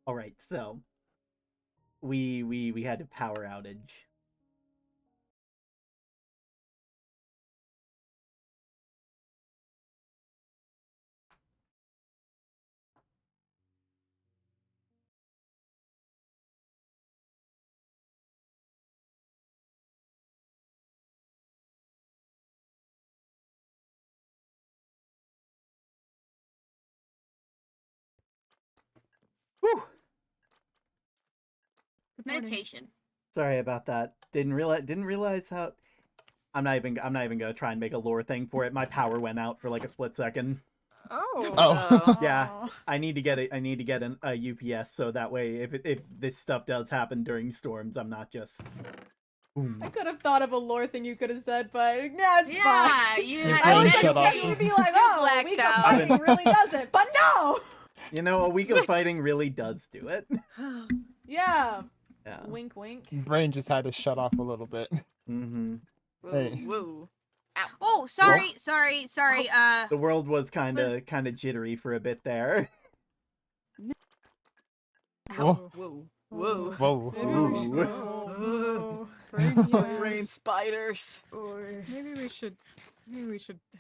All right, so we had a power outage. Whew. Meditation. Sorry about that. Didn't realize how. I'm not even gonna try and make a lore thing for it. My power went out for like a split second. Oh. Yeah, I need to get a UPS so that way if this stuff does happen during storms, I'm not just. Boom. I could have thought of a lore thing you could have said, but yeah, it's fine. You Your had I to was shut like, up. you'd be like, oh, a blacked week of out. fighting really does it, but no. You know, a week of fighting really does do it. Yeah. Yeah. Wink, wink. Brain just had to shut off a little bit. Mm-hmm. Woo, Hey. woo. Oh, sorry. The world was kind of jittery for a bit there. Whoa. Woo. Woo. Whoa. Ooh. Brain spiders. Maybe we should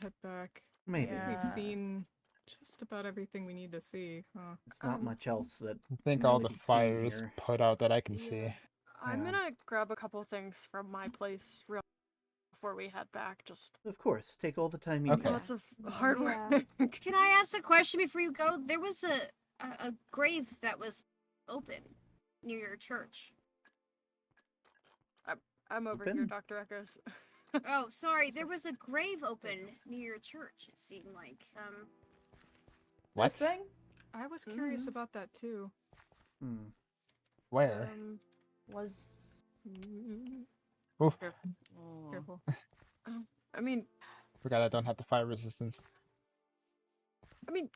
head back. Maybe. I think we've seen just about everything we need to see, huh? There's not much else that. I think all really the be seen fires here. put out that I can see. I'm Yeah. gonna grab a couple things from my place real before we head back. Just Of course, take all the time you Okay. need. lots of hard work. Can I ask a question before you go? There was a grave that was open near your church. I'm over here, Open? Dr. Echoes. Oh, sorry. There was a grave open near your church. It seemed like. What? This thing? I was curious about that too. Hmm. Where? Was... Oof. Careful. I mean, Forgot I don't have the fire resistance. I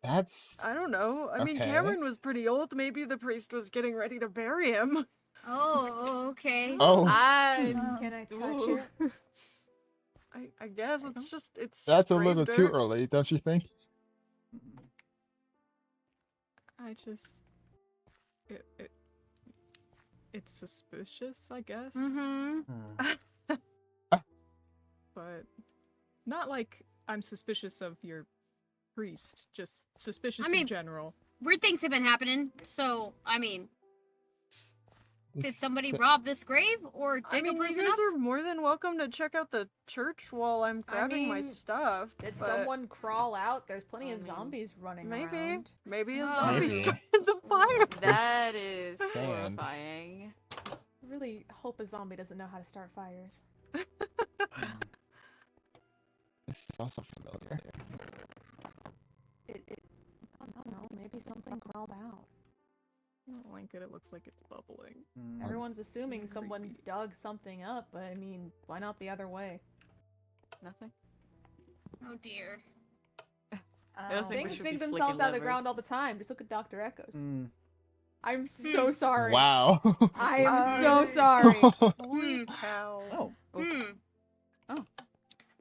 That's don't know. I mean, Okay. Cameron was pretty old. Maybe the priest was getting ready to bury him. Oh, okay. oh, Can I touch Ooh. it? I guess it's. that's a little grave too dirt. early, don't you think? I just it's suspicious, I guess, Mm-hmm. but not like I'm suspicious of your priest, just suspicious I mean- in general. Weird things have been happening. So, I mean, did This- somebody rob this grave or I dig mean, a you person guys up? are more than welcome to check out the church while I'm grabbing my mean, stuff. Did but Someone crawl out? There's plenty I of mean, zombies running Maybe, around. maybe a Oh. zombie Maybe. started the fire. That is Stand. horrifying. I really hope a zombie doesn't know how to start fires. This is also familiar. I don't know, maybe something crawled out. I don't like it. It looks like it's bubbling. Hmm. Everyone's assuming It's someone creepy. dug something up, but I mean, why not the other way? Nothing. Oh dear. I don't think we Things should be dig flicking themselves out of the levers. ground all the time. Just look at Dr. Echoes. Hmm. I'm so sorry. Wow. I am so sorry. Holy cow. Oh. Hmm. Oh.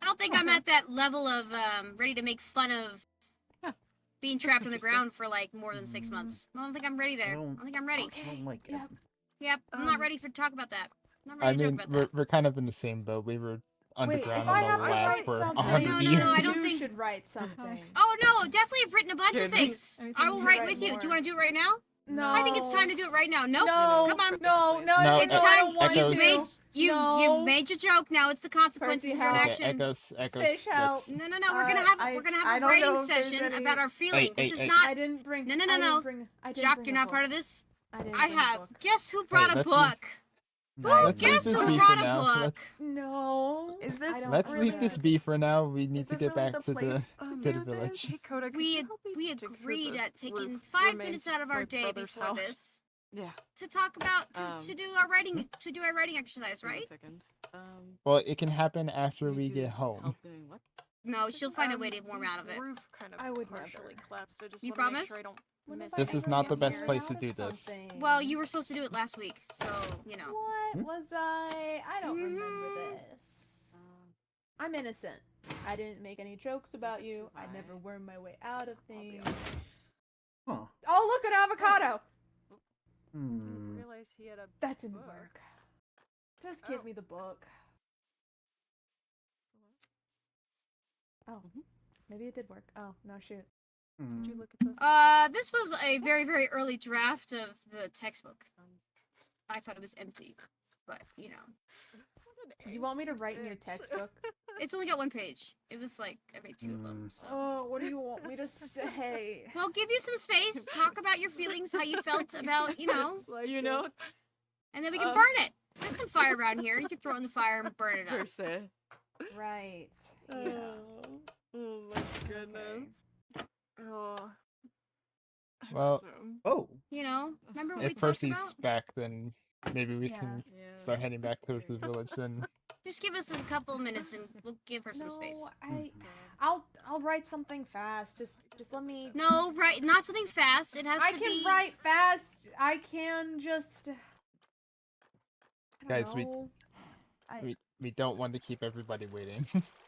I don't think I'm at that level of ready to make fun of Huh. being trapped on the ground for like more than 6 months. I don't think I'm ready there. I don't- don't think I'm ready. I don't like it. Yeah. Yep, I'm not ready for talk about that. I'm not I ready to mean, talk about that. we're kind of in the same boat. We were underground if I in have the to lab write for something, 100 No, years. I don't you think- should write something. Oh no, definitely have written a bunch of Kidding. things. Anything I will you write write with you. Do you more. want to do it right now? No. I think it's time to do it right now. Nope. No, Come on. no, No, It's no, I time. don't want Echoes. You've to. you've made your joke. Now it's the consequences Percy, of your help. Okay, action. echoes. Fish help. let's- No. We're gonna have I a don't writing know if there's session any- about our feeling. Hey, This hey. is not. I didn't bring. No. I didn't bring Jock, a you're not book. part of this. I didn't I bring a have. book. Guess who brought a let's book? Let's leave Guess this who be brought for a now. book? No. Is this I don't Let's really leave this be for now. We need Is to this get really back the to the place to to do the this? village. Hey, Coda, could We you help me dig through agreed the at taking roof 5 remains minutes out of our my day brother's before house? this Yeah. to talk about Um, to do our writing exercise, Wait right? a second. Well, it can happen after need we to get home. Help doing what? No, she'll find a way to warm this out of it. Roof kind of I would partially never. collapsed. I just You wanna make promise? sure I don't When miss have I This is ever not the gotten best married place out to of do this. something? Well, you were supposed to do it last week, so you know. What was I? I don't remember this. Um, I'm innocent. I didn't make any jokes about you. I Fine. never wormed my way out of I'll be things. honest. Huh. Oh, look at avocado! Hmm. realize he had a. That didn't book. work. Just give Oh. me the book. Oh, maybe it did work. Oh, no, shoot. Did you Hmm. look at this? This was a very, very early draft of the textbook. I thought it was empty, but you know, You want me to write in your textbook? it's only got one page. It was like I made two of them. So. Oh, what do you want me to say? Well, give you some space. Talk about your feelings, how you felt about, You know, and then we can Uh, burn it. There's some fire around here. You can throw it in the fire and burn it per up. se. Right. Yeah. Oh my goodness. Oh. Well, Oh. You know, remember what we if talked Percy's about? back, then maybe we Yeah. can Yeah. start heading back towards the village. Then Just give us a couple minutes and we'll give her some No, space. I'll write something fast. Just let me. No, right, not something fast. It has I to can be. write fast. I can just. I don't Guys, know. we don't want to keep everybody waiting.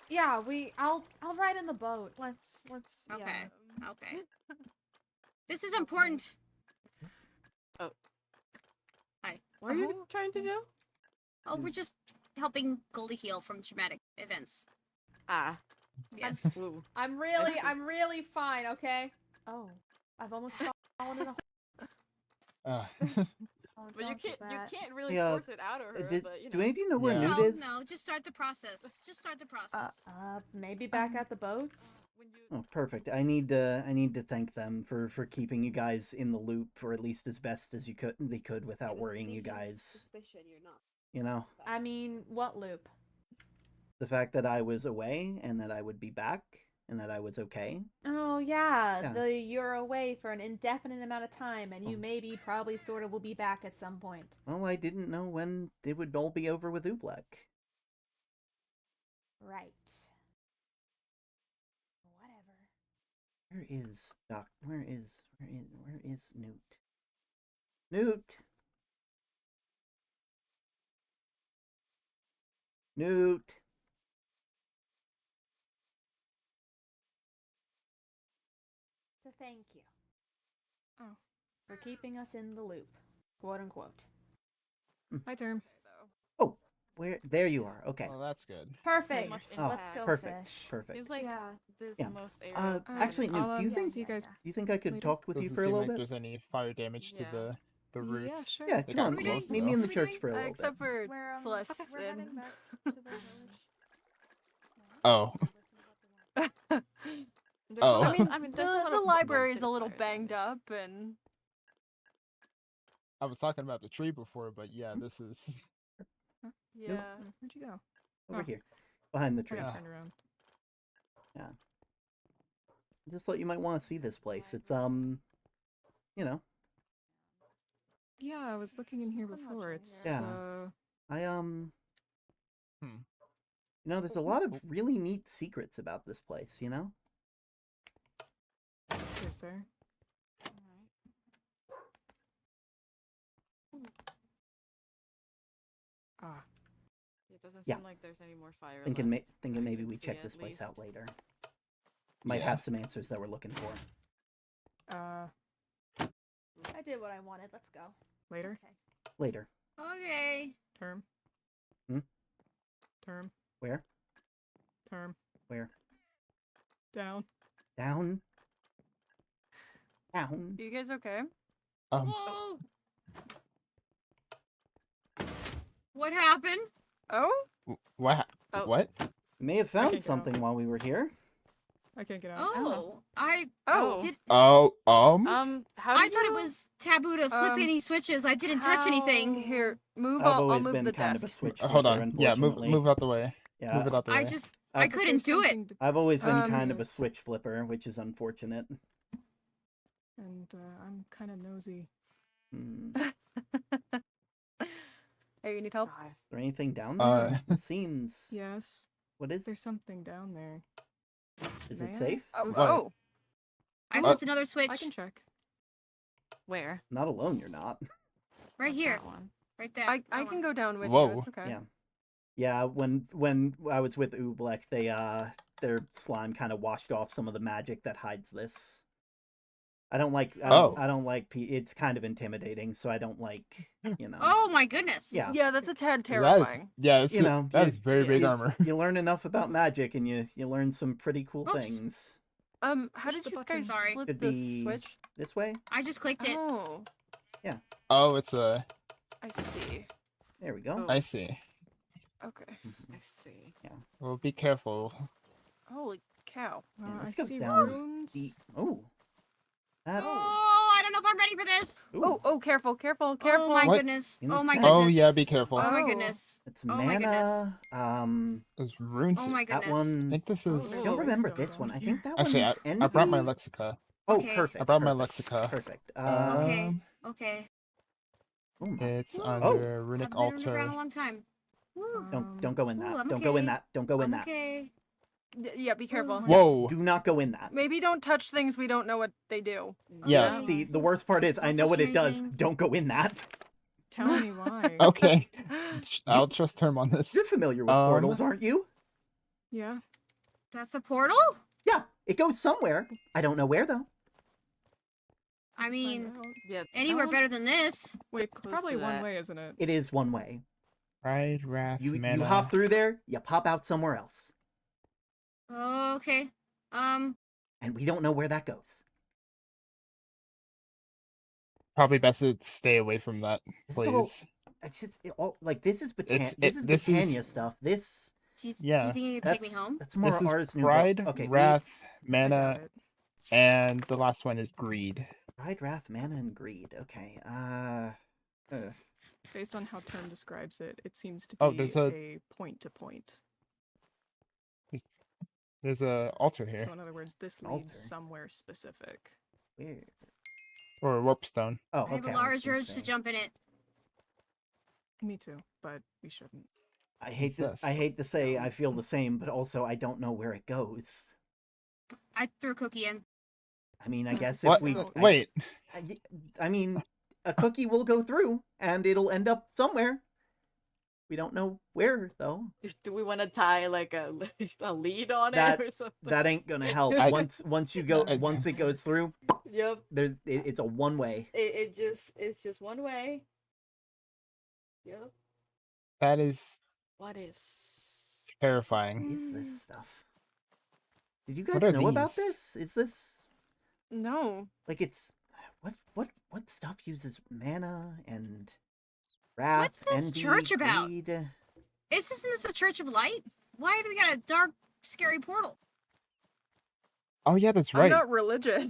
Yeah, I'll write in the boat. Let's. Okay. Yeah. Okay. This is important. What are you trying to do? Oh, we're just helping Goldie heal from traumatic events. Ah. Yes. Ooh. I'm really fine. Okay. Oh, I've almost fallen in a hole. uh, Oh, But you don't do can't really Yeah, force it out of her. But you know. Do any of you know where Yeah. Newt No, is? no, just start the process. Just start the process. Maybe back at the boats. When you. Oh, perfect. I need to thank them for keeping you guys in the loop, or at least as best as they could without worrying you guys. Suspicion you're not. You know, I mean, what loop? the fact that I was away and that I would be back and that I was okay. Oh yeah, Yeah. you're away for an indefinite amount of time, and you Oh. maybe, probably, sort of will be back at some point. Well, I didn't know when it would all be over with Oobleck. Right. Whatever. Where is Newt? Newt. Newt. So thank you. Oh. For keeping us in the loop, quote unquote. My turn. Oh, there you are. Okay. well, that's good. Perfect. much Oh, Let's go perfect. fish. Perfect. Seems like Yeah. there's Yeah. the most air. Actually, Newt, I'll, do you see think you guys. do you think I could later. talk with you Doesn't for a seem little like bit? there's any fire damage to Yeah. the roots. Yeah, sure. Yeah, They come got on. close, Meet me in the though. church for a little Except bit. for We're Celeste's we're in. heading back to the village. Oh. Oh. I mean, there's a lot the of library is a limited little fire banged damage. up, and I was talking about the tree before, but yeah, this is. yeah. Where'd you go? Over Oh. here, behind the I tree. got Ah. turned around. Just thought you might want to see this place. It's you know, Yeah, I was looking in here Not much before. in It's here. I you know, there's a lot of really neat secrets about this place. You know. is there? Ah, It doesn't Yeah. seem like there's any more fire. Thinking left. thinking I maybe can we see check at this place least. out later. Might Yeah. have some answers that we're looking for. I did what I wanted. Let's go. later. Okay. Later. Okay. Term. Hmm? Term. Where? Term. Where? Down. Down. Down. You guys okay? Whoa! What happened? Oh, What? Oh. What? We may have can't found get out. something while we were here. I can't get out. Oh, I Oh. did. Oh, How I did thought it you- was taboo to flip Um, any switches. I didn't touch anything. Here, move. I've I'll always move been the kind desk. of a switch hold flipper, on. Yeah, unfortunately. move out the way. Yeah, Move it out the way. I just, I've- I But couldn't there's do it. something to- I've always been kind of a Yes. switch flipper, which is unfortunate. And I'm kind of nosy. Hmm. Hey, you need help? Is there anything down there? It seems. Yes, What is? there's something down there. Is May it I? safe? Oh, What? oh. I What? flipped another switch. I can check. Where? Not alone, you're not. Right here, That one. right there. I that can one. go down with Whoa. you. It's okay. Yeah. Yeah, when I was with Oobleck, their slime kind of washed off some of the magic that hides this. I don't like. Oh. I don't like. It's kind of intimidating, so I don't like. You know. Oh my goodness. Yeah. Yeah, that's a tad That is, terrifying. yeah, it's You know, that you- is very big you, armor. You learn enough about magic, and you learn some pretty cool Oops. things. How Push did the you button. guys Sorry. flip Could the be- switch? This way. I just clicked it. Oh, Oh, it's a. I see. There we go. I see. Okay. I see. Well, be careful. Holy cow. Yeah, I this goes see down runes. deep. Oh. That's. Oh, I don't know if I'm ready for this. Ooh, Oh, careful, careful, careful. Oh my What? goodness. Oh my Insane. goodness. Oh yeah, be careful. Oh my Oh. goodness. it's oh my goodness. mana. Those runes. Oh my That goodness. I one. think this Oh, is. there's I don't always remember stuff this one. on I here. think that Actually, one's I brought my envy. lexica. Oh, Okay. perfect. I brought my perfect, lexica. Perfect. Okay. Um, Okay. Oh my. It's Whoa. under I've runic been underground altar. a long time. Woo. Don't go in Ooh, that. I'm Don't go in okay. that. Don't go in I'm that. okay. Yeah, be careful. my- Whoa! Do not go in that. Maybe don't touch things we don't know what they do. Yeah. Okay. See, the worst part is I Not know what touching it does. anything. Don't go in that. Tell me why. Okay, I'll trust him on this. You're familiar with Um, portals, aren't you? Yeah. That's a portal? Yeah, it goes somewhere. I don't know where though. I mean, Find out. Yeah. anywhere that better than this. Wait, it's close probably to one that. way, isn't it? It is one way. Pride, wrath, You mana. hop through there, you pop out somewhere else, Okay. and we don't know where that goes. Probably best to stay away from that, It's all- please. It's just all like this is It's- this is this is- Britannia stuff. This Do you Yeah. think you can that's take me home? that's more This is Ars Nouveau. pride, Okay, wrath, I got mana, it. and the last one is greed. pride, wrath, mana, and greed. Okay. Based on how term describes it, it seems to be Oh, there's a- point to point. There's a altar here, So in other words, this Altar. leads somewhere specific. Weird. or a warp stone. Oh, I have okay. a I was large gonna urge to say. jump in it. Me too, but we shouldn't. I hate What's to I this? hate to say I feel the same, but also I don't know where it goes. I threw a cookie in. I mean, I guess What? if we Wait, I mean, a cookie will go through, and it'll end up somewhere. We don't know where though. Do we want to tie like a lead on That- it or something? That ain't gonna help. I- Once you go, I- once it goes through, Yep. it's a one way. It's just one way. Yep. that is What is? terrifying. Is this stuff? Did you What guys are know about these? this? Is this No. like it's what stuff uses mana and wrath? What's this envy, church about? greed? Isn't this a church of light? Why do we got a dark, scary portal? Oh yeah, that's I'm right. not religious.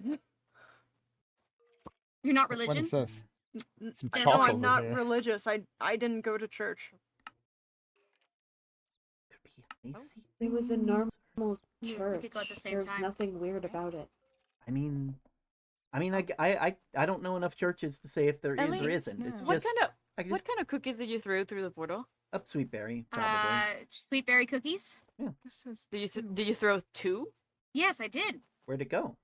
You're not What religion? is this? Some No, chalk I'm over not here. religious. I didn't go to church. Could be icy. It was a normal we church. could go at the same There was time. nothing weird about it. I mean, I don't know enough churches to say if there is or Ellie, isn't. It's What just kind of I can what just kind of cookies did you throw through the portal? up Sweetberry probably. Sweet berry cookies? This is. Did you throw two? Yes, I did. Where'd it go?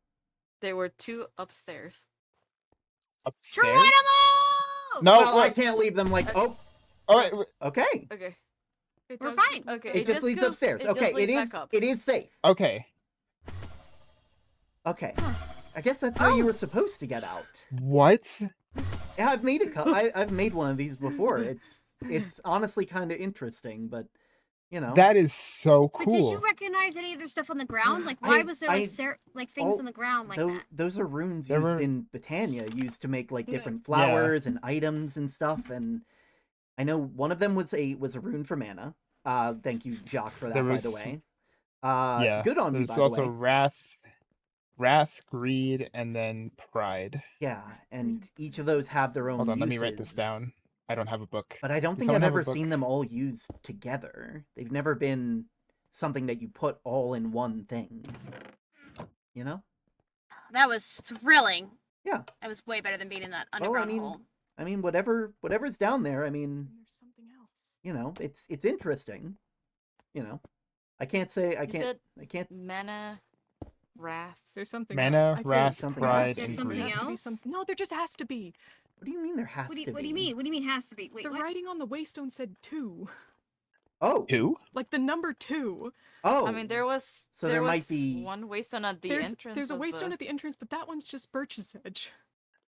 There were two upstairs. Upstairs? Geronimo! No, well, I wait. can't leave them like Okay. Oh, wait, okay. Okay. It We're does fine. just- Okay. It just leads goes- upstairs. it just Okay, it leads is back up. it is safe. okay. Okay. I guess that's how you were supposed to get out. What? Yeah, I've made I've made one of these before. It's honestly kind of interesting, but you know. That is so But did you cool. recognize any of their stuff on the ground? Like, why was there like things all- on the ground like Tho- that? those are runes There used were- in Britannia, used to make like Yeah. different flowers and items and stuff. And I know one of them was a rune for mana. Thank you, Jacques, for that. There By was- the way, Yeah. good on you. There's By also the way, wrath, greed, and then pride. yeah, and each of those have their own. Hold on, let me write this uses. down. I don't have a book. But I don't Does think someone I've have a ever seen book? them all used together. They've never been something that you put all in one thing. You know? That was thrilling. Yeah. That was way better than being in that Well, I underground mean, hole. I mean, whatever's down there. I mean, And there's something else. you know, it's interesting. You know, I can't say I You can't. said I can't. mana, wrath. There's something Mana, else. I feel wrath, something pride, else. There's and something greed. has to be else? some. No, there just has to be. What do you mean there has What to do be? you mean? What do you mean has to be? Wait, The what? writing on the waystone said 2. Oh. Who? Like the number 2. Oh. I mean, there was So there might be- one waystone at the There's entrance. there's a of waystone the... at the entrance, but that one's just Birch's Edge.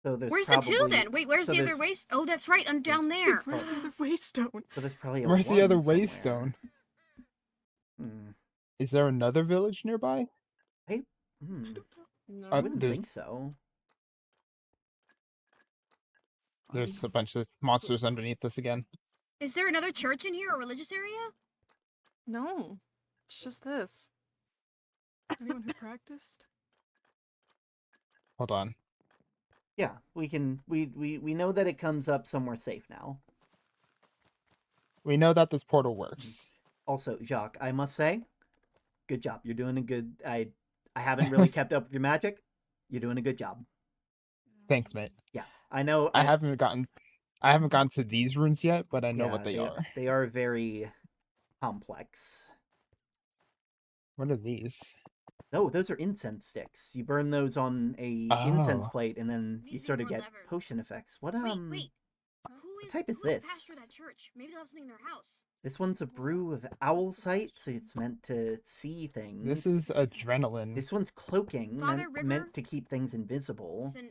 So there's Where's probably... the 2 then? Wait, where's so the other there's- waste? Oh, that's right, I'm down there. Where's the other waystone? So there's probably a Where's the 1 other somewhere. waystone? Hmm. Is there another village nearby? Hmm. No. I wouldn't there's- think so. There's a bunch of monsters underneath us again. Is there another church in here or religious area? No. It's just this. Anyone who practiced? Hold on. Yeah, we can. We know that it comes up somewhere safe now. We know that this portal works. Also, Jacques, I must say, good job. You're doing a good. I haven't really kept up with your magic. You're doing a good job. Thanks, mate. Yeah, I know. I haven't gotten to these runes yet, but I know yeah, what they are. They are very complex. What are these? No, those are incense sticks. You burn those on a incense plate, and then you These sort need of more get levers. potion effects. What Wait. what type is who this? the pastor of that church? Maybe they'll have something in their house. This one's a brew of owl sight, so it's meant to see things. This is adrenaline This one's cloaking, Father River? meant to keep things invisible. and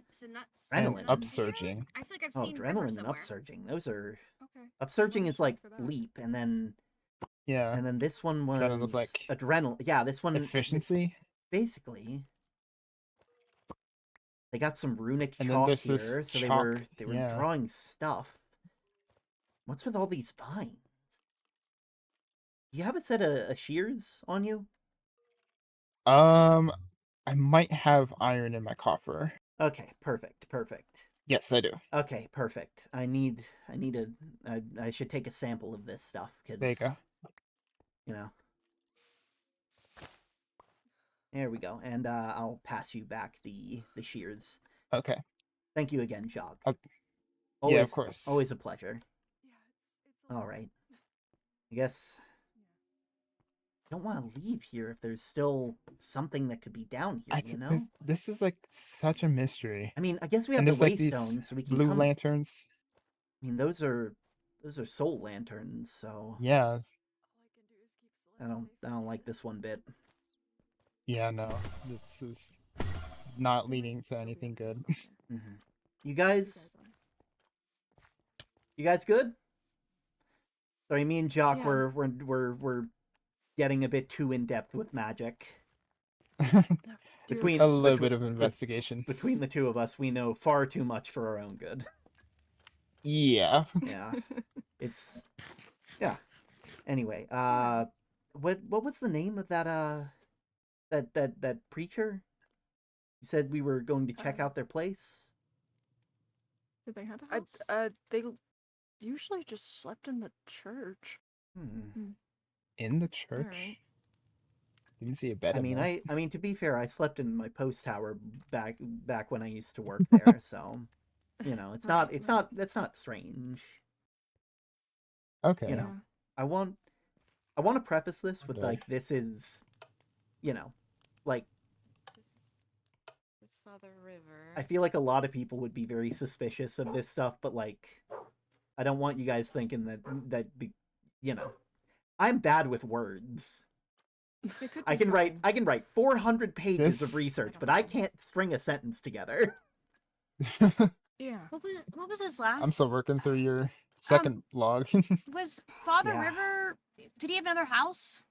Adrenaline. upsurging. I feel like I've Oh, seen River adrenaline and somewhere. upsurging. Those are Okay. upsurging is like for that. leap, and then Yeah. this one was Adrenaline's like adrenaline. Yeah, this one Efficiency. basically. They got some runic And then chalk there's this here, so chalk, they were yeah. drawing stuff. What's with all these vines? You have a set of shears on you? I might have iron in my coffer. Okay, perfect. Yes, I do. Okay, perfect. I should take a sample of this stuff because There you go. you know. There we go, and I'll pass you back the shears. Okay. Thank you again, Jog. Yeah, of course. Always a pleasure. All right. I guess I don't want to leave here if there's still something that could be down here. You know. This is like such a mystery. I mean, I guess we have And the there's like these waystones, so we can blue come. lanterns. I mean, those are soul lanterns, so Yeah. I don't like this one bit. Yeah, no. This is not leading to anything good. Mm-hmm. You guys good? Sorry, me and Jock Yeah. we're getting a bit too in depth with magic. A little bit of investigation. Between the two of us, we know far too much for our own good. Yeah. Yeah, it's yeah. Anyway, what was the name of that that preacher? You said we were going to check out their place. Did they have a house? They usually just slept in the church. In the church? Alright. Didn't see a bed. I in mean, there. I mean, to be fair, I slept in my post tower back when I used to work there, so you know, that's not strange. Okay. You know, I want to preface this with Okay. like this is, you know, like This Father River. I feel like a lot of people would be very suspicious of this stuff, but like I don't want you guys thinking that you know, I'm bad with words. It could I be can write 400 pages of This- research, but I can't string a sentence together. Yeah. What was his last? I'm still working through your second log. Was Father Yeah. River? Did he have another house?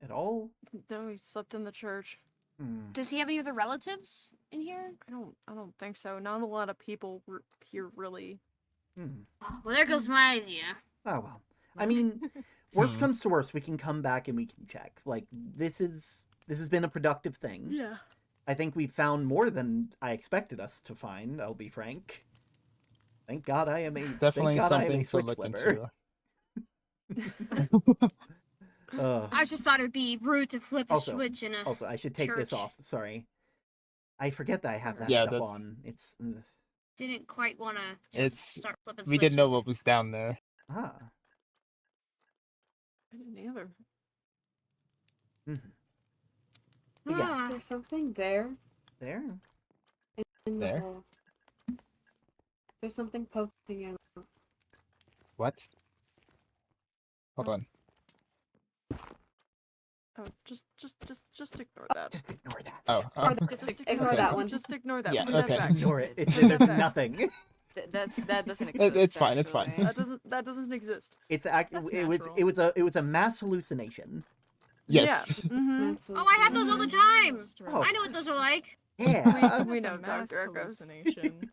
At all? No, he slept in the church. Does he have any other relatives in here? I don't think so. Not a lot of people here really. Well, there goes my idea. Oh well. I mean, worst Hmm. comes to worst, we can come back and we can check. Like this has been a productive thing. Yeah. I think we found more than I expected us to find. I'll be frank. Thank God I am a. It's thank definitely God I am a something to switch look flipper. into. I just thought it'd be rude to flip a Also- switch in a. Also, I should take this Church. off. Sorry, I forget that I have that Yeah, stuff that's- on. It's Didn't quite want to It's- start flipping. We didn't know switches. what was down there. ah. I didn't either. But yeah, Ah. Is there something there there. in the There? hole? There's something poking out. What? Hold on. Oh, just ignore that. Just ignore that. Oh, Just Ignore Okay. that one. Just ignore that. Yeah, Put that okay. back. ignore it. Put that There's back. nothing. That doesn't exist. It's fine, it's fine. actually. That doesn't exist. It's That's it was a mass hallucination. Yes. Yeah. Mm-hmm. Oh, I have those all the time. Oh, I know what those are like. Yeah. We That's know, a mass Dr. Echoes. hallucination.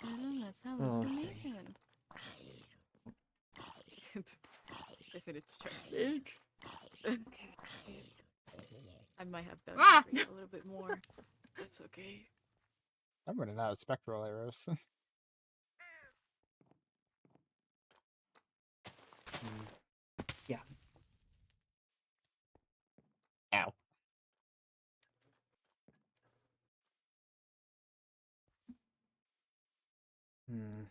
I don't know, it's Oh. hallucination. Listen, it's Bitch. I might have done Ah! a little bit more. It's okay. I'm running out of spectral arrows. Yeah. Ow. Hmm.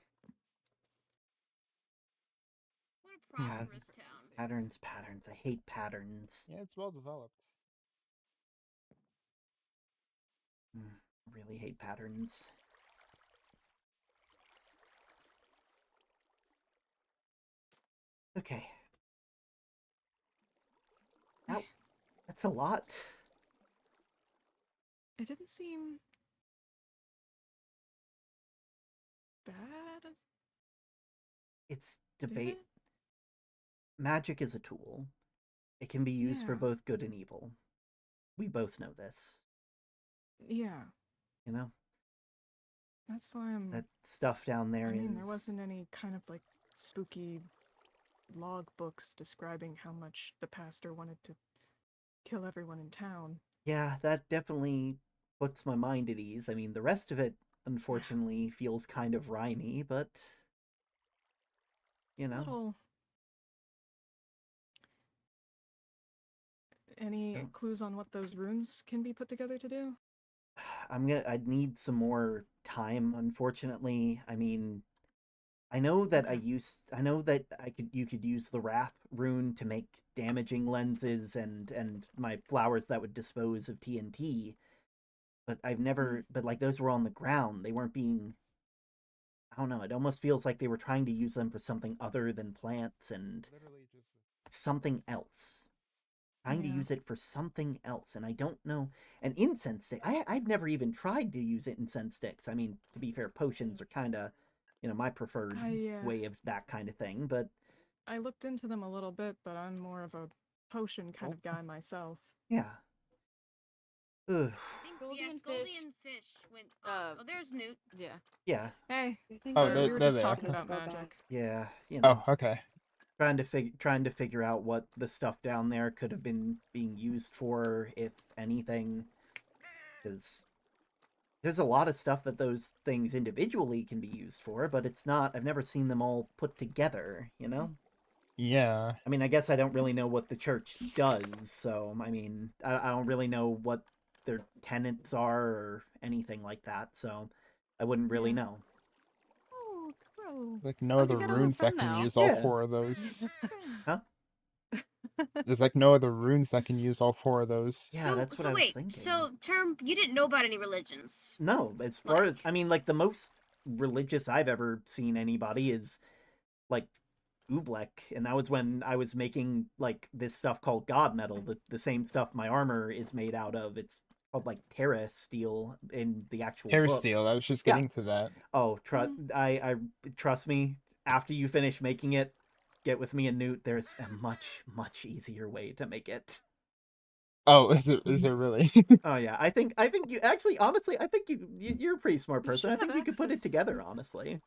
What a prosperous town. Patterns. I hate patterns. Yeah, it's well developed. I really hate patterns. Okay. Ow. That's a lot. It didn't seem bad. It's did debate. it? Magic is a tool. It can be used for Yeah. both good and evil. We both know this. Yeah, You know? that's why I'm. That stuff down there I mean, is- there wasn't any kind of like spooky log books describing how much the pastor wanted to kill everyone in town. Yeah, that definitely puts my mind at ease. I mean, the rest of it, unfortunately, feels kind of rhymey, but... You It's a know? little... Any No. clues on what those runes can be put together to do? I'd need some more time, unfortunately. I mean, I know that Okay. you could use the wrath rune to make damaging lenses and my flowers that would dispose of TNT, but I've never but like those were on the ground. They weren't being, I don't know, it almost feels like they were trying to use them for something other than plants and Literally just. something else. Trying to Yeah. use it for something else, and I don't know. An incense stick. I've never even tried to use incense sticks. I mean, to be fair, potions are kind of, my preferred way of that kind of thing. But I looked into them a little bit, but I'm more of a potion kind of guy myself. yeah. Ugh. I think, Goldie yes, and Goldie fish. and Fish went off. Oh, there's Newt. Yeah. Yeah. Hey, Oh, sir, they're- we were they're just there. talking about magic. Yeah. Oh, okay. Trying to figure out what the stuff down there could have been being used for, if anything, because there's a lot of stuff that those things individually can be used for, but it's not. I've never seen them all put together. Yeah. I mean, I guess I don't really know what the church does, so I mean, I don't really know what their tenets are or anything like that, so I wouldn't really know. Oh, crow. Like no Oh, you other got a little runes that friend can now. use all Yeah. 4 of those. Huh? There's like no other runes that can use all 4 of those. Yeah, so, that's what so I was wait, thinking. so Term, you didn't know about any religions? No, as far as I mean, like the most religious I've ever seen anybody is like Oobleck, and that was when I was making like this stuff called God Metal, the same stuff my armor is made out of. It's called like Terra Steel in the actual book. Hairsteel, I was just Yeah. getting to that. Oh, I trust me. After you finish making it, get with me and Newt. There's a much easier way to make it. Oh, is it really? Oh yeah, I think you actually, honestly, I think you're a pretty smart You person. should I think have you could put it access- together, honestly.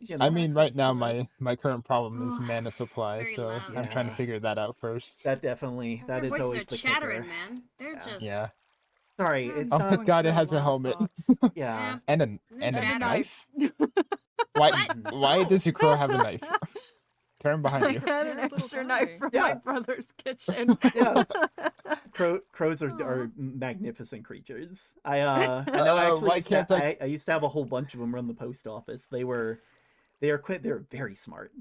You should I have mean, access right now to it. my current problem is Ugh, mana supply, very so loud. I'm trying to Yeah. figure that out first. That definitely, that Their is voices always are the chattering, kicker. man. They're Yeah. just Yeah. Sorry, I'm it's Oh not. my going god, through it a has a lot of helmet. thoughts. Yeah. and a chattering. knife. Why What? why does your crow have a knife? Turn behind I you. had You're an a little extra knife guy. from Yeah. my brother's kitchen. Yeah. Crows are Aw. magnificent creatures. I know actually why used can't to, I used to have a whole bunch of them run the post office. They're very smart,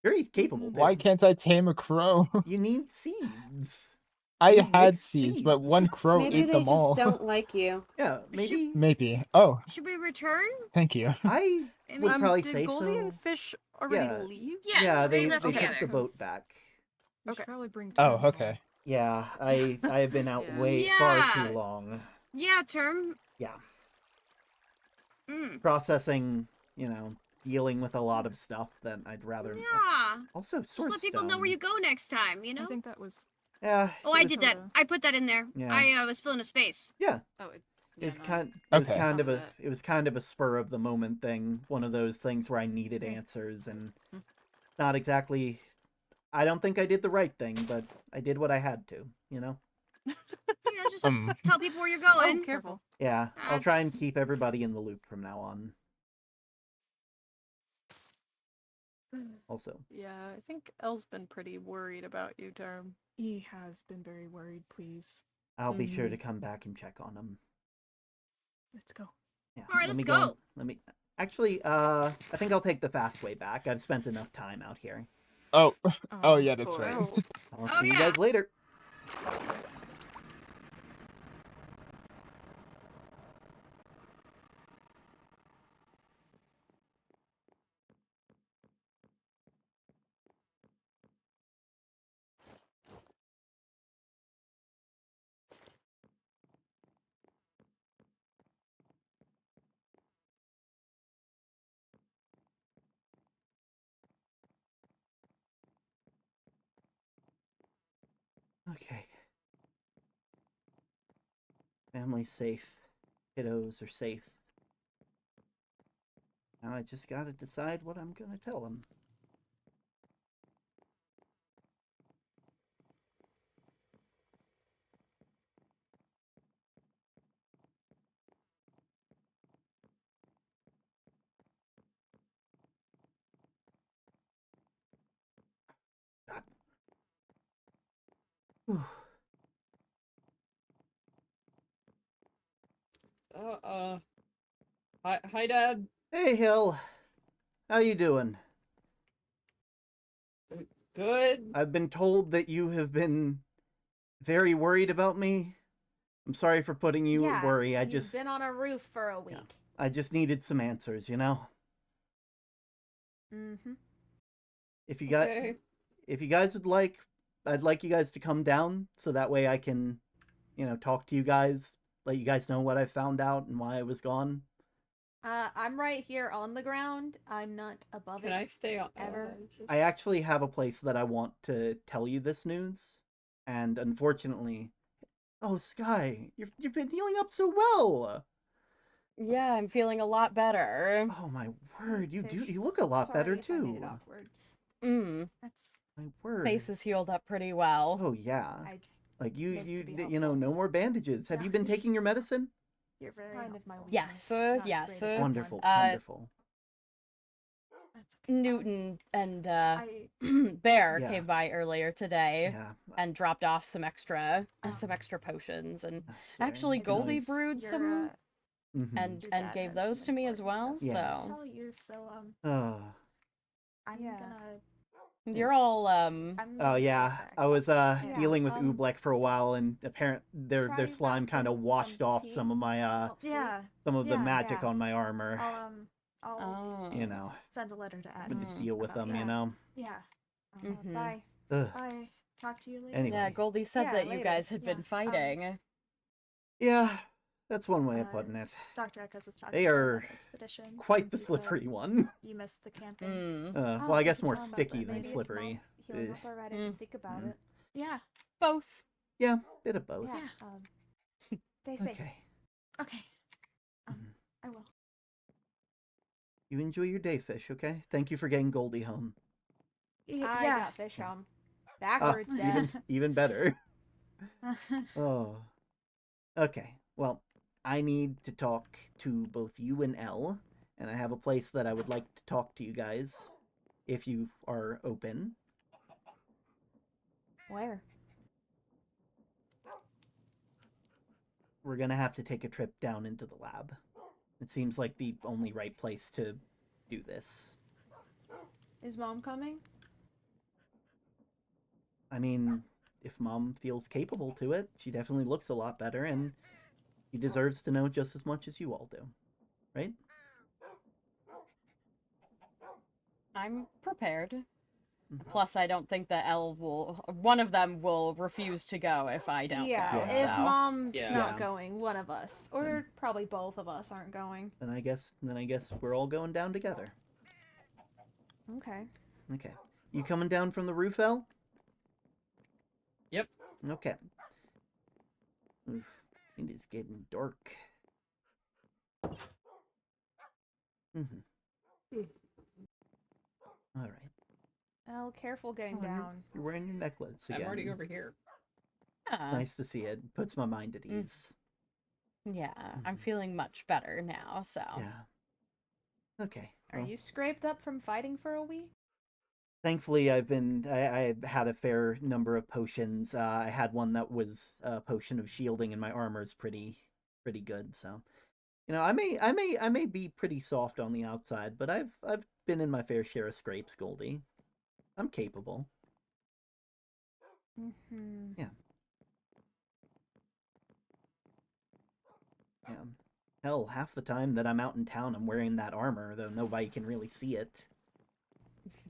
very capable. Why can't I tame a crow? You need seeds? I You had mix seeds, but seeds. one crow Maybe ate they them just all. don't like you. Yeah, maybe. Maybe. Oh, Should we return? thank you. I I would mean, probably did say Goldie so. and Fish already Yeah. leave? yes, Yeah, they they left took together. the boat back. We Okay. should probably bring Oh, Term okay. along. Yeah, I have been out way far Yeah. too long. Yeah, term. Yeah. Mm. Processing, dealing with a lot of stuff that I'd rather. Yeah. Also, Just source let people know where stone. you go next time, you know? I think that was. Yeah. Oh, it I was- did that. sorta- I put that in there. Yeah. I was filling a space. Yeah. Oh, It yeah, was no, kind. Okay. Kind of a. that. It was kind of a spur of the moment thing. One of those things where I needed Okay. answers, and Hmm. not exactly. I don't think I did the right thing, but I did what I had to. Yeah, just Um, tell people where you're Oh, going. careful. Yeah. I'll try and That's- keep everybody in the loop from now on. Also. Yeah, I think Elle's been pretty worried about you, Term. He has been very worried. Please, I'll be sure Mhm. to come back and check on him. let's go. Yeah. All right, let let's me go. Let me. Actually, I think I'll take the fast way back. I've spent enough time out here. oh, oh Um, yeah, that's right. Oh. I'll Oh, see you yeah. guys later. Okay. Family's safe. Kiddos are safe. Now I just gotta decide what I'm gonna tell them. God. Whew. Hi, Dad. Hey, Hill. How you doing? Good. I've been told that you have been very worried about me. I'm sorry for putting you at worry. He's been on a roof for a week. I just needed some answers, Mm-hmm. If you got Okay. if you guys would like, I'd like you guys to come down so that way I can, talk to you guys, let you guys know what I found out and why I was gone. I'm right here on the ground. I'm not above Can it. I stay on? ever? I actually have a place that I want to tell you this news, and unfortunately, oh Sky, you've been healing up so well. Yeah, I'm feeling a lot better. Oh my word, you Fish. look a lot better Sorry if I made too. it awkward. That's My word. Face is healed up pretty well. Oh yeah. I. Like meant to be no helpful. more bandages. Have Yeah. you been taking your medicine? You're very Kind of my helpful. Yes, Not yes. great at that Wonderful, one. wonderful. That's okay. Newton and I. Bear Yeah. came by earlier today Yeah. and dropped off some extra Oh. potions, and That's very actually I think Goldie nice. brewed Your, some Mhm. and your and dad gave has those some to me as well. important stuff Yeah. to So tell you, so Oh. I'm Yeah. gonna. you're all I'm Oh gonna yeah, step back. I was Yeah, dealing with um, Oobleck for a while, and apparent their try slime kind of wrapping washed some off tea. some of my Helps you. Yeah. some of the Yeah, magic yeah. on my armor. I'll oh. Send a letter to I'm Adam. gonna deal with about them, that. Yeah. Mhm. Bye. Ugh. Bye. Talk to you later. Anyway. Yeah, Goldie said Yeah, that you later. guys had Yeah, been fighting. Yeah, that's one way of Uh, putting it. Dr. Echoes was talking They about are another expedition. Quite the since you said slippery one. You missed the camping. Mm. Well, I we guess could more tell 'em about sticky that. than Maybe it's slippery. Mom's healing Ugh. up alright. I didn't think about Mm. it. Yeah. Both. Yeah, bit of both. Yeah. Stay safe. Okay. Okay. Mhm. I will. You enjoy your day, Fish. Okay. Thank you for getting Goldie home. I Yeah. got fish Yeah. home. Backwards, Dad. Even better. Oh. Okay. Well, I need to talk to both you and Elle, and I have a place that I would like to talk to you guys, if you are open. Where? We're gonna have to take a trip down into the lab. It seems like the only right place to do this. Is Mom coming? I mean, if Mom feels capable to it, she definitely looks a lot better, and she deserves to know just as much as you all do. Right? I'm prepared. Plus, I don't think that one of them will refuse to go if I don't Yeah, go. Yeah. if So. mom's Yeah. not Yeah. going, one of us, or probably both of us aren't going. Then I guess we're all going down together. Okay. Okay. You coming down from the roof, El? Yep. Okay. Oof. It is getting dark. Mm-hmm. All right. Oh, careful getting Oh, down. you're wearing your necklace again. I'm already over here. Yeah. Nice to see it. Puts my mind at ease. Yeah, I'm Mhm. feeling much better now, so. Yeah. Okay. Are well, you scraped up from fighting for a week? Thankfully, I had a fair number of potions. I had one that was a potion of shielding, and my armor's pretty good. So, I may be pretty soft on the outside, but I've been in my fair share of scrapes, Goldie. I'm capable. Mm-hmm. Yeah. Hell, half the time that I'm out in town, I'm wearing that armor, though nobody can really see it.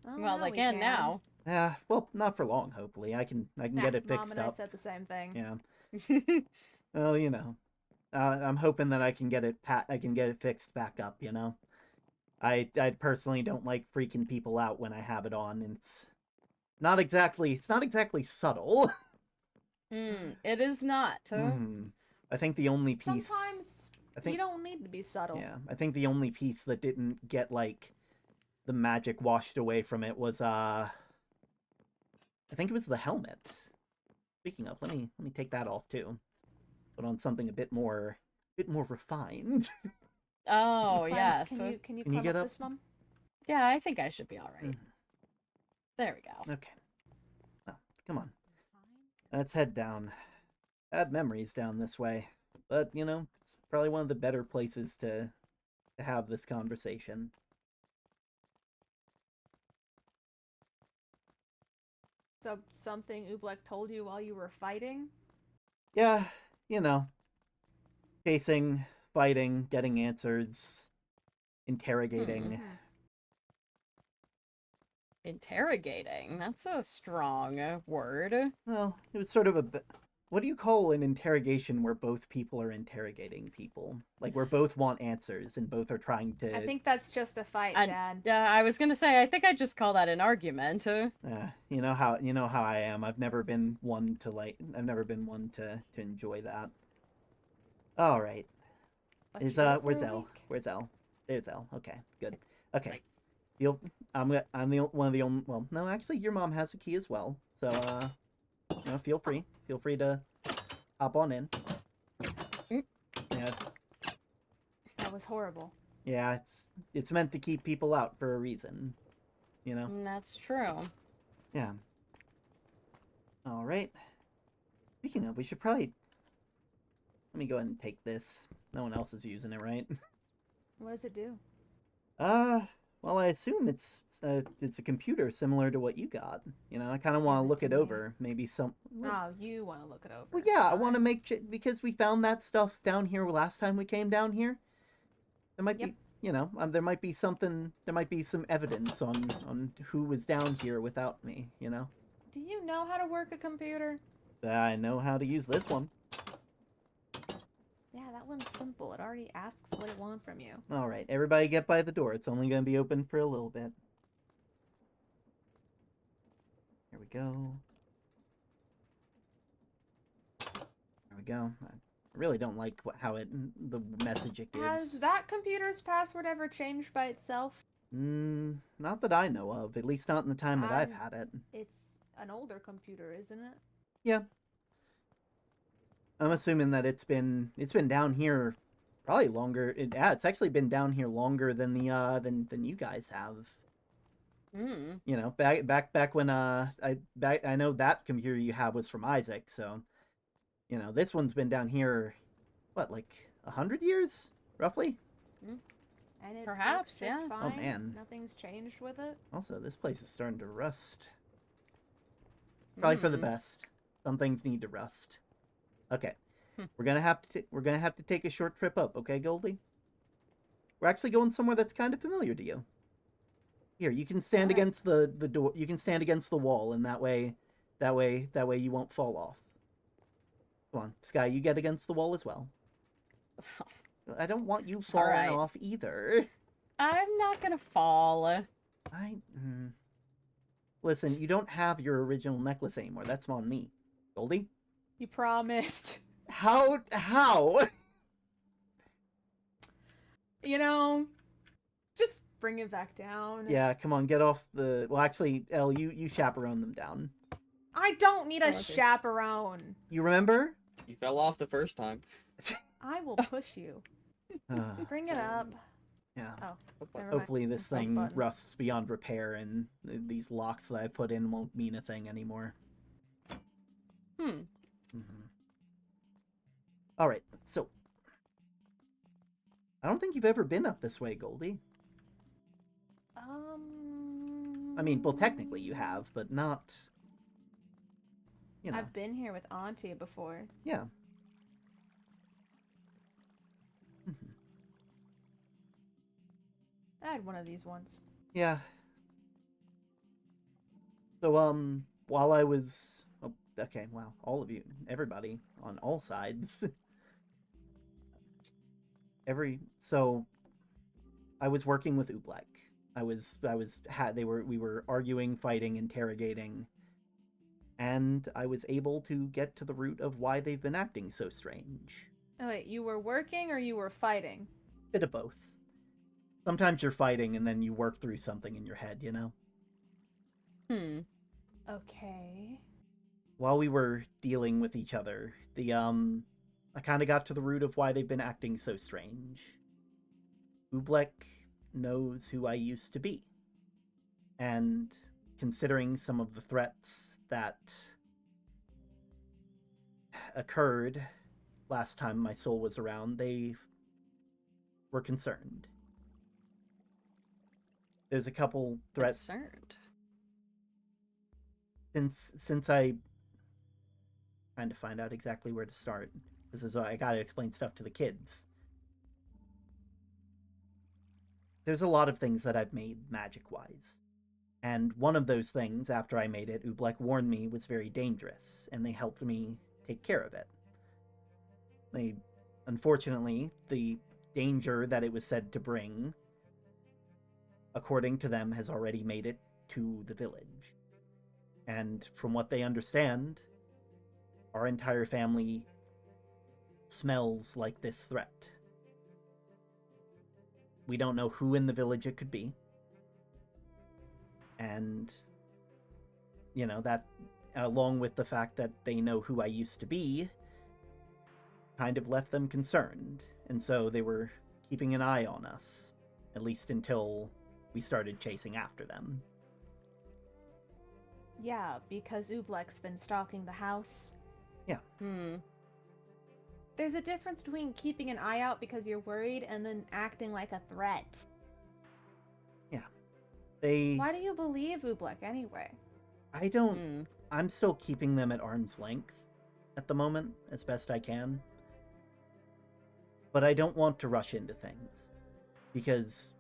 Oh, Well, now they we can now. Well, not for long. Hopefully, I can get it Mom fixed and I up. said the same thing. Yeah. Well, I'm hoping that I can get it fixed back up. I personally don't like freaking people out when I have it on, and it's not exactly subtle. It is not. I think the only piece. Sometimes I think you don't need to be subtle. yeah, I think the only piece that didn't get like the magic washed away from it was I think it was the helmet. Speaking of, let me take that off too. Put on something a bit more refined. Oh, Climb- yes. Can you Can you climb get up up? this, Mom? Yeah, I think I should be alright. Mhm. There we go. Okay. Oh, come on. Let's head down. Bad memories down this way. But, it's probably one of the better places to have this conversation. So something Ublek told you while you were fighting? Yeah, chasing, fighting, getting answers, interrogating. Interrogating. That's a strong word. Well, it was sort of what do you call an interrogation where both people are interrogating people? Like where both want answers and both are trying to. I think that's just a fight, And, Dad. I was gonna say, I think I'd just call that an argument. You know how I am. I've never been one to enjoy that. All right. But Is you did it for where's a El? week. Where's El? There's El. Okay, good. Okay. Right. I'm one of the only. Well, no, actually, your mom has a key as well. So feel free to hop on in. Yeah, That was horrible. yeah. It's meant to keep people out for a reason. That's true. Yeah. All right. Speaking of, we should probably. Let me go ahead and take this. No one else is using it, right? What does it do? Well, I assume it's a computer similar to what you got. I kind of want Give to it look to it me. over. Maybe some. Oh, you want to look it over. Well, yeah, I All want to right. make sure because we found that stuff down here last time we came down here. There might Yep. be, there might be something. There might be some evidence on who was down here without me. Do you know how to work a computer? I know how to use this one. Yeah, that one's simple. It already asks what it wants from you. All right, everybody, get by the door. It's only going to be open for a little bit. Here we go. There we go. I really don't like how the message it gives. Has that computer's password ever changed by itself? Not that I know of. At least not in the time that I've had it. It's an older computer, isn't it? Yeah. I'm assuming that it's been down here probably longer. It's actually been down here longer than the than you guys have. Back when I know that computer you have was from Isaac, so this one's been down here what, like 100 years roughly? And it Perhaps, works just yeah. fine. Oh, man. Nothing's changed with it. Also, this place is starting to rust. Probably for the best. Some things need to rust. Okay. We're gonna have to take a short trip up, okay, Goldie? We're actually going somewhere that's kind of familiar to you. Here, you can stand Alright. against the door. You can stand against the wall, and that way you won't fall off. Come on, Sky, you get against the wall as well. I don't want you falling Alright. off either. I'm not gonna fall. Listen, you don't have your original necklace anymore. That's on me. Goldie? You promised. How? You know, just bring it back down. Yeah, come on, get off the... Well, actually, Elle, you chaperone them down. I don't need a Oh, okay. chaperone. You remember? You fell off the first time. I will push you. Bring it up. Yeah. Oh, never mind. Hopefully this Left thing button. rusts beyond repair and these locks that I put in won't mean a thing anymore. Hmm. Alright, so... I don't think you've ever been up this way, Goldie. I mean, well, technically you have, but not... You know, I've been here with Auntie before. yeah. I had one of these once. Yeah. So, while I was... Oh, okay, wow. All of you, everybody, on all sides. So, I was working with Oobleck. We were arguing, fighting, interrogating, and I was able to get to the root of why they've been acting so strange. Oh wait, you were working or you were fighting? Bit of both. Sometimes you're fighting and then you work through something in your head, you know? Okay. While we were dealing with each other, I kind of got to the root of why they've been acting so strange. Oobleck knows who I used to be. And considering some of the threats that occurred last time my soul was around, they were concerned. There's a couple threats Concerned. since I trying to find out exactly where to start. This is why I gotta explain stuff to the kids. There's a lot of things that I've made magic-wise. And one of those things, after I made it, Oobleck warned me was very dangerous, and they helped me take care of it. Unfortunately, the danger that it was said to bring, according to them, has already made it to the village. And from what they understand, our entire family smells like this threat. We don't know who in the village it could be. And, you know, that, along with the fact that they know who I used to be, kind of left them concerned. And so they were keeping an eye on us, at least until we started chasing after them. Yeah, because Oobleck's been stalking the house. There's a difference between keeping an eye out because you're worried and then acting like a threat. Why do you believe Oobleck anyway? I don't... I'm still keeping them at arm's length at the moment, as best I can. But I don't want to rush into things. Because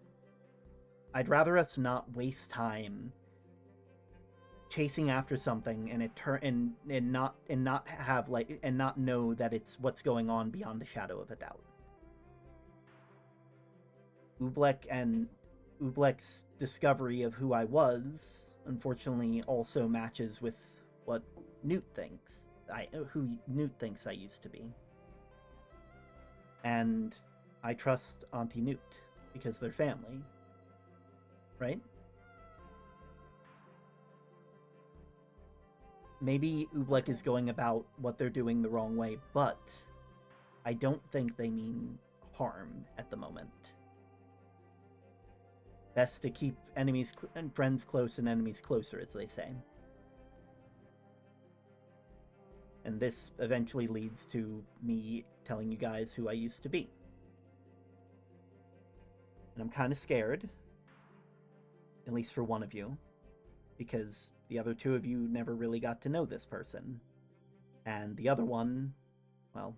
I'd rather us not waste time chasing after something and not know that it's what's going on beyond a shadow of a doubt. Oobleck's discovery of who I was, unfortunately, also matches with what Newt thinks. Who Newt thinks I used to be. And I trust Auntie Newt, because they're family. Right? Maybe Oobleck is going about what they're doing the wrong way, but I don't think they mean harm at the moment. Best to keep enemies and friends close and enemies closer, as they say. And this eventually leads to me telling you guys who I used to be. And I'm kind of scared, at least for one of you, because the other two of you never really got to know this person. And the other one, well,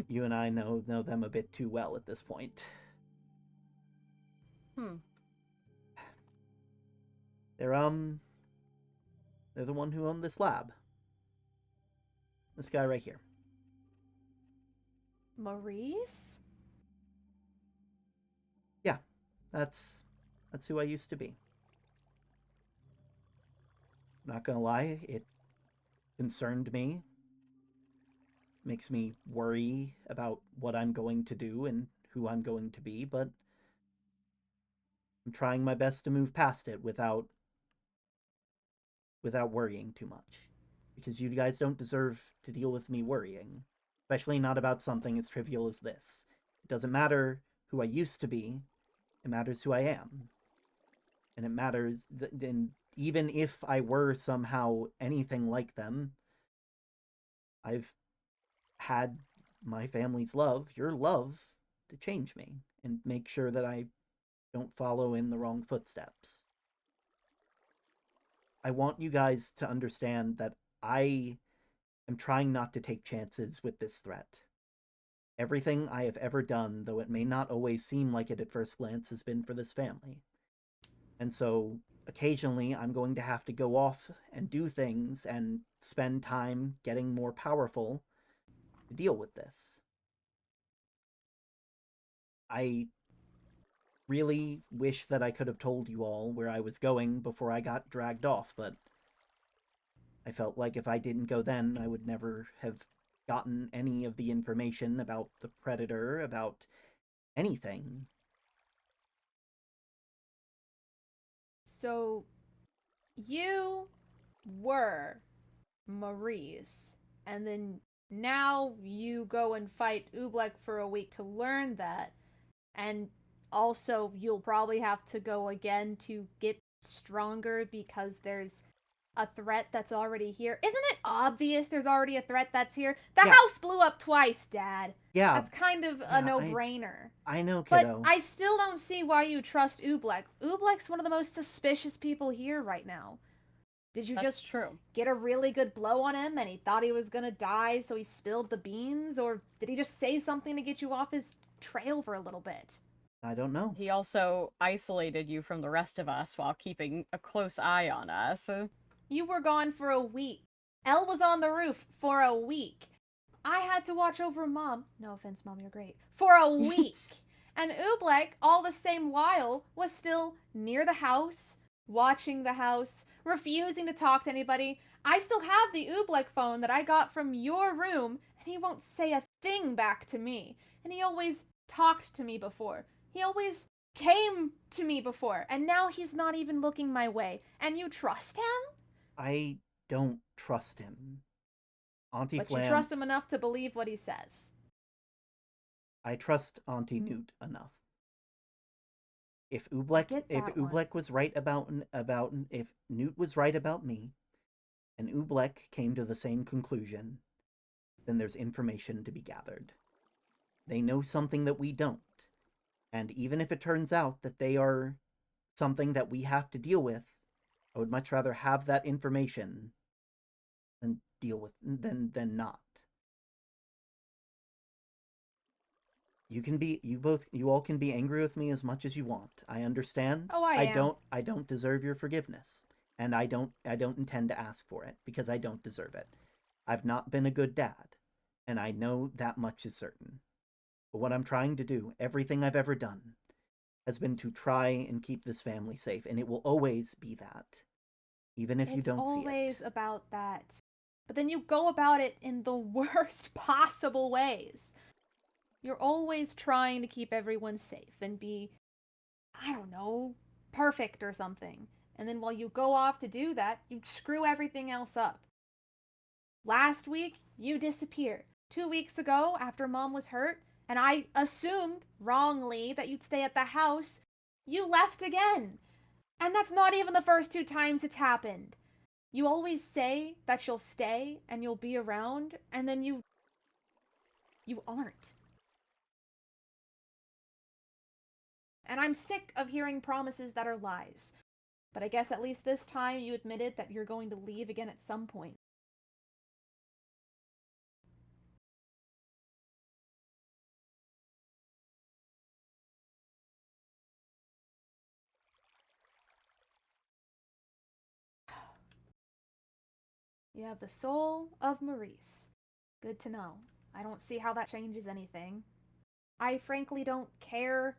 you and I know them a bit too well at this point. they're the one who owned this lab. This guy right here. Maurice? Yeah, that's who I used to be. Not gonna lie, it concerned me. Makes me worry about what I'm going to do and who I'm going to be, but I'm trying my best to move past it without worrying too much. Because you guys don't deserve to deal with me worrying. Especially not about something as trivial as this. It doesn't matter who I used to be, it matters who I am. And it matters, and even if I were somehow anything like them, I've had my family's love, your love, to change me and make sure that I don't follow in the wrong footsteps. I want you guys to understand that I am trying not to take chances with this threat. Everything I have ever done, though it may not always seem like it at first glance, has been for this family. And so, occasionally, I'm going to have to go off and do things and spend time getting more powerful to deal with this. I really wish that I could have told you all where I was going before I got dragged off, but I felt like if I didn't go then, I would never have gotten any of the information about the Predator, about anything. So, you were Maurice, and then now you go and fight Oobleck for a week to learn that, and also you'll probably have to go again to get stronger because there's a threat that's already here. Isn't it obvious there's already a threat that's here? The Yeah. house blew up twice, Dad. Yeah, That's kind of yeah, a no-brainer. I know, But kiddo. I still don't see why you trust Oobleck. Oobleck's one of the most suspicious people here right now. Did you That's just true. get a really good blow on him and he thought he was gonna die, so he spilled the beans? Or did he just say something to get you off his trail for a little bit? I don't know. He also isolated you from the rest of us while keeping a close eye on us. You were gone for a week. Elle was on the roof for a week. I had to watch over Mom. No offense, Mom, you're great. For a week. And Oobleck, all the same while, was still near the house, watching the house, refusing to talk to anybody. I still have the Oobleck phone that I got from your room, and he won't say a thing back to me. And he always talked to me before. He always came to me before, and now he's not even looking my way. And you trust him? I don't trust him. Auntie But Flam, you trust him enough to believe what he says. I trust Auntie Newt enough. If get that one. Oobleck was right about if Newt was right about me, and Oobleck came to the same conclusion, then there's information to be gathered. They know something that we don't. And even if it turns out that they are something that we have to deal with, I would much rather have that information than deal with than not. You all can be angry with me as much as you want. I understand. Oh, I am. I don't deserve your forgiveness. And I don't intend to ask for it because I don't deserve it. I've not been a good dad, and I know that much is certain. But what I'm trying to do, everything I've ever done, has been to try and keep this family safe, and it will always be that. Even if you don't see it. It's always about that. But then you go about it in the worst possible ways. You're always trying to keep everyone safe and be, I don't know, perfect or something. And then while you go off to do that, you screw everything else up. Last week, you disappeared. 2 weeks ago, after Mom was hurt, and I assumed, wrongly, that you'd stay at the house, you left again. And that's not even the first 2 times it's happened. You always say that you'll stay and you'll be around, and then you aren't. And I'm sick of hearing promises that are lies. But I guess at least this time you admitted that you're going to leave again at some point. You have the soul of Maurice. Good to know. I don't see how that changes anything. I frankly don't care.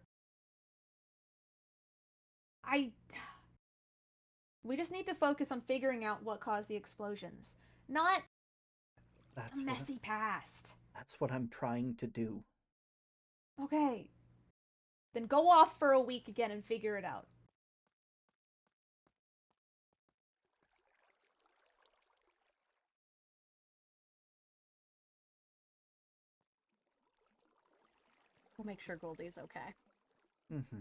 We just need to focus on figuring out what caused the explosions, not That's the what, messy past. that's what I'm trying to do. Okay. Then go off for a week again and figure it out. We'll make sure Goldie's okay. Mm-hmm.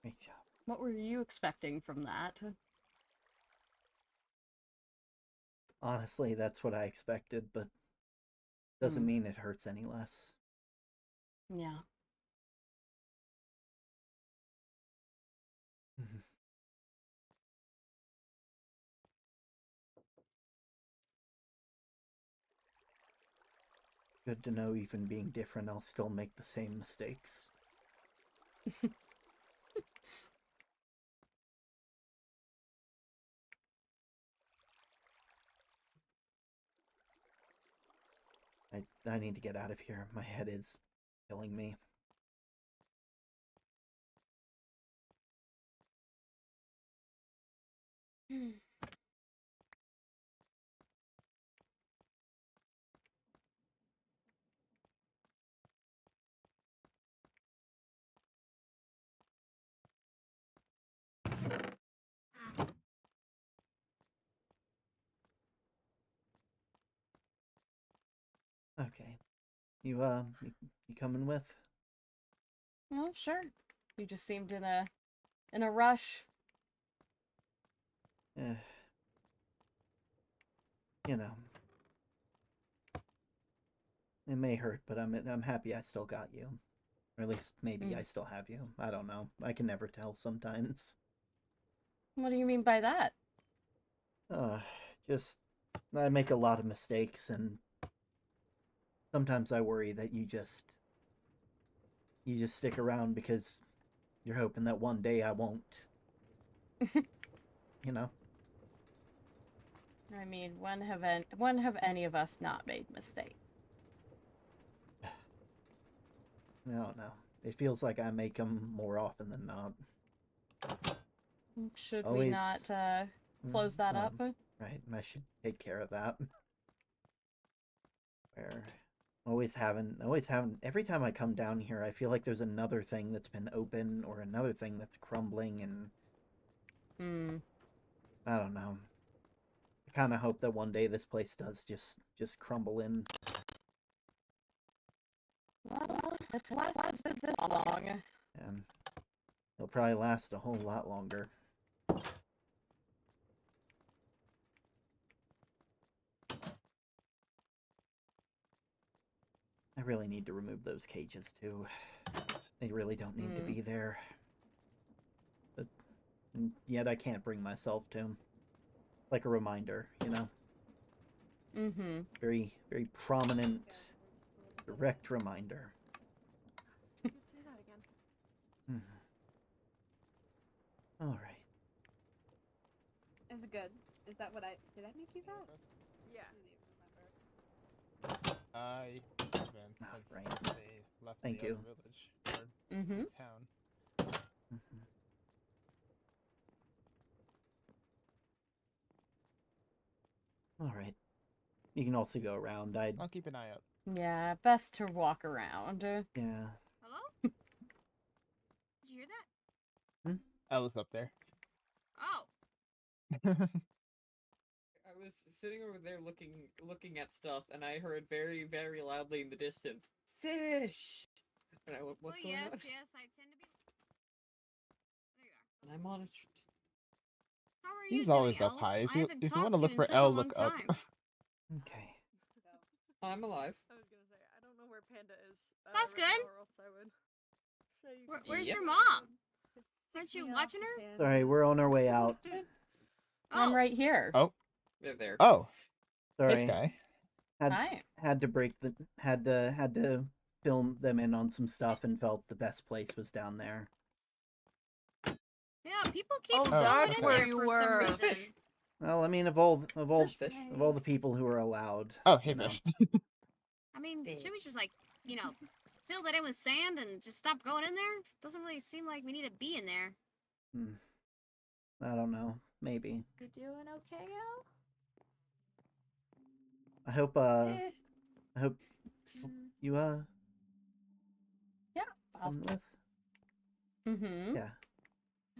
Great job. What were you expecting from that? Honestly, that's what I expected, but doesn't mean it hurts any less. Yeah. Mhm. Good to know even being different, I'll still make the same mistakes. I need to get out of here. My head is killing me. Okay. You coming with? Oh, sure. You just seemed in a rush. Eh. You know. It may hurt, but I'm happy I still got you. Or at least maybe I still have you. I don't know. I can never tell sometimes. What do you mean by that? Uh, just I make a lot of mistakes, and sometimes I worry that you just stick around because you're hoping that one day I won't. You know? I mean, when have any of us not made mistakes? I don't know. It feels like I make them more often than not. Should we Always. not close that up? Right, I should take care of that. Where always having every time I come down here I feel like there's another thing that's been open or another thing that's crumbling, and I don't know. I kind of hope that one day this place does just crumble in. Well, it's lasted this long. And it'll probably last a whole lot longer. I really need to remove those cages too. They really don't need to be there. But yet I can't bring myself to. Like a reminder, you know? Mm-hmm. Very, very prominent, direct reminder. Say that again. All right. Is it good? Is that what did I make you that? Yeah. I haven't since right. they left Thank the you. other village or the town. All right. You can also go around. I'll keep an eye out. Yeah, best to walk around. Yeah. Hello? Did you hear that? Ella's up there. Oh. was sitting over there looking at stuff, and I heard very, very loudly in the distance, "Fish!" And I went, "What's going yes, on?" yes, I tend to be. There you are. And I monitored. How are He's you always doing, up Elle? high. If I you haven't if you talked want to to look you for in such L, a long look up. time. Okay. I'm alive. I was gonna say I don't know where Panda is. That's right good. now, or else I would say you can Where's Yep. your mom? Just Aren't sick you me off watching the her? pan. Sorry, we're on our way out. I'm Oh, right here. Oh, They're there. oh, Sorry. this guy. Hi. Had to break the had to film them in on some stuff and felt the best place was down there. yeah. People keep Oh, going that's in where there you for some were. reason. Fish. Well, I mean, There's fish. of all the people who are allowed. Oh, hey, you know. fish. I mean, should we Fish. just fill that in with sand and just stop going in there? Doesn't really seem like we need to be in there. I don't know. Maybe. You doing okay, Al? I hope. Eh, I hope you yeah. come with. Mm-hmm. Yeah.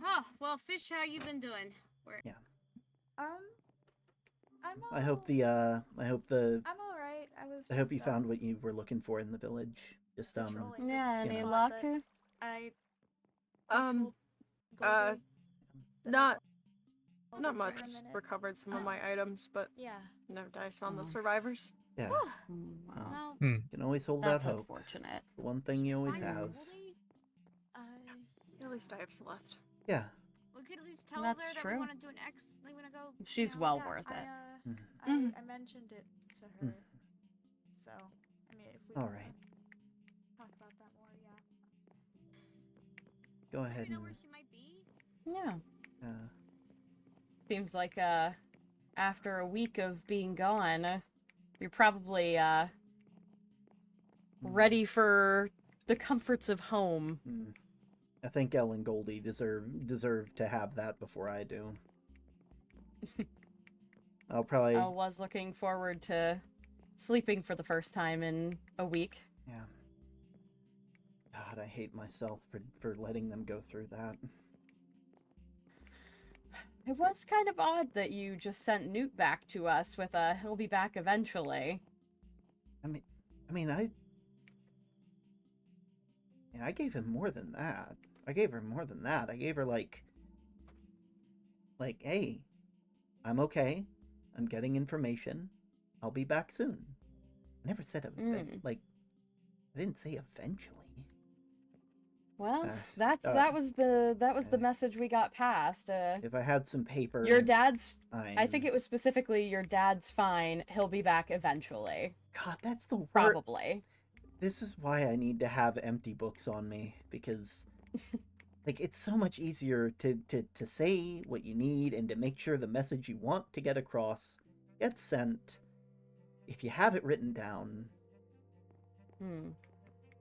Oh well, fish. How you been doing? I'm all. I hope the. I'm all right. I was. I hope just, you found what you were looking for in the village. Just patrolling Yeah, the any spot luck? that I Um, told Goldie that I not told not us much. for a minute. Recovered some of my items, but Yeah. no dice on the Oh. survivors. yeah. Wow. Well, Hmm. You can always hold That's out hope. unfortunate. The one thing you always fine, have. Goldie. At least I have Celeste. Yeah. We could at least tell That's her that true. we want to do an X. Like, we want to go. She's you know, well yeah, worth it. I mentioned it to her. So, I mean, if we All wanna right. talk about that more, yeah. Go Do ahead you know and. where she might be? Yeah. Uh, Seems like after a week of being gone, you're probably ready for the comforts of home. I think Elle and Goldie deserve to have that before I do. I'll probably. Elle was looking forward to sleeping for the first time in a week. Yeah. God, I hate myself for letting them go through that. It was kind of odd that you just sent Newt back to us with a he'll be back eventually. I gave him more than that. I gave her more than that. I gave her like, hey, I'm okay. I'm getting information. I'll be back soon. I never said I didn't say eventually. Well, Uh, that was the uh, message we got past. If I had some paper, Your dad's I think I'm- it was specifically your dad's fine. He'll be back eventually. God, that's the word. Probably. This is why I need to have empty books on me, because like it's so much easier to say what you need and to make sure the message you want to get across gets sent if you have it written down.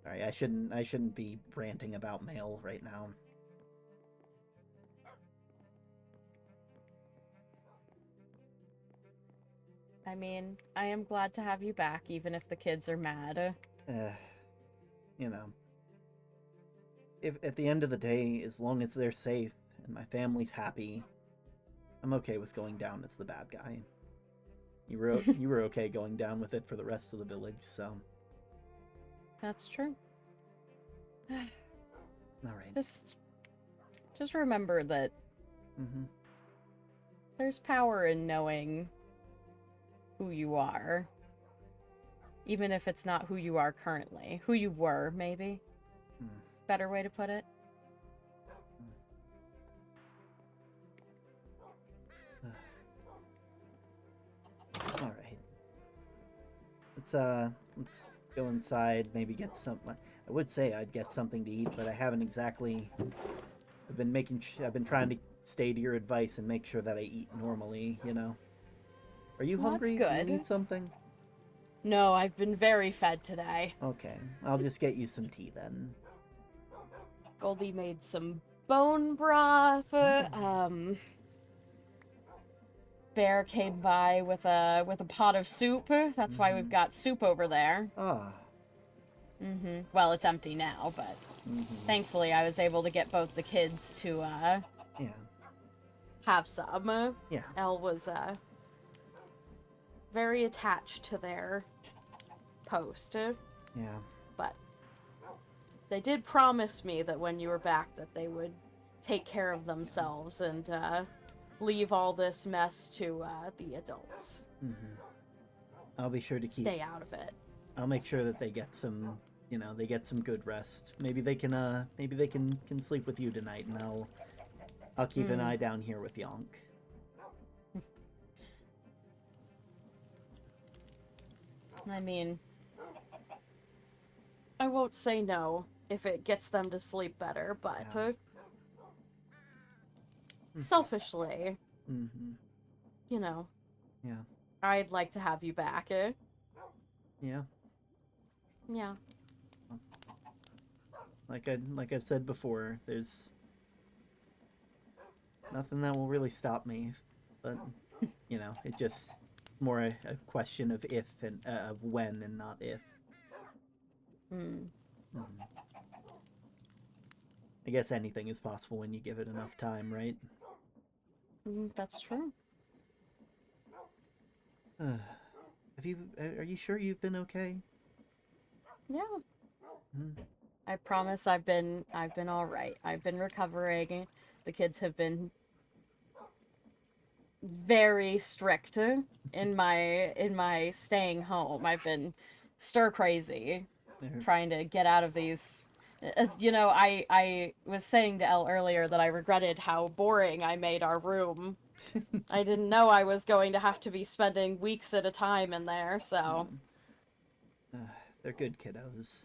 Sorry, I shouldn't be ranting about mail right now. I mean, I am glad to have you back, even if the kids are mad. You know, if at the end of the day, as long as they're safe and my family's happy, I'm okay with going down as the bad guy. You were okay going down with it for the rest of the village, so That's true. all right. Just remember that Mm-hmm. there's power in knowing who you are. Even if it's not who you are currently. Who you were, maybe. Better way to put it. All right. Let's go inside. Maybe get some. I would say I'd get something to eat, but I haven't exactly. I've been trying to stay to your advice and make sure that I eat normally. You know. Are you Well, hungry? that's Do you good. need something? No, I've been very fed today. Okay, I'll just get you some tea then. Goldie made some bone broth. Bear came by with a pot of soup. That's why we've got soup over there. Ah. Well, it's empty now, but thankfully I was able to get both the kids to Yeah. have some. Yeah. Elle was very attached to their post. Yeah. But they did promise me that when you were back that they would take care of themselves and leave all this mess to the adults. Mm-hmm. I'll be sure to keep. Stay out of it. I'll make sure that they get some, they get some good rest. Maybe they can sleep with you tonight, and I'll keep an eye down here with Yonk. I mean, I won't say no if it gets them to sleep better, but Yeah. Selfishly, Mm-hmm. Yeah. I'd like to have you back. Yeah. Yeah. Like I've said before, there's nothing that will really stop me, but it's just more a question of if and of when and not if. Mm. Mm-hmm. I guess anything is possible when you give it enough time, right? That's true. Are you sure you've been okay? Yeah. Mm-hmm. I promise I've been all right. I've been recovering. The kids have been very strict in my staying home. I've been stir crazy trying to get out of these. As you know, I was saying to Elle earlier that I regretted how boring I made our room. I didn't know I was going to have to be spending weeks at a time in there, so They're good kiddos.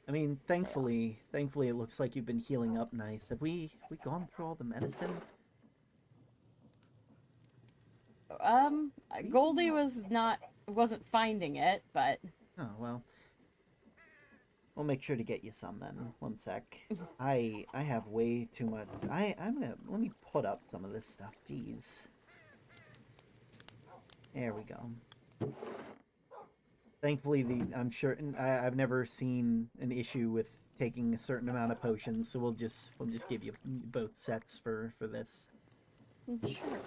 I mean, thankfully it looks like you've been healing up nice. Have we gone through all the medicine? Goldie wasn't finding it, but Oh, well. We'll make sure to get you some then. One sec. I have way too much. Let me put up some of this stuff. Jeez. There we go. Thankfully, I'm sure I've never seen an issue with taking a certain amount of potions, so we'll just give you both sets for this. Sure.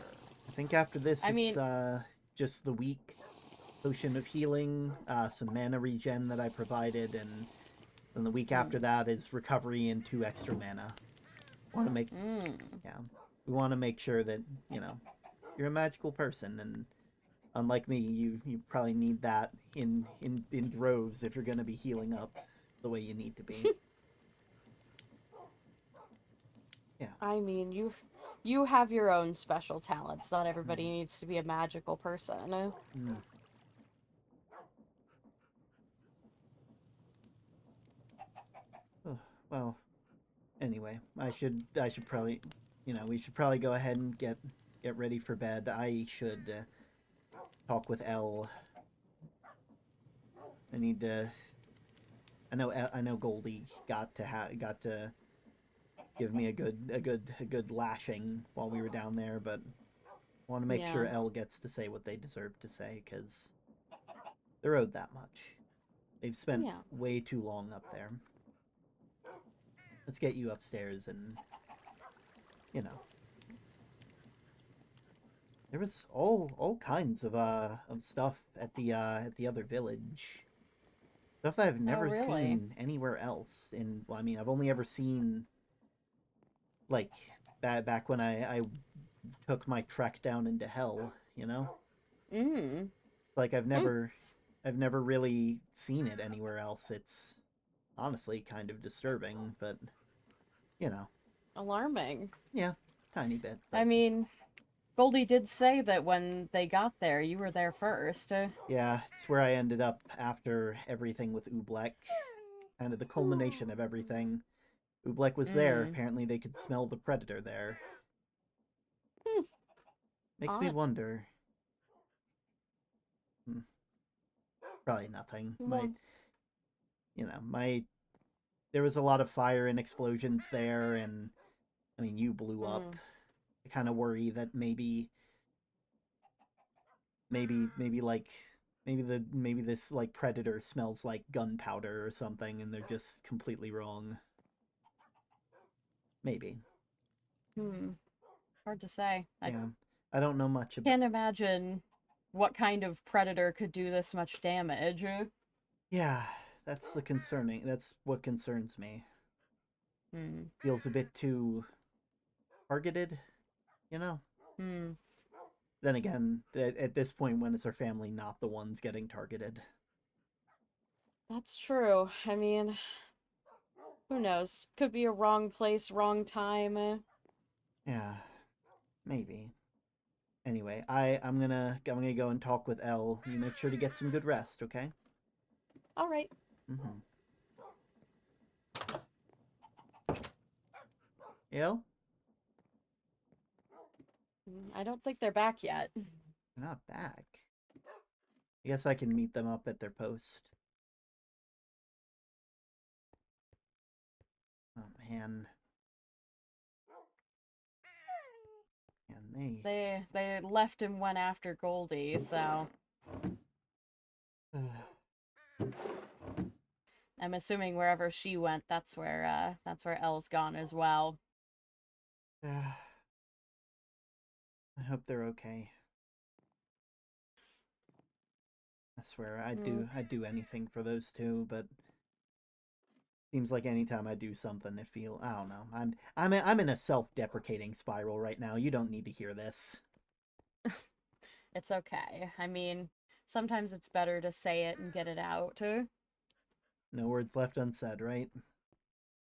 I think after this, it's just the week potion of healing, some mana regen that I provided, and then the week after that is recovery and 2 extra mana. Want to make we want to make sure that you're a magical person, and unlike me, you probably need that in droves if you're going to be healing up the way you need to be. Yeah. I mean, you have your own special talents. Not everybody needs to be a magical person. Mm. Oh, well, anyway, I should probably, we should probably go ahead and get ready for bed. I should talk with Elle. I need to. I know Goldie got to give me a good lashing while we were down there, but I want to make sure Elle gets to say what they deserve to say, because they're owed that much. They've spent way too long up there. Let's get you upstairs, and there was all kinds of stuff at the other village. Stuff that I've never seen anywhere else. Well, I mean, I've only ever seen like back when I took my trek down into hell, Like I've never really seen it anywhere else. It's honestly kind of disturbing, but Alarming. Yeah, tiny bit. But... I mean, Goldie did say that when they got there, you were there first. Yeah, it's where I ended up after everything with Oobleck. Kind of the culmination of everything. Oobleck was there. Apparently they could smell the predator there. Makes me wonder. Probably nothing. There was a lot of fire and explosions there, and I mean, you blew up. I kind of worry that maybe this like predator smells like gunpowder or something, and they're just completely wrong. Maybe. Hard to say. Yeah, I don't know much about. Can't imagine what kind of predator could do this much damage. Yeah, that's what concerns me. Hmm. Feels a bit too targeted, you know? Hmm. Then again, at this point, when is her family not the ones getting targeted? That's true. I mean, who knows? Could be a wrong place, wrong time. Yeah, maybe. Anyway, I'm gonna go and talk with Elle. You make sure to get some good rest, okay? All right. Mm-hmm. Elle? I don't think they're back yet. They're not back. I guess I can meet them up at their post. Oh man. And They left and went after Goldie, so I'm assuming wherever she went, that's where Elle's gone as well. I hope they're okay. I swear, I'd do anything for those two, but seems like anytime I do something, I don't know. I'm in a self-deprecating spiral right now. You don't need to hear this. It's okay. I mean, sometimes it's better to say it and get it out. No words left unsaid, right?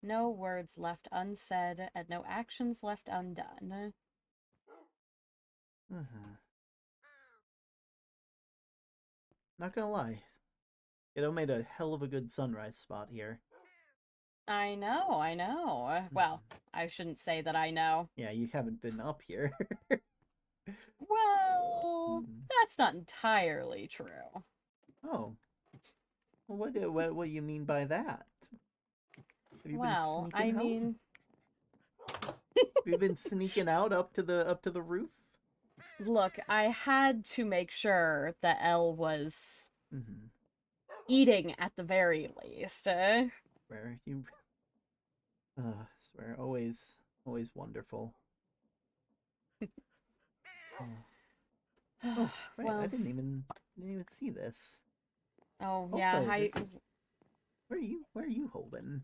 No words left unsaid and no actions left undone. Not gonna lie, it made a hell of a good sunrise spot here. I know. Well, I shouldn't say that I know. Yeah, you haven't been up here. Well, that's not entirely true. Oh. Well, what do you mean by that? Have you Well, been sneaking I out? mean, Have you been sneaking out up to the roof? look, I had to make sure that Elle was Mm-hmm. eating at the very least. Where you swear, always wonderful. Oh, right, Well, I didn't even see this. oh yeah, Also, where are you holding?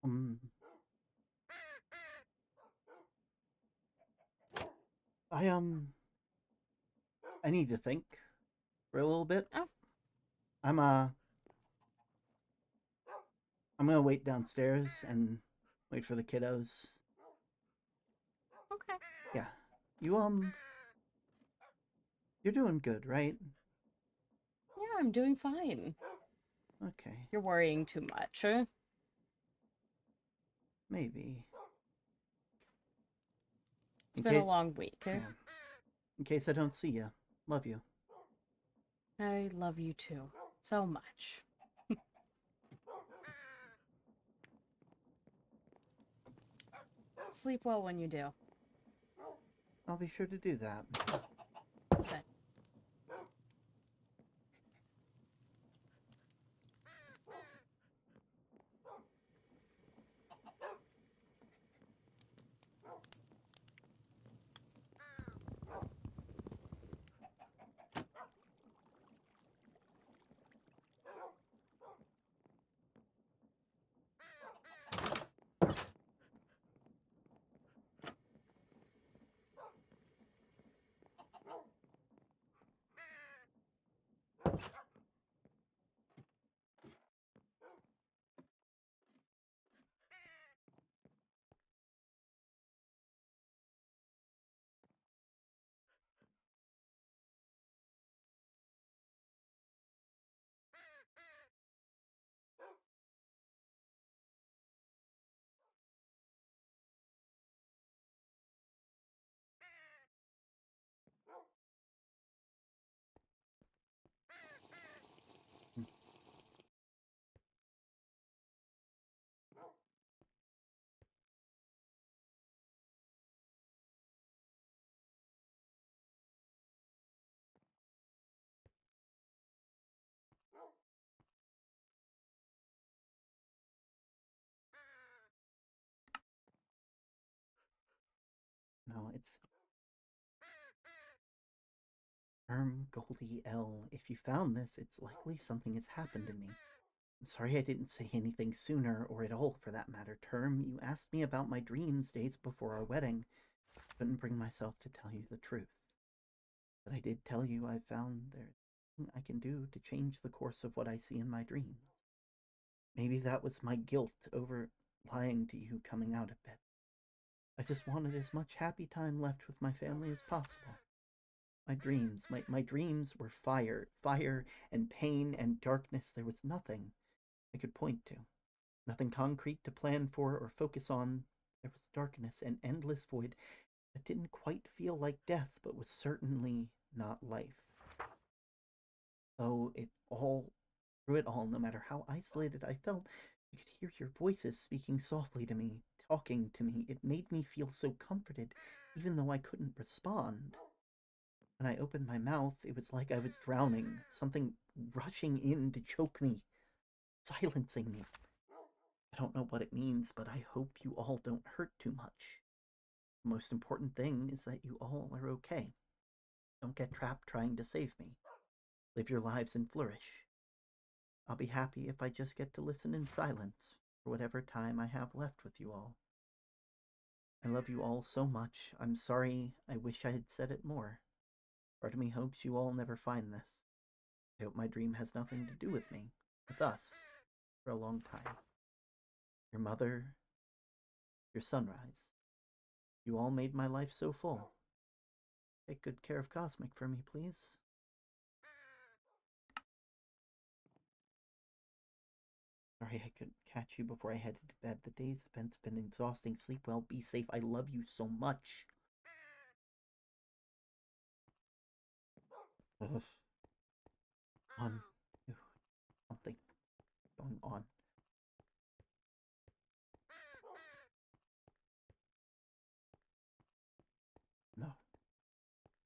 Um, I I need to think for a little bit. Oh. I'm gonna wait downstairs and wait for the kiddos. Okay. Yeah. You're doing good, right? Yeah, I'm doing fine. Okay. You're worrying too much. Maybe. It's been a long week. Yeah. In case I don't see you. Love you. I love you too. So much. Sleep well when you do. I'll be sure to do that. Okay. It's Goldie L. If you found this, it's likely something has happened to me. I'm sorry I didn't say anything sooner, or at all for that matter. You asked me about my dreams days before our wedding. I couldn't bring myself to tell you the truth. But I did tell you I found there's nothing I can do to change the course of what I see in my dreams. Maybe that was my guilt over lying to you coming out of bed. I just wanted as much happy time left with my family as possible. My dreams were fire and pain and darkness. There was nothing I could point to, nothing concrete to plan for or focus on. There was darkness and endless void that didn't quite feel like death, but was certainly not life. Through it all, no matter how isolated I felt, I could hear your voices speaking softly to me, talking to me. It made me feel so comforted, even though I couldn't respond. When I opened my mouth, it was like I was drowning, something rushing in to choke me, silencing me. I don't know what it means, but I hope you all don't hurt too much. The most important thing is that you all are okay. Don't get trapped trying to save me. Live your lives and flourish. I'll be happy if I just get to listen in silence for whatever time I have left with you all. I love you all so much. I'm sorry. I wish I had said it more. Part of me hopes you all never find this. I hope my dream has nothing to do with me, with us, for a long time. Your mother, your sunrise. You all made my life so full. Take good care of Cosmic for me, please. Sorry I couldn't catch you before I headed to bed. The day's event's been exhausting. Sleep well, be safe. I love you so much. Ugh. Something going on. No.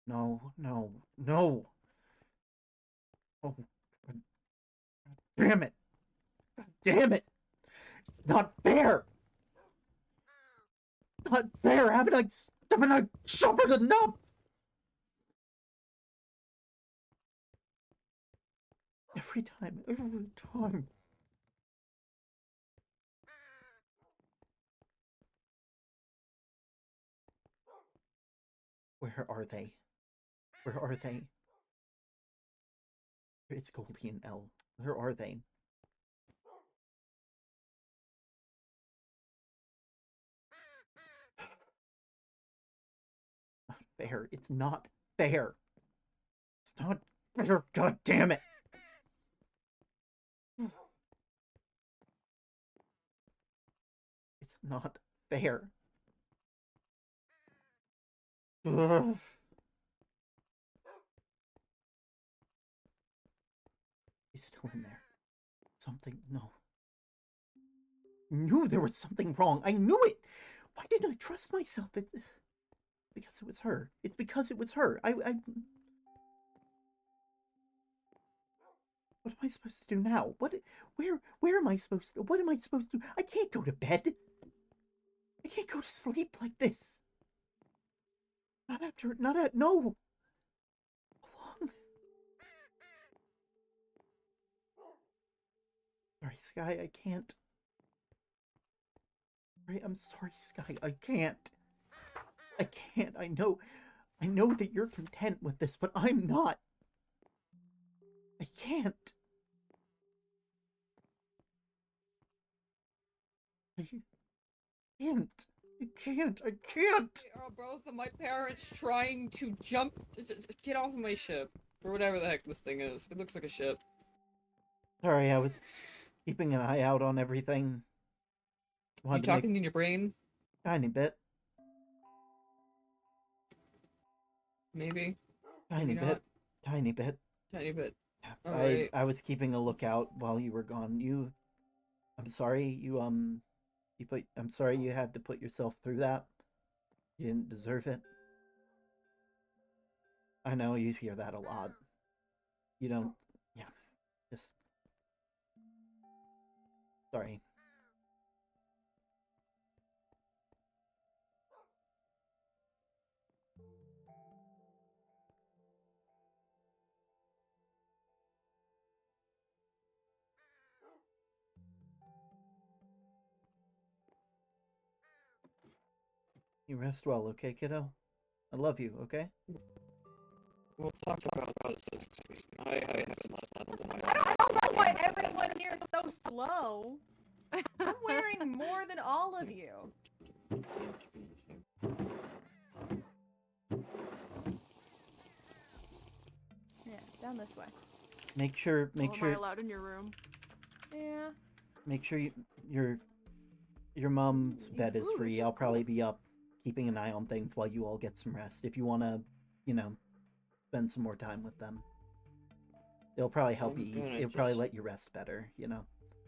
No, no, no! Oh, God damn it! God damn it! It's not fair! Not fair! Haven't I suffered enough? Every time. Where are they? Where are they? It's Goldie and Elle. Where are they? Not fair. It's not fair. It's not fair. God damn it. It's not fair. Ugh. He's still in there. Something. No. I knew there was something wrong. I knew it. Why didn't I trust myself? It's because it was her. It's because it was her. What am I supposed to do now? Where am I supposed to? What am I supposed to do? I can't go to bed. I can't go to sleep like this. No. How long? Sorry, Sky, I can't. I'm sorry, Sky, I can't. I know that you're content with this, but I'm not. I can't. I can't. Both of my parents trying to jump. Get off of my ship. Or whatever the heck this thing is. It looks like a ship. Sorry, I was keeping an eye out on everything. You talking in your brain? Tiny bit. Maybe. Tiny Maybe bit. not. Tiny bit. Tiny bit. Yeah, Alright. I was keeping a lookout while you were gone. I'm sorry I'm sorry you had to put yourself through that. You didn't deserve it. I know you hear that a lot. You don't, yeah, just, sorry. You rest well, okay, kiddo? I love you, okay? We'll talk about this next week. I haven't slept in my I don't know why everyone here is so slow. I'm wearing more than all of you. Yeah, down this way. Make sure Am I allowed in your room? Yeah. make sure your mom's bed is Ooh, free. this is I'll probably cool. be up keeping an eye on things while you all get some rest. If you want to, spend some more time with them. It'll probably help I'm you. gonna It'll probably just- let you rest better,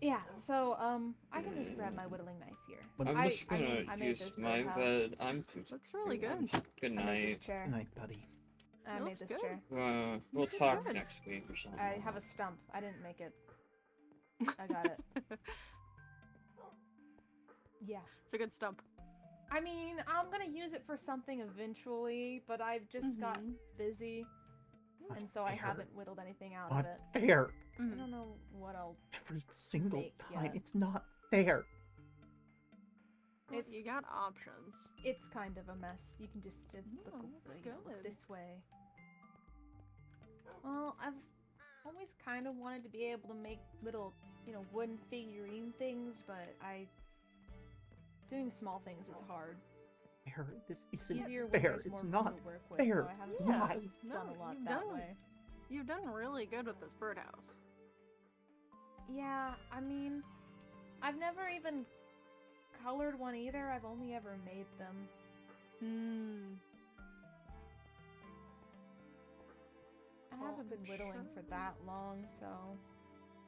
Yeah, so, I can just grab my whittling knife here. I'm just gonna I made use this my birdhouse. bed. I'm too. Looks really good. Good I made this night. chair. Good night, buddy. I It made looks this good. chair. We'll did talk good. next week or something. I have a stump. I didn't make it. I got it. Yeah. It's a good stump. I mean, I'm gonna use it for something eventually, but I've just got busy, and so I Fair. haven't whittled anything out Not of it. fair. I don't know what I'll. Every single Make time. yet. It's not fair. Well, It's you got options. it's kind of a mess. You can just look, that's look good. this way. Well, I've always kind of wanted to be able to make little, wooden figurine things, but doing small things is hard. Fair. This isn't Easier when fair. there's more It's room not to work with, fair. so I haven't Why? really done a lot you've that done- way. You've done really good with this birdhouse. Yeah, I mean, I've never even colored one either. I've only ever made them. I Well, haven't been I'm whittling for that long, so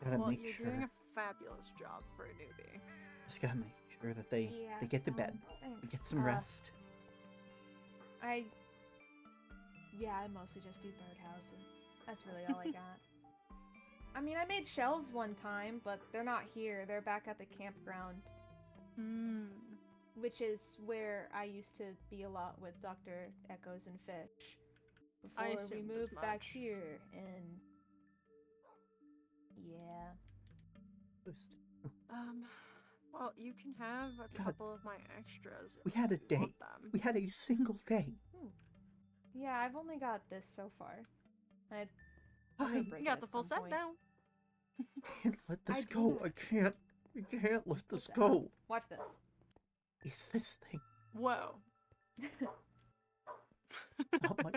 Gotta Well, make you're sure. doing a fabulous job for a newbie. Just gotta make sure that they get to bed. They Thanks. get some rest. I mostly just do birdhouses. That's really all I got. I mean, I made shelves one time, but they're not here. They're back at the campground, which is where I used to be a lot with Dr. Echoes and Fish I before we assumed as moved back much. here, and yeah. Boost. Well, you can have a God. couple of my extras. We had a if you day. want them. We had a single day. Yeah, I've only got this so far. I'm gonna I break You got it the at full some set point. now. can't let this I go. do. I can't. We can't let this Listen, go. Watch this. It's this thing. Whoa. Not my.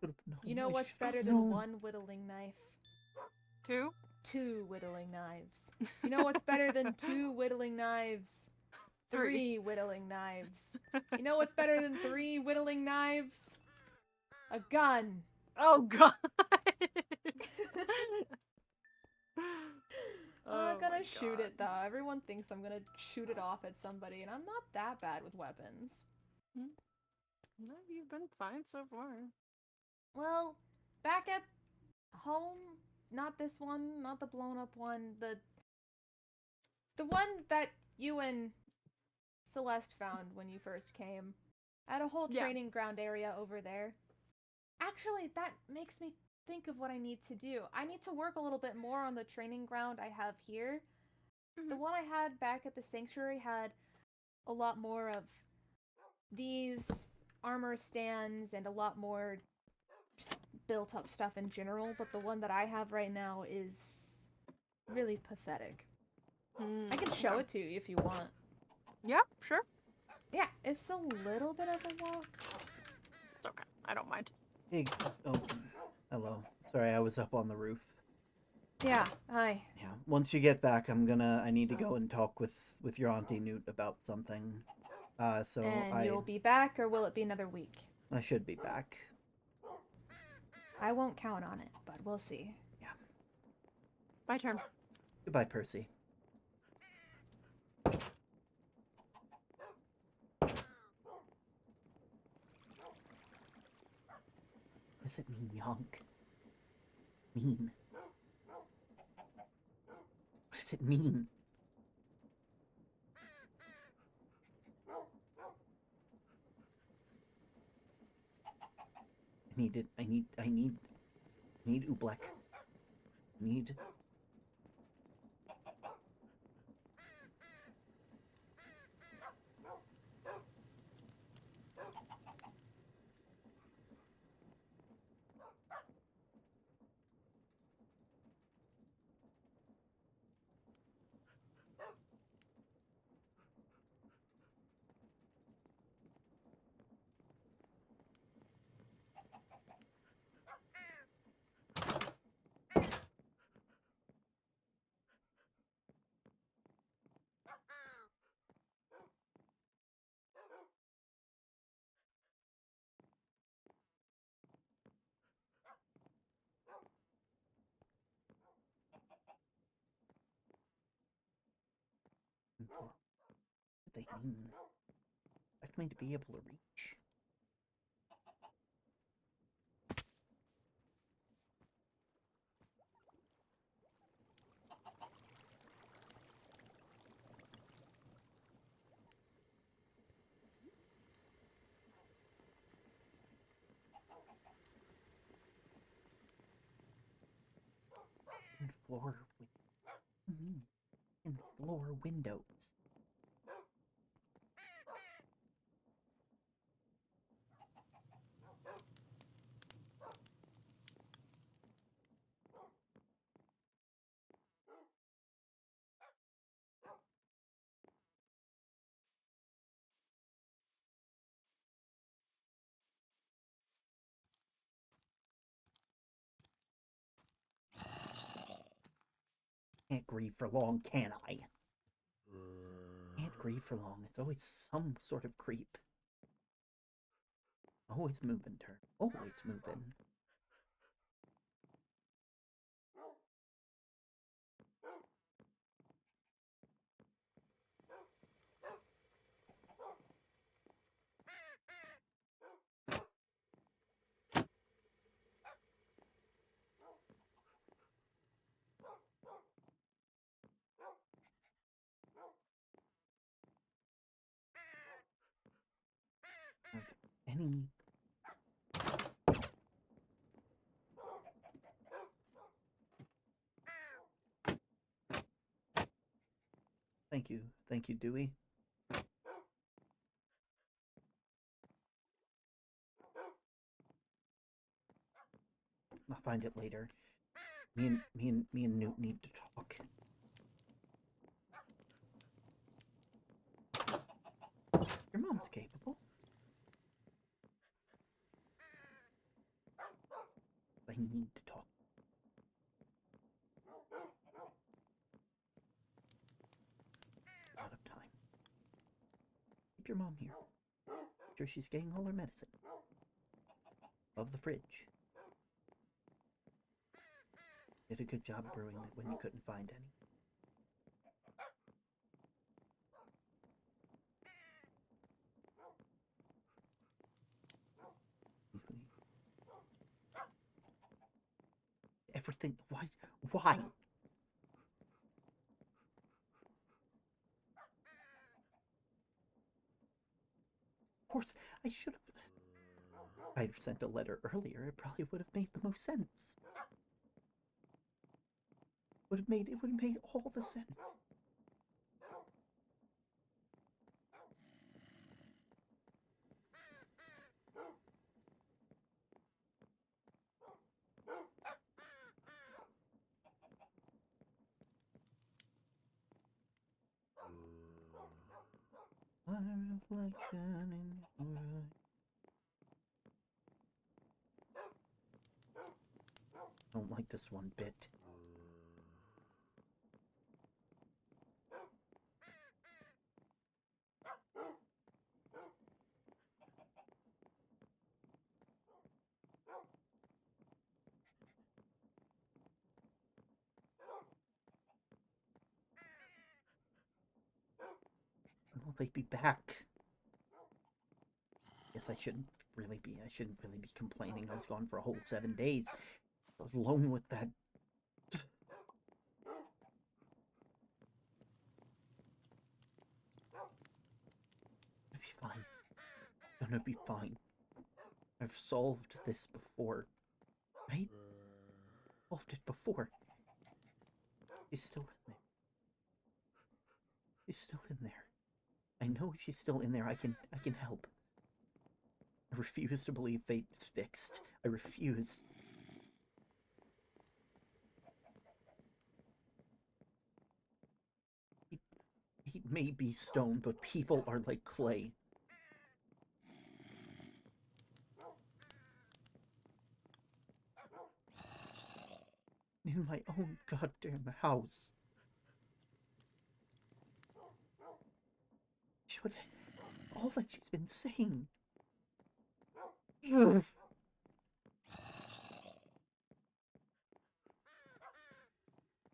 No, You know I what's should've better than known. one whittling knife? 2? 2 whittling knives. You know what's better than 2 whittling knives? 3 whittling knives. You know what's better than 3 whittling knives? A gun. Oh god. I'm Oh gonna my shoot God. it though. Everyone thinks I'm gonna shoot it off at somebody, and I'm not that bad with weapons. No, you've been fine so far. Well, back at home, not this one, not the blown up one, the one that you and Celeste found when you first came. I had a whole Yeah. training ground area over there. Actually, that makes me think of what I need to do. I need to work a little bit more on the training ground I have here. The one I had back at the sanctuary had a lot more of these armor stands and a lot more just built up stuff in general, but the one that I have right now is really pathetic. I can show it to you if you want. Yeah, sure. Yeah, it's a little bit of a walk. It's okay. I don't mind. Hey. Oh. Hello. Sorry, I was up on the roof. Yeah, hi. Yeah. Once you get back, I need to go and talk with your auntie Newt about something. So And you'll be back, or will it be another week? I should be back. I won't count on it, but we'll see. My turn. Goodbye, Percy. What does it mean, Yonk? Mean. What does it mean? I need Oobleck. Need. second floor. What do they mean? Expect me to be able to reach. In floor in floor windows. Can't grieve for long, can I? Can't grieve for long. It's always some sort of creep. Always moving, turn. Always moving. Any... Thank you, Dewey. I'll find it later. Me and Newt need to talk. Your mom's capable. I need to talk. Out of time. Keep your mom here. Make sure she's getting all her medicine. Above the fridge. Did a good job brewing it when you couldn't find any. Everything. Why? Why? Of course, I should have. If I'd sent a letter earlier, it probably would have made the most sense. It would have made all the sense. My reflection in your eye. Don't like this one bit. When will they be back? Guess I shouldn't really be complaining. I was gone for a whole 7 days. I was alone with that. It'll be fine. Gonna be fine. I've solved this before. Right? Solved it before. She's still in there. She's still in there. I know she's still in there. I can help. I refuse to believe fate is fixed. I refuse. He may be stone, but people are like clay. In my own goddamn house. Should all that she's been saying. Ugh.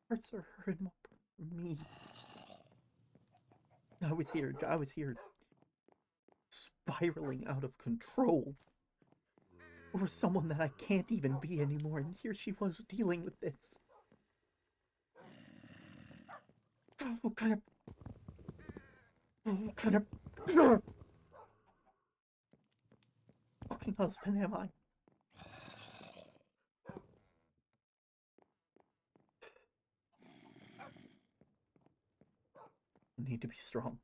Hearts are hurting for me. I was here spiraling out of control over someone that I can't even be anymore, and here she was dealing with this. What kind of fucking husband am I? I need to be strong.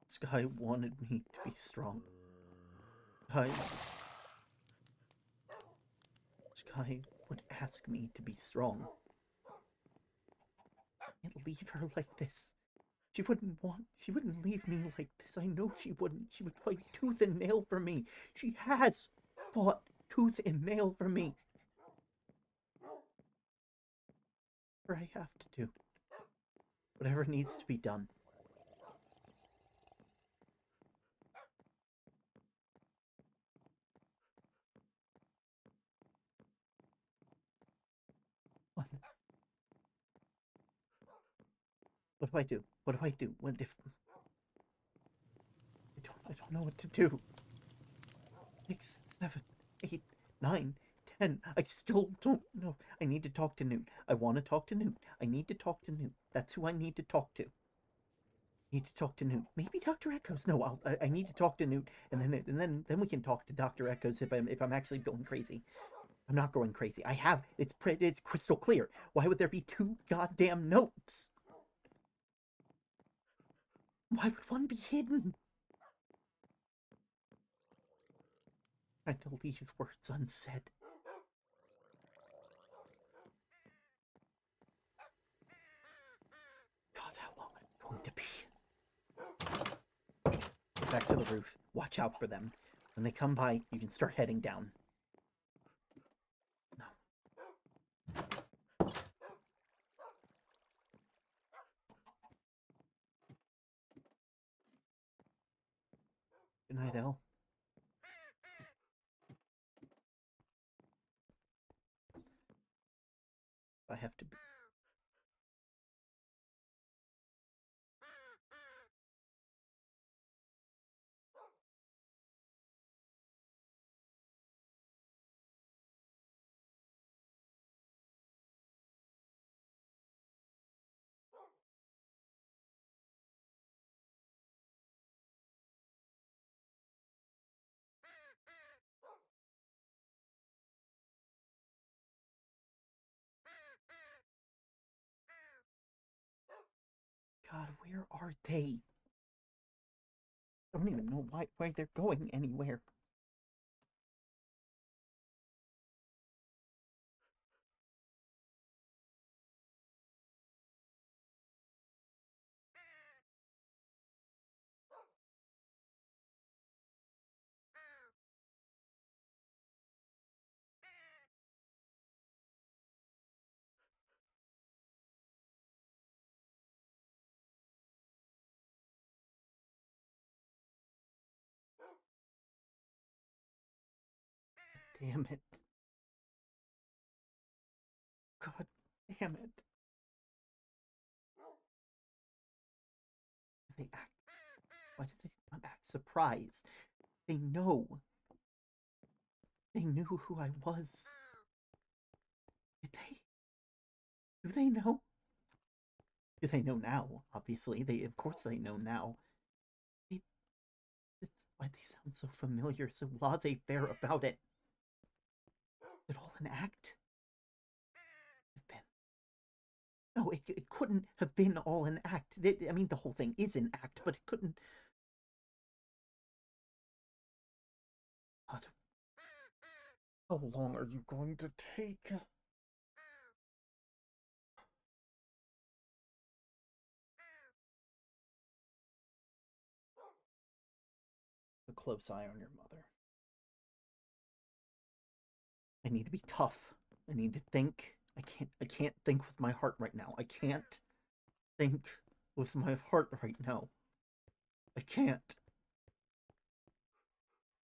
Sky wanted me to be strong. Sky would ask me to be strong. I can't leave her like this. She wouldn't leave me like this. I know she wouldn't. She would fight tooth and nail for me. She has fought tooth and nail for me. Whatever I have to do. Whatever needs to be done. What do I do? What do I do? What if... I don't know what to do. 6, 7, 8, 9, 10. I still don't know. I need to talk to Newt. I want to talk to Newt. I need to talk to Newt. That's who I need to talk to. I need to talk to Newt. Maybe Dr. Echoes. No, I need to talk to Newt, and then we can talk to Dr. Echoes if I'm actually going crazy. I'm not going crazy. It's crystal clear. Why would there be 2 goddamn notes? Why would one be hidden? Trying to leave words unsaid. God, how long is it going to be? Get back to the roof. Watch out for them. When they come by, you can start heading down. No. Good night, Elle. I have to be... God, where are they? I don't even know why they're going anywhere. Damn it. God damn it. They act... Why did they not act surprised? They know. They knew who I was. Did they? Do they know? Do they know now? Obviously, of course they know now. That's why they sound so familiar, so laissez-faire about it. Is it all an act? No, it couldn't have been all an act. I mean, the whole thing is an act, but it couldn't... God. How long are you going to take? A close eye on your mother. I need to be tough. I need to think. I can't think with my heart right now. I can't think with my heart right now. I can't.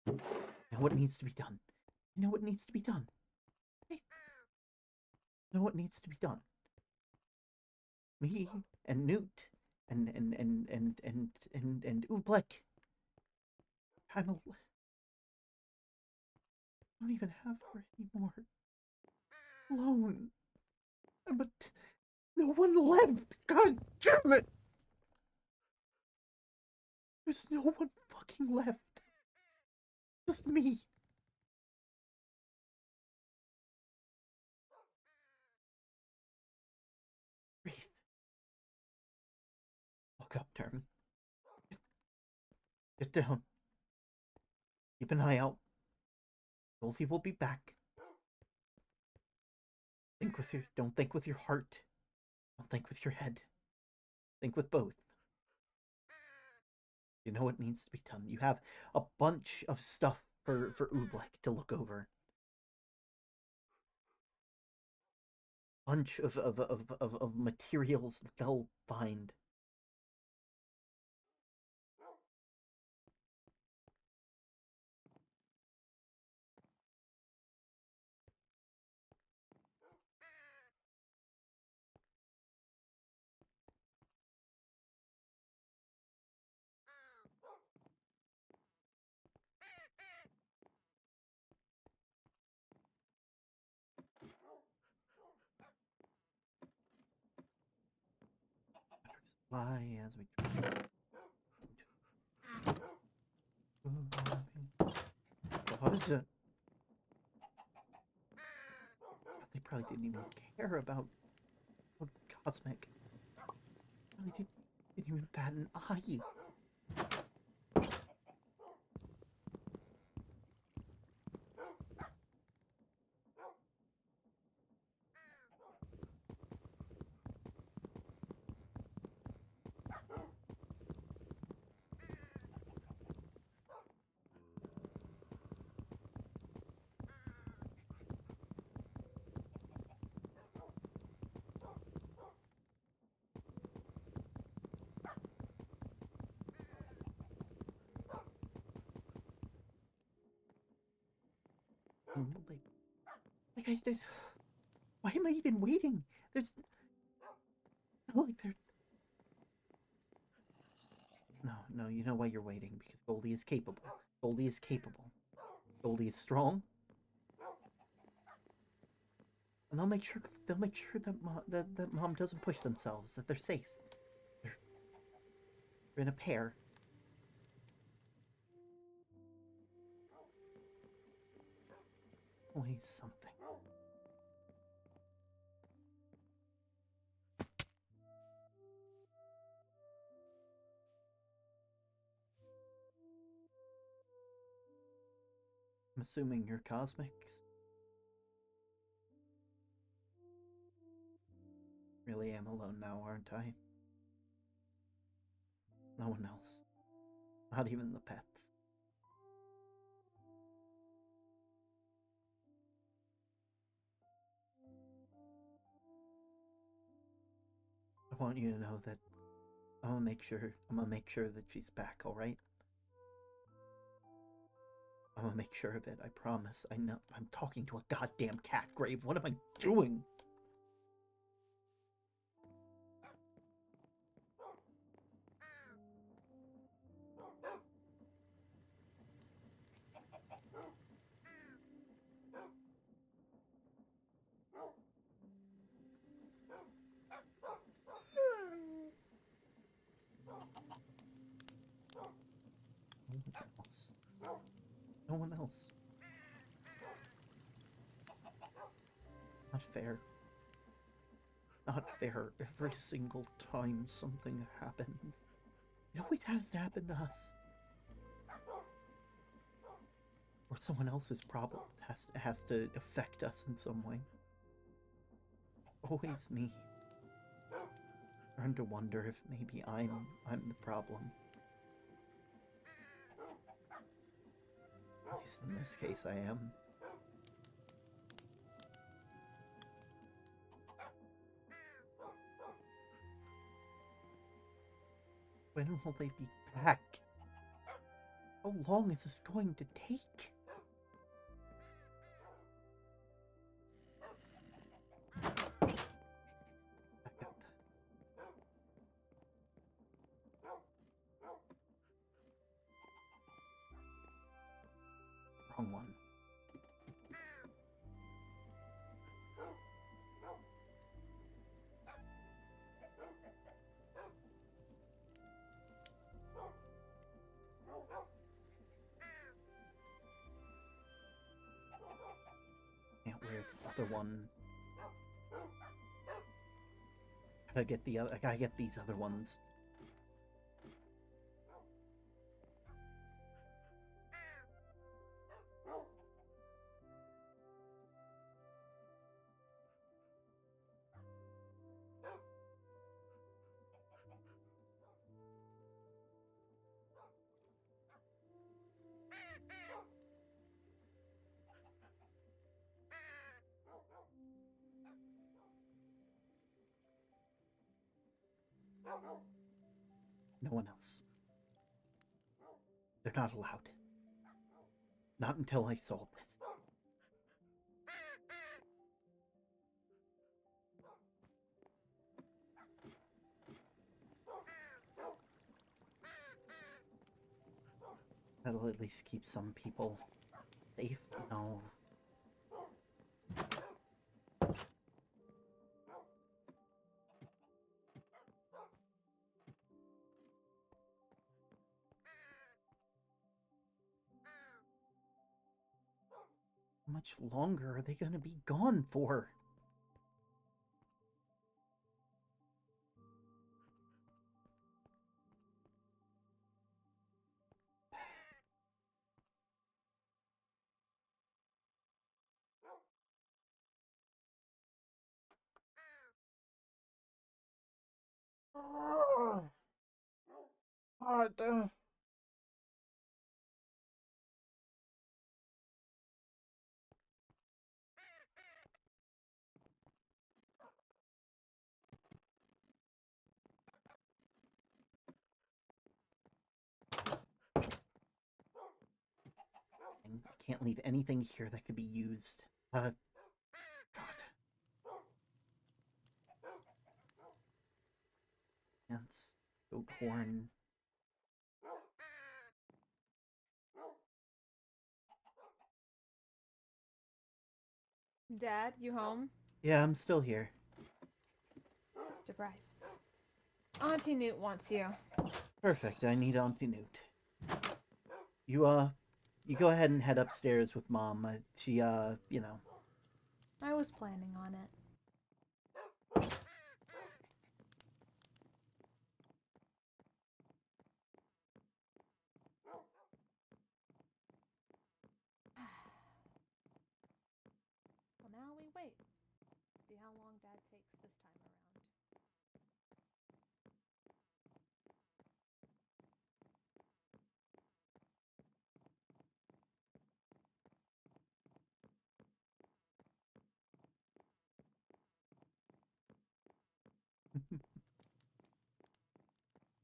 I know what needs to be done. I know what needs to be done. I know what needs to be done. Me and Newt and Oobleck. I don't even have her anymore. Alone. But no one left. God damn it! There's no one fucking left. Just me. Breathe. Look up, Term. Get down. Keep an eye out. Goldie will be back. Don't think with your heart. Don't think with your head. Think with both. You know what needs to be done. You have a bunch of stuff for Oobleck to look over. Bunch of materials that they'll find. Fly as we what is it? They probably didn't even care about Cosmic. They didn't even bat an eye. Like I said, why am I even waiting? There's not like there. No, you know why you're waiting, because Goldie is capable. Goldie is capable. Goldie is strong. And they'll make sure that mom doesn't push themselves, that they're safe. They're in a pair. Always something. I'm assuming you're Cosmics. Really am alone now, aren't I? No one else. Not even the pets. I want you to know that I'm gonna make sure that she's back, alright? I'm gonna make sure of it, I promise. I know I'm talking to a goddamn cat, Grave. What am I doing? No one else. Not fair. Not fair. Every single time something happens, it always has to happen to us. Or someone else's problem has to affect us in some way. Always me. Starting to wonder if maybe I'm the problem. At least in this case I am. When will they be back? How long is this going to take? Back up. other one. I gotta get these other ones. No one else. They're not allowed. Not until I solve this. That'll at least keep some people safe. No. How much longer are they gonna be gone for? I can't leave anything here that could be used. God. Ants, goat horn. Dad, you home? Yeah, I'm still here. Surprise. Auntie Newt wants you. Perfect. I need Auntie Newt. You go ahead and head upstairs with Mom. She, you know. I was planning on it. Well, now we wait. See how long Dad takes this time around.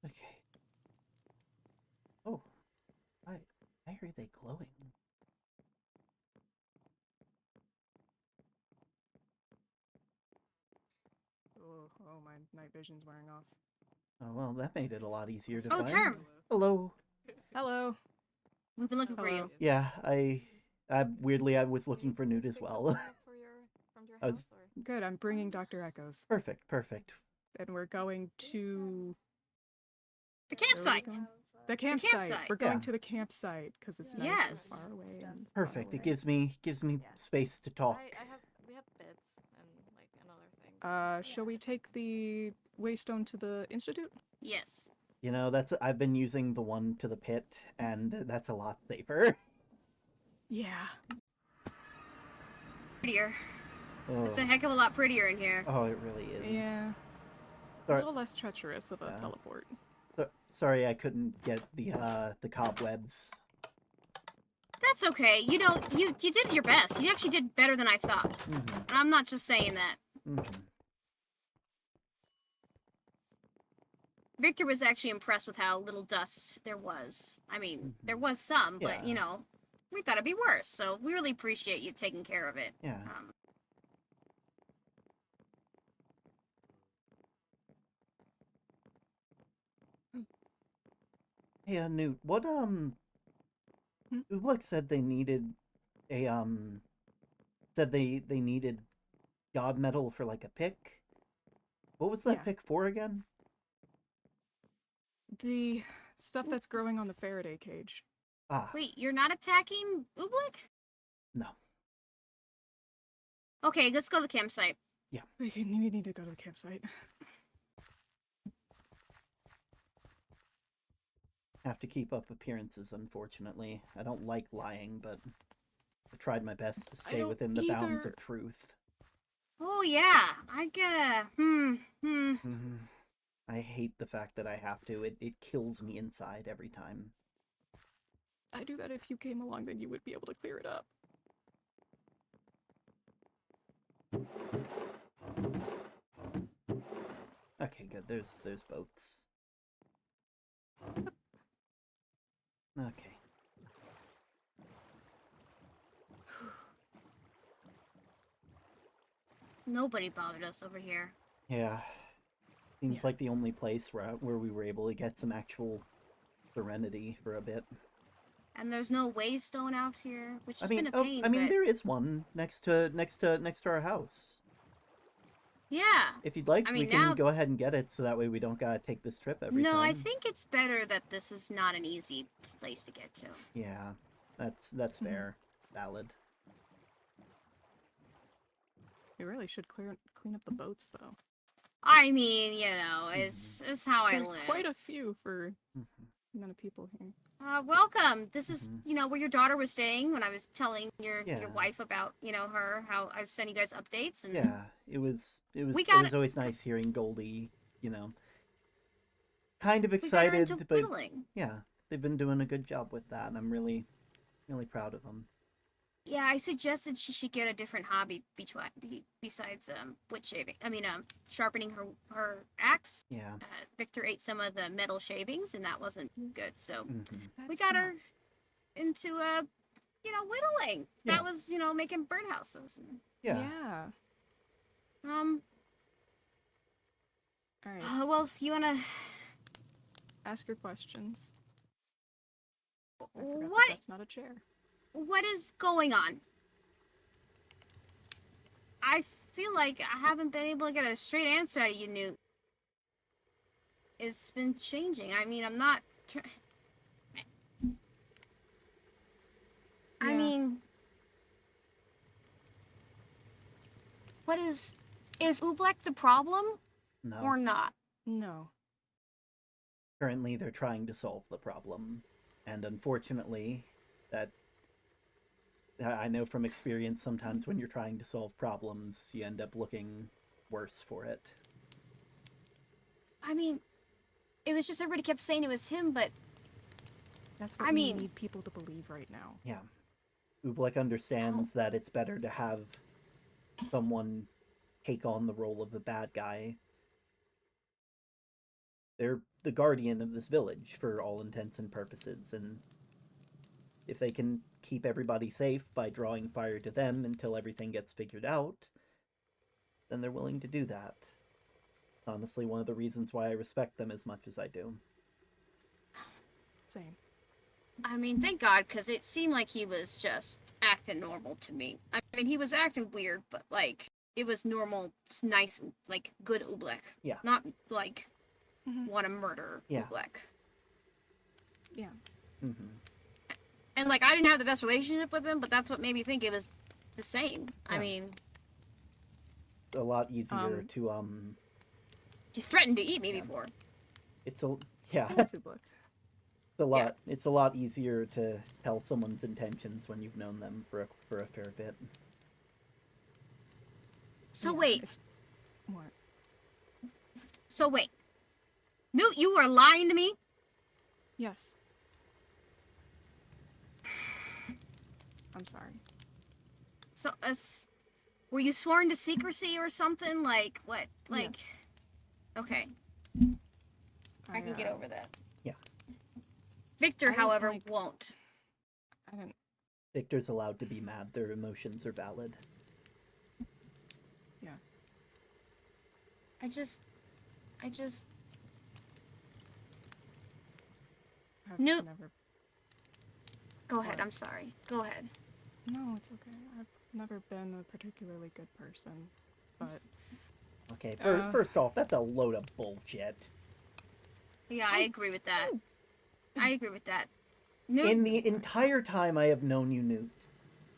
Okay. Oh, why are they glowing? Oh, my night vision's wearing off. Oh well, that made it a lot easier to Oh, find. Term. Hello. Hello. We've been looking for you. Yeah, I weirdly I was looking for Newt as well. From your I house, was- or? Good, I'm bringing Dr. Echoes. Perfect. And we're going to... The where are we campsite. going? The campsite. campsite. We're going Yeah. to the campsite because it's nice Yes. and far away. And Perfect. It away. gives me space to talk. We have beds and like another thing. Shall we take the Waystone to the Institute? Yes. You know, I've been using the one to the pit, and that's a lot safer. Yeah. Prettier. Oh, It's a heck of a lot prettier in here. oh, it really is. Yeah. A Sorry, little less treacherous of a Yeah. teleport. sorry I couldn't get the cobwebs. That's okay. You know, you did your best. You actually did better than I thought. Mm-hmm. And I'm not just saying that. Mm-hmm. Victor was actually impressed with how little dust there was. I mean, Mhm. there was some, but Yeah. you know, we thought it'd be worse. So we really appreciate you taking care of it. Yeah. Hey, Newt, what Oobleck said they needed a said they needed god metal for like a pick. What was that Yeah. pick for again? The stuff that's growing on the Faraday cage. Ah, Wait, you're not attacking Oobleck? no. Okay, let's go to the campsite. We need to go to the campsite. Have to keep up appearances, unfortunately. I don't like lying, but I tried my best to I stay don't within the bounds either. of truth. Oh yeah, I gotta. I hate the fact that I have to. It kills me inside every time. I do that if you came along, then you would be able to clear it up. Okay, good. There's boats. Okay. Nobody bothered us over here. Yeah. Seems Yeah. like the only place where we were able to get some actual serenity for a bit. And there's no waystone out here, which I has mean, been a pain. I mean, but... there is one next to our house. Yeah. If you'd like, I we mean, can now- go ahead and get it, so that way we don't gotta take this trip every No, time. I think it's better that this is not an easy place to get to. Yeah, that's fair. It's valid. We really should clean up the boats, though. I mean, you know, it's how I There's live. quite a few for Mhm. the amount of people here. Welcome. This is, Mhm. you know, where your daughter was staying when I was telling your Yeah. wife about, you know, her, how I was sending you guys updates. And Yeah, it was We it got was always nice hearing Goldie, you know, kind of we got her excited, into but whittling. yeah, they've been doing a good job with that, and I'm really proud of them. Yeah, I suggested she should get a different hobby besides wood shaving. I mean, sharpening her axe. Yeah. Victor ate some of the metal shavings, and that wasn't good. So hmm we That's got not- her into you know, whittling. Yeah. That was, you know, making birdhouses. And, Yeah. All right. well, if you wanna, Ask your questions. I forgot that what that's not a chair. what is going on? I feel like I haven't been able to get a straight answer out of you, Newt. It's been changing. I mean, I'm not. I Yeah. mean, what is Oobleck the problem No. or not? No. Currently, they're trying to solve the problem, and unfortunately, that I know from experience. Sometimes when you're trying to solve problems, you end up looking worse for it. I mean, it was just everybody kept saying it was him, but That's what I we mean- need people to believe right now. Yeah. Oobleck understands that it's better to have someone take on the role of the bad guy. They're the guardian of this village for all intents and purposes, and if they can keep everybody safe by drawing fire to them until everything gets figured out, then they're willing to do that. It's honestly one of the reasons why I respect them as much as I do. Same. I mean, thank God, because it seemed like he was just acting normal to me. I mean, he was acting weird, but like it was normal, nice, like good Oobleck. Yeah. Not like Mhm. want to murder Yeah. Oobleck. Yeah. Mm-hmm. And like I didn't have the best relationship with him, but that's what made me think it was the same. I Yeah. mean, A lot easier to he's threatened to eat me Yeah. before. It's a yeah. That's Oobleck. It's a lot easier to tell someone's intentions when you've known them for a fair bit. So Yeah, wait, What? Newt, you were lying to me? Yes. I'm sorry. So, were you sworn to secrecy or something? Like what? Like, okay, I can get over that. Yeah. Victor, I didn't, however, like- won't. I didn't. Victor's allowed to be mad. Their emotions are valid. I just. I've Newt. never. Go ahead. What? I'm sorry. Go ahead. No, it's okay. I've never been a particularly good person, but Okay, Uh, first off, that's a load of bullshit. Yeah, I agree with that. I agree with that. Newt, In the entire time I have known you, Newt,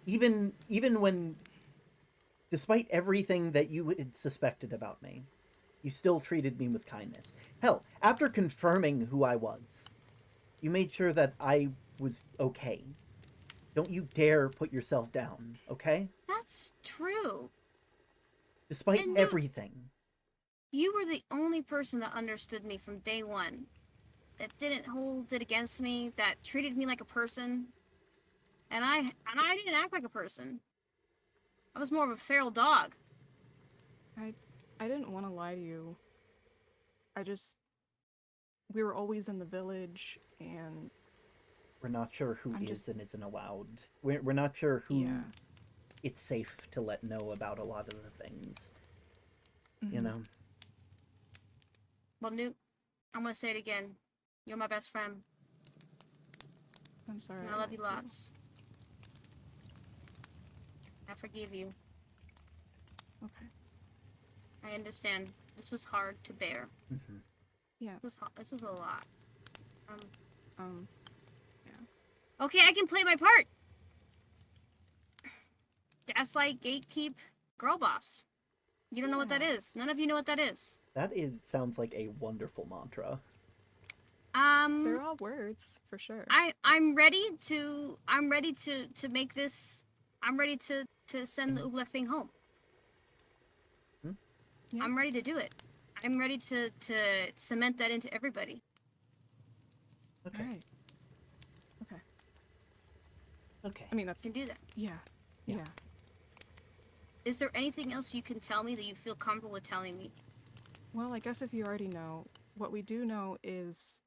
even when Despite everything that you had suspected about me, you still treated me with kindness. Hell, after confirming who I was, you made sure that I was okay. Don't you dare put yourself down, okay? That's true. Despite And everything. You were the only person that understood me from day one. That didn't hold it against me, that treated me like a person. And I didn't act like a person. I was more of a feral dog. I didn't want to lie to you. We were always in the village, and We're not sure who I'm is just- and isn't allowed. We're not sure who yeah. it's safe to let know about a lot of the things. You Mhm. know? Well, Newt, I'm gonna say it again. You're my best friend. I'm sorry. And I love you lots. I forgive you. Okay. I understand. This was hard to bear. Mm-hmm. Yeah. This was a lot. Yeah. Okay, I can play my part. Gaslight, gatekeep, girl boss. You don't know what that Yeah. is. None of you know what that is. Sounds like a wonderful mantra. They're all words for sure. I'm ready to make this. I'm ready to send the Oobleck thing home. Hmm? Yeah. I'm ready to do it. I'm ready to cement that into everybody. Okay. All right. Okay. Okay. I mean, that's Can do that. yeah. Yeah. Yeah. Is there anything else you can tell me that you feel comfortable with telling me? Well, I guess if you already know, what we do know is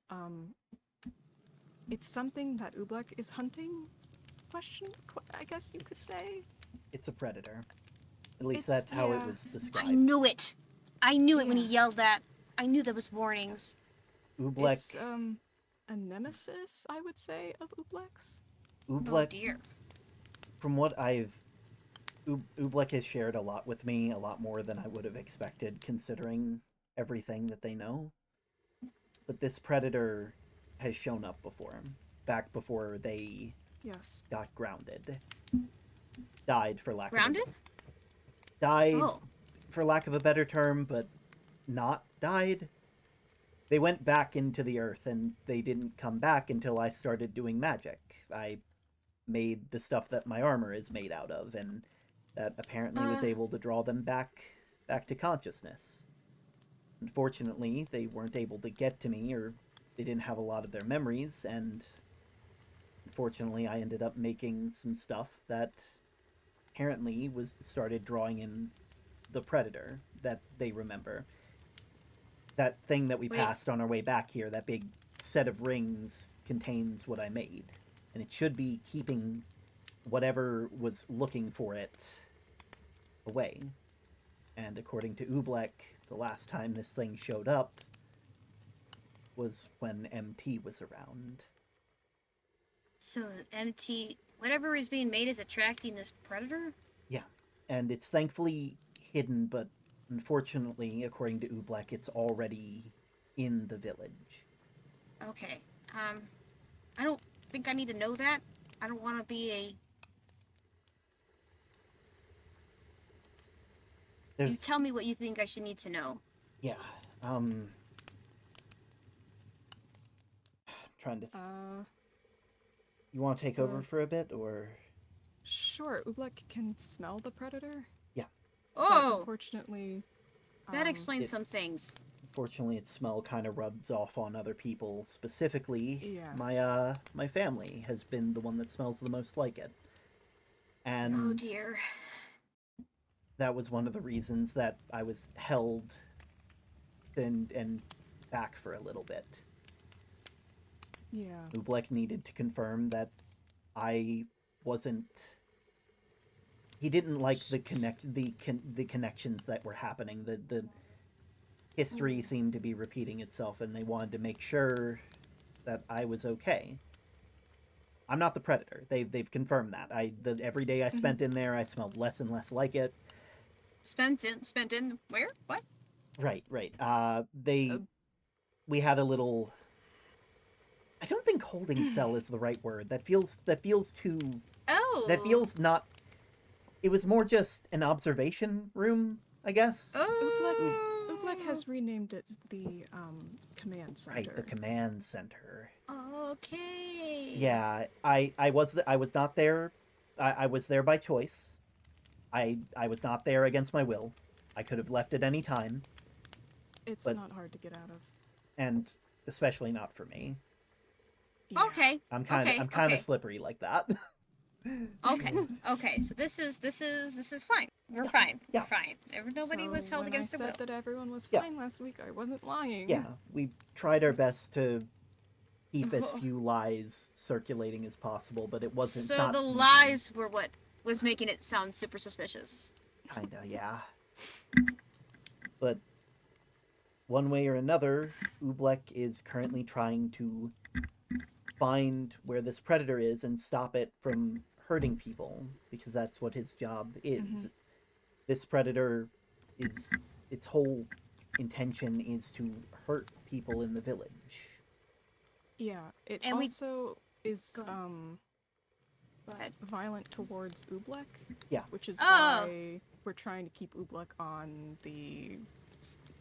it's something that Oobleck is hunting. I guess you could say. It's a predator. At least It's- that's how it yeah. was I described. knew it. I knew it when he Yeah. yelled that. I knew there was warnings. Oobleck, It's a nemesis, I would say, of Oobleck's. Oh Oobleck, dear. from what Oobleck has shared a lot with me, a lot more than I would have expected considering everything that they know. But this predator has shown up before, back before they Yes. got grounded. Died for lack Grounded? of died Oh. for lack of a better term, but not died. They went back into the earth and they didn't come back until I started doing magic. I made the stuff that my armor is made out of, and that apparently was able to draw them back to consciousness. Unfortunately, they weren't able to get to me, or they didn't have a lot of their memories, and unfortunately I ended up making some stuff that apparently was started drawing in the predator that they remember. That thing that we Wait. passed on our way back here, that big set of rings, contains what I made. And it should be keeping whatever was looking for it away. And according to Oobleck, the last time this thing showed up was when MT was around. So MT, whatever is being made is attracting this predator? Yeah, and it's thankfully hidden, but unfortunately, according to Oobleck, it's already in the village. Okay. I don't think I need to know that. I don't want to be a... You tell me what you think I should need to know. Yeah, trying to... You want to take over for a bit, or...? Sure, Oobleck can smell the predator. Yeah. But Oh! unfortunately... That explains some things. Unfortunately, its smell kind of rubs off on other people. Specifically, Yeah. my family has been the one that smells the most like it. And Oh dear. that was one of the reasons that I was held and back for a little bit. Yeah. Oobleck needed to confirm that I wasn't... He didn't like the connections that were happening. The history seemed to be repeating itself, and they wanted to make sure that I was okay. I'm not the predator. They've confirmed that. Every day I spent in there, I smelled less and less like it. Spent in where? What? Right. We had a little... I don't think holding cell is the right word. That feels too... Oh! That feels not... it was more just an observation room, I guess. Oobleck has renamed it the command center. Right, the command center. Okay. Yeah, I was not there. I was there by choice. I was not there against my will. I could have left at any time. It's but- not hard to get out of. And especially not for me. Yeah. Okay. I'm kind of okay. slippery like that. Okay. So this is fine. We're fine. Yeah. We're fine. Nobody was held when against their I will. said that everyone was Yeah. fine last week, I wasn't lying. Yeah, we tried our best to keep as few lies circulating as possible, but it wasn't. So not the easy. lies were what was making it sound super suspicious. Kinda, yeah. But one way or another, Oobleck is currently trying to find where this predator is and stop it from hurting people, because that's what his job is. Mhm. This predator is, its whole intention is to hurt people in the village. Yeah. It And we- also is Go ahead. violent towards Oobleck. Yeah. Which is Oh. why we're trying to keep Oobleck on the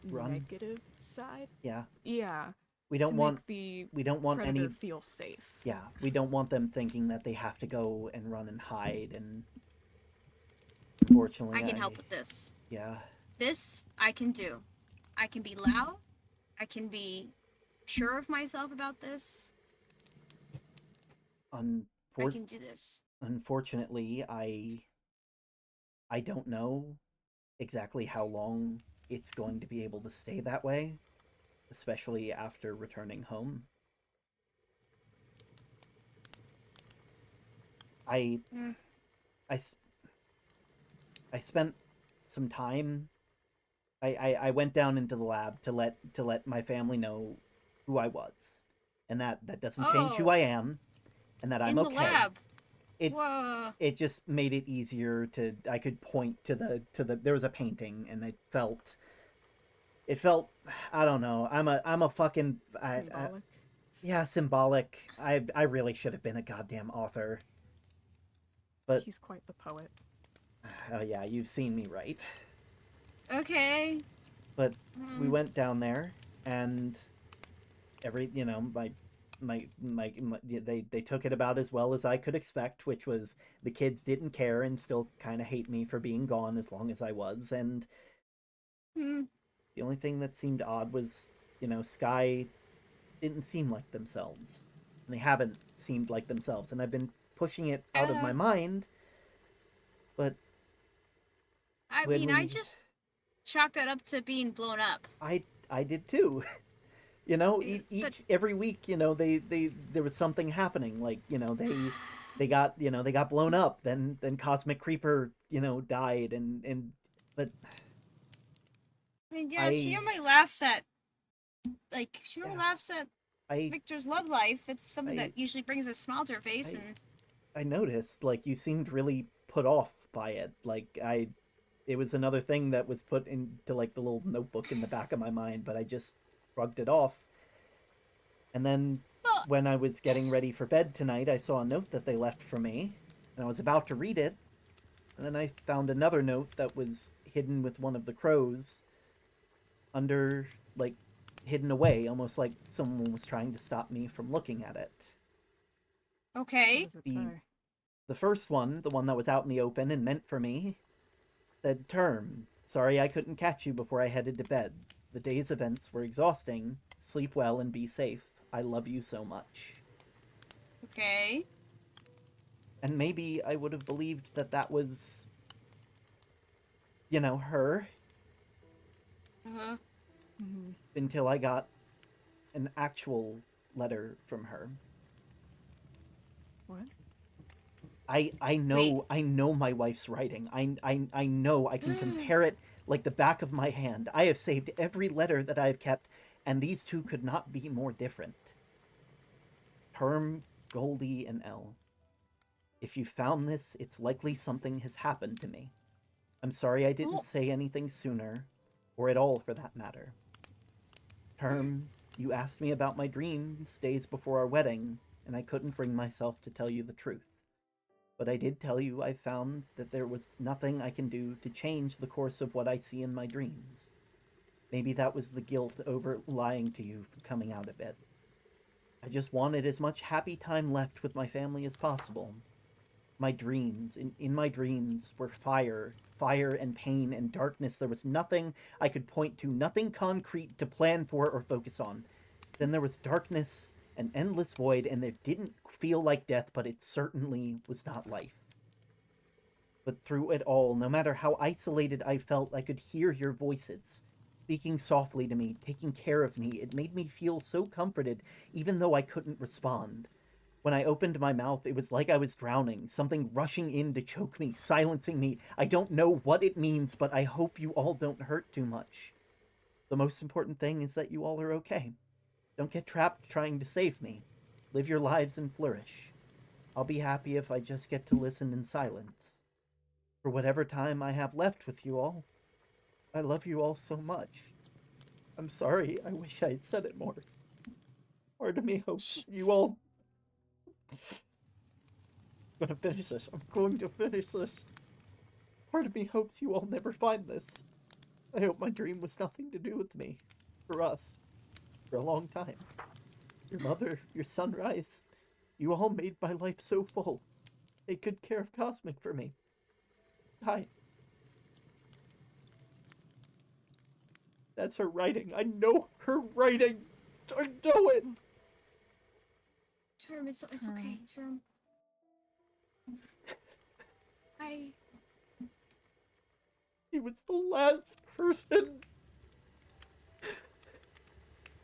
Run. negative side. Yeah. Yeah. We don't to want make the we don't want predator any feel safe. yeah, we don't want them thinking that they have to go and run and hide, and unfortunately I can help with this. Yeah. This I can do. I can be loud. I can be sure of myself about this. I can do this. Unfortunately, I don't know exactly how long it's going to be able to stay that way, especially after returning home. I spent some time. I went down into the lab to let my family know who I was, and that doesn't change who Oh. I am, and that I'm In okay. the lab. It Whoa. it just made it easier to I could point to the there was a painting, and it felt I don't know, I'm a fucking Symbolic. yeah, symbolic. I really should have been a goddamn author. But He's quite the poet. oh yeah, you've seen me write. Okay. But we went down there, and they took it about as well as I could expect, which was the kids didn't care and still kind of hate me for being gone as long as I was, and the only thing that seemed odd was, Sky didn't seem like themselves, and they haven't seemed like themselves, and I've been pushing it out of my mind, but I when mean, I just chalk that up to being blown up. I did too. Every week, there was something happening. Like, they got blown up. Then Cosmic Creeper, died, but I mean, yeah, she only laughs at I Victor's love life. It's something that usually brings a smile to her face, and I noticed, like, you seemed really put off by it. Like, it was another thing that was put into, like, the little notebook in the back of my mind, but I just shrugged it off. And then when I was getting ready for bed tonight, I saw a note that they left for me, and I was about to read it, and then I found another note that was hidden with one of the crows under, like, hidden away, almost like someone was trying to stop me from looking at it. okay. What does it say? The first one, the one that was out in the open and meant for me, said, "Term, sorry I couldn't catch you before I headed to bed. The day's events were exhausting. Sleep well and be safe. I love you so much." Okay. And maybe I would have believed that was, her, Uh-huh. Mm-hmm. until I got an actual letter from her. What? I know my wife's writing. I know I can compare it like the back of my hand. I have saved every letter that I have kept, and these two could not be more different. Term, Goldie, and Elle. If you found this, it's likely something has happened to me. I'm sorry I didn't say anything sooner, or at all for that matter. Term, you asked me about my dreams days before our wedding, and I couldn't bring myself to tell you the truth. But I did tell you I found that there was nothing I can do to change the course of what I see in my dreams. Maybe that was the guilt over lying to you for coming out of it. I just wanted as much happy time left with my family as possible. My dreams, in my dreams, were fire and pain and darkness. There was nothing I could point to, nothing concrete to plan for or focus on. Then there was darkness, an endless void, and it didn't feel like death, but it certainly was not life. But through it all, no matter how isolated I felt, I could hear your voices, speaking softly to me, taking care of me. It made me feel so comforted, even though I couldn't respond. When I opened my mouth, it was like I was drowning, something rushing in to choke me, silencing me. I don't know what it means, but I hope you all don't hurt too much. The most important thing is that you all are okay. Don't get trapped trying to save me. Live your lives and flourish. I'll be happy if I just get to listen in silence. For whatever time I have left with you all, I love you all so much. I'm sorry, I wish I had said it more. Part of me hopes you all... I'm gonna finish this. I'm going to finish this. Part of me hopes you all never find this. I hope my dream was nothing to do with me. For us. For a long time. Your mother, your sunrise. You all made my life so full. Take good care of Cosmic for me. Hi. That's her writing. I know her writing. I know it. Term, it's okay, Term. He was the last person.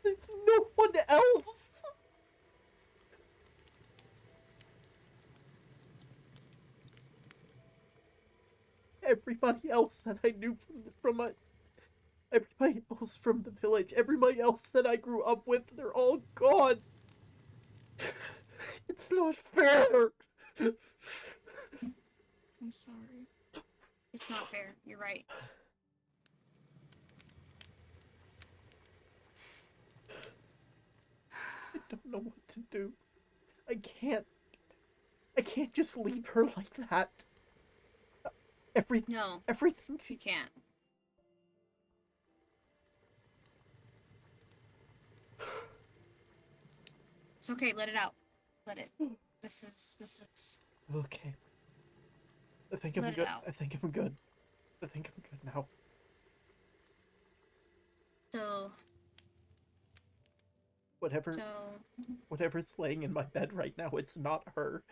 There's no one else. Everybody else that I knew everybody else from the village, everybody else that I grew up with, they're all gone. It's not fair. I'm sorry. It's not fair. You're right. I don't know what to do. I can't just leave her like that. No. Everything You can't. It's okay, let it out. Let it. This is Okay. I think I'm good. I think I'm good. I think I'm good now. So whatever's laying in my bed right now, it's not her.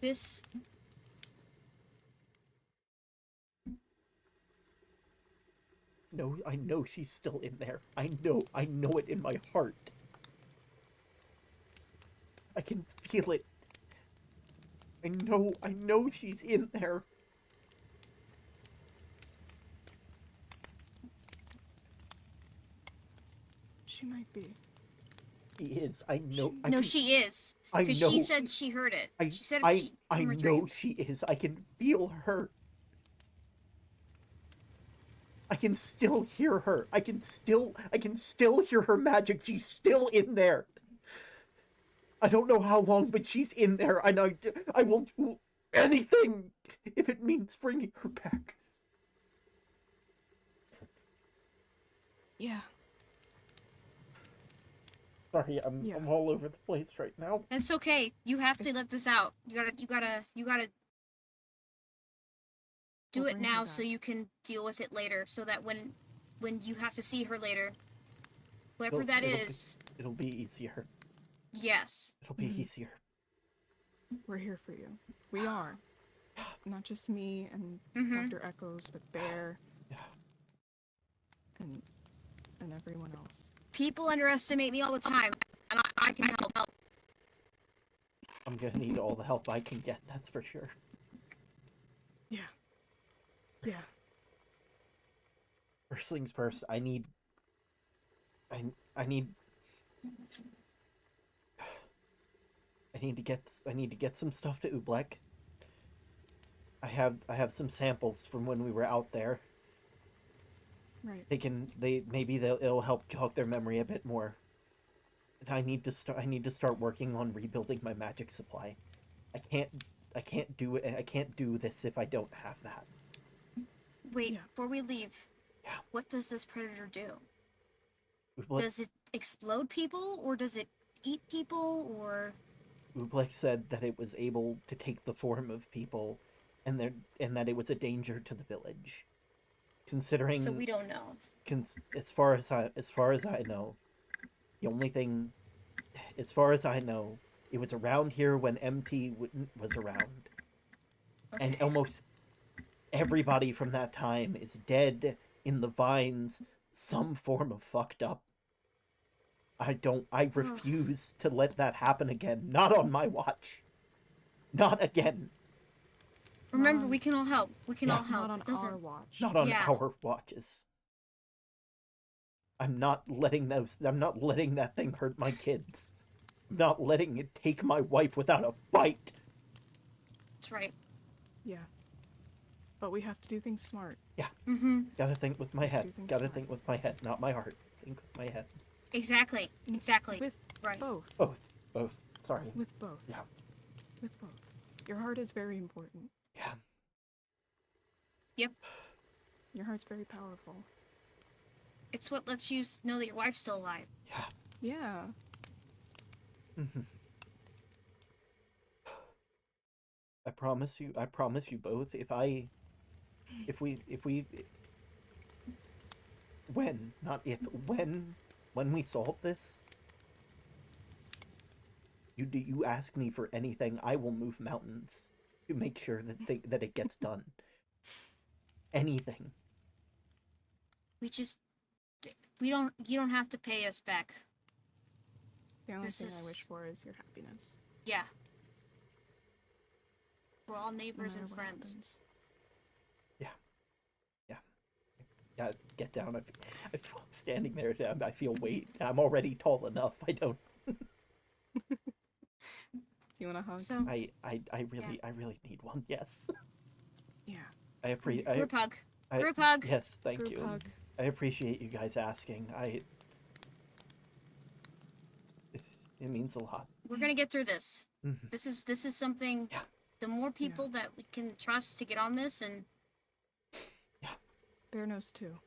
this No, I know she's still in there. I know it in my heart. I can feel it. I know she's in there. She might be. She is. I know. she is. I Because know. she said she heard it. She said I know she is. I can feel her. I can still hear her. I can still hear her magic. She's still in there. I don't know how long, but she's in there, and I will do anything if it means bringing her back. Yeah. Sorry, I'm all over the place right now. It's okay. You have to let this out. You gotta do it now so you can deal with it later. So that when you have to see her later, whoever that is, it'll be easier. Yes. It'll be easier. We're here for you. We are. Not just me and Dr. Echoes, but Bear. Yeah. And everyone else. People underestimate me all the time, and I can help. I'm gonna need all the help I can get, that's for sure. Yeah. Yeah. First things first, I need to get some stuff to Ublek. I have some samples from when we were out there. Right. It'll help jog their memory a bit more. And I need to start working on rebuilding my magic supply. I can't do it. I can't do this if I don't have that. Wait, Yeah. before we leave, Yeah. what does this predator do? Oobleck, Does it explode people, or does it eat people, or... Oobleck said that it was able to take the form of people, and that it was a danger to the village. Considering, So we don't know. As far as I know, the only thing, as far as I know, it was around here when MT was around, and Okay. almost everybody from that time is dead in the vines, some form of fucked up. I refuse to let that happen again. Not on my watch. Not again. Remember, we can all help. We can Yeah. all help. Not on It doesn't... our watch. Not on Yeah. our watches. I'm not letting that thing hurt my kids. I'm not letting it take my wife without a fight. That's right. Yeah. But we have to do things smart. Yeah. Mm-hmm. Gotta think with my head. Do things Gotta smart. think with my head, not my heart. Think with my head. Exactly. Exactly. With right. both. Both. Sorry. With both. Yeah. With both. Your heart is very important. Yeah. Yep. Your heart's very powerful. It's what lets you know that your wife's still alive. Yeah. Yeah. Mm-hmm. I promise you both, when we solve this, you ask me for anything, I will move mountains to make sure that it gets done. Anything. You don't have to pay us back. The only This thing is- I wish for is your happiness. Yeah. We're all No neighbors matter and what friends. happens. Yeah, get down. I feel standing there. I feel weight. I'm already tall enough. I don't. Do you want a hug? So, I really need one. Yes. Yeah. I appreciate. group hug. I- Group hug. Yes, thank Group you. hug. I appreciate you guys asking. It means a lot. We're gonna get through this. Mhm. This is something. Yeah. The more people that we can trust to get on this, and Bear knows too.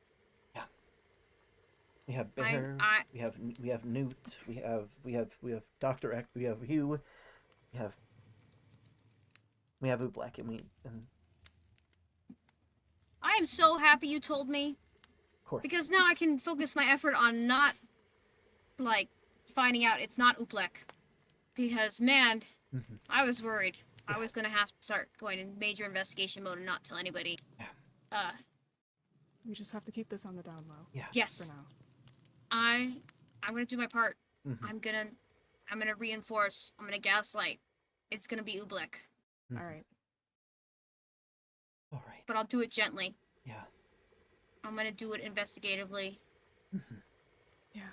We have Bear. We have Newt. We have Dr. Eck. We have Hugh. We have Oobleck, and I am so happy you told me, of course. because now I can focus my effort on not, like, finding out it's not Uplek. Because man, Mhm. I was worried. I Yeah. was gonna have to start going in major investigation mode and not tell anybody. Yeah. We just have to keep this on the down low. Yeah. Yes. For now. I'm gonna do my part. Mhm. I'm gonna reinforce. I'm gonna gaslight. It's gonna be Ublek, Mhm. All right. All right. but I'll do it gently. Yeah. I'm gonna do it investigatively. Mhm. Yeah.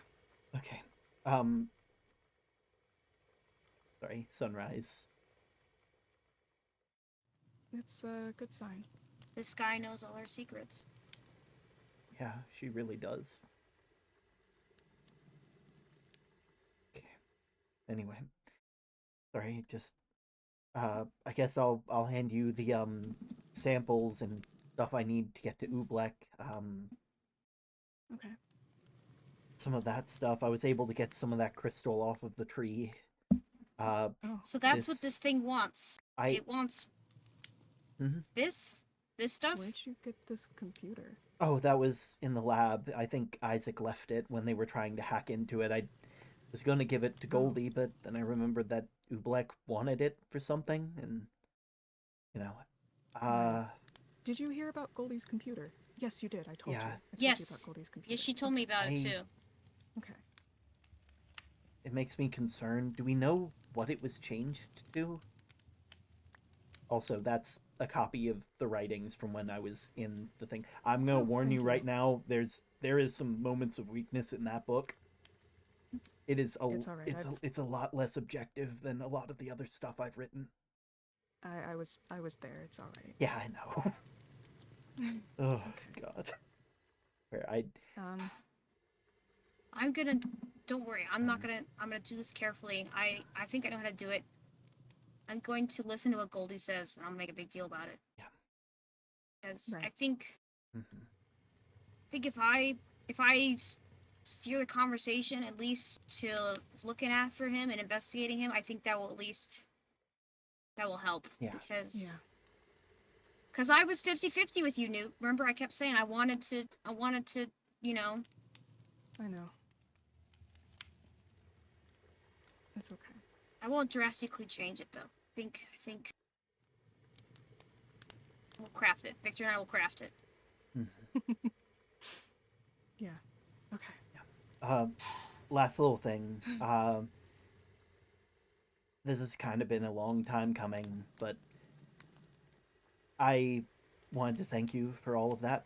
Okay. Sorry. Sunrise. It's a good sign. This guy knows all our secrets. Yeah, she really does. Okay. Anyway, sorry. Just I guess I'll hand you the samples and stuff I need to get to Oobleck. Okay. Some of that stuff. I was able to get some of that crystal off of the tree. Oh. So that's what this thing wants. I It wants Mhm. this stuff. Where'd you get this computer? Oh, that was in the lab. I think Isaac left it when they were trying to hack into it. I was going to give it to Goldie, but then I remembered that Oobleck wanted it for something, and Right. Did you hear about Goldie's computer? Yes, you did. I told you. Yeah. I told you Yes. about Goldie's computer. Yeah, she told me about it too. Okay. it makes me concerned. Do we know what it was changed to? Also, that's a copy of the writings from when I was in the thing. I'm gonna warn thank you right now. There is some moments of weakness in that book. It is It's all right, it's a lot less objective than a lot of the other stuff I've written. I was there. It's all right. Yeah, I know. Oh okay. God. I'm gonna. Don't worry. I'm not gonna. I'm gonna do this carefully. I think I know how to do it. I'm going to listen to what Goldie says, and I'll make a big deal about it. Yeah. Because Right. I think Mm-hmm. if I steer the conversation at least to looking after him and investigating him, I think that will help. Yeah. Because I was 50-50 with you, Newt. Remember, I kept saying I wanted to, you know. I know. It's okay. I won't drastically change it though. I think we'll craft it. Victor and I will craft it. Yeah. Okay. Last little thing. This has kind of been a long time coming, but I wanted to thank you for all of that.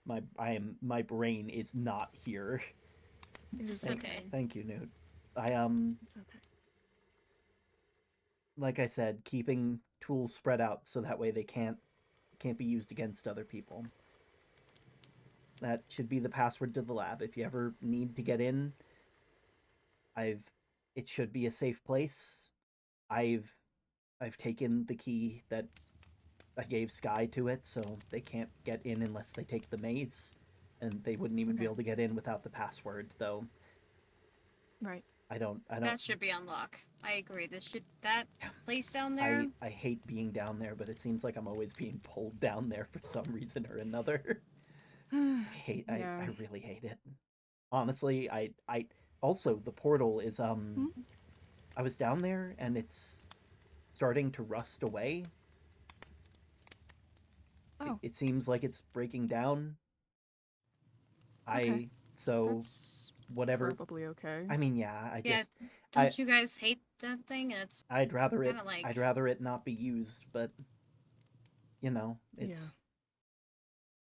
My brain is not here. It's okay. Thank you, Newt. It's okay. Like I said, keeping tools spread out so that way they can't be used against other people. That should be the password to the lab. If you ever need to get in, it should be a safe place. I've taken the key that I gave Sky to it, so they can't get in unless they take the maze, and they wouldn't even be able to get in without the password, though. Right. I don't. That should be on lock. I agree. That place down there. I hate being down there, but it seems like I'm always being pulled down there for some reason or another. I really hate it. Honestly, I also the portal is I was down there and it's starting to rust away. Oh. It seems like it's breaking down. Okay. That's whatever. Probably okay. I mean, yeah, Don't you guys hate that thing? I'd rather it like... I'd rather it not be used, but you know,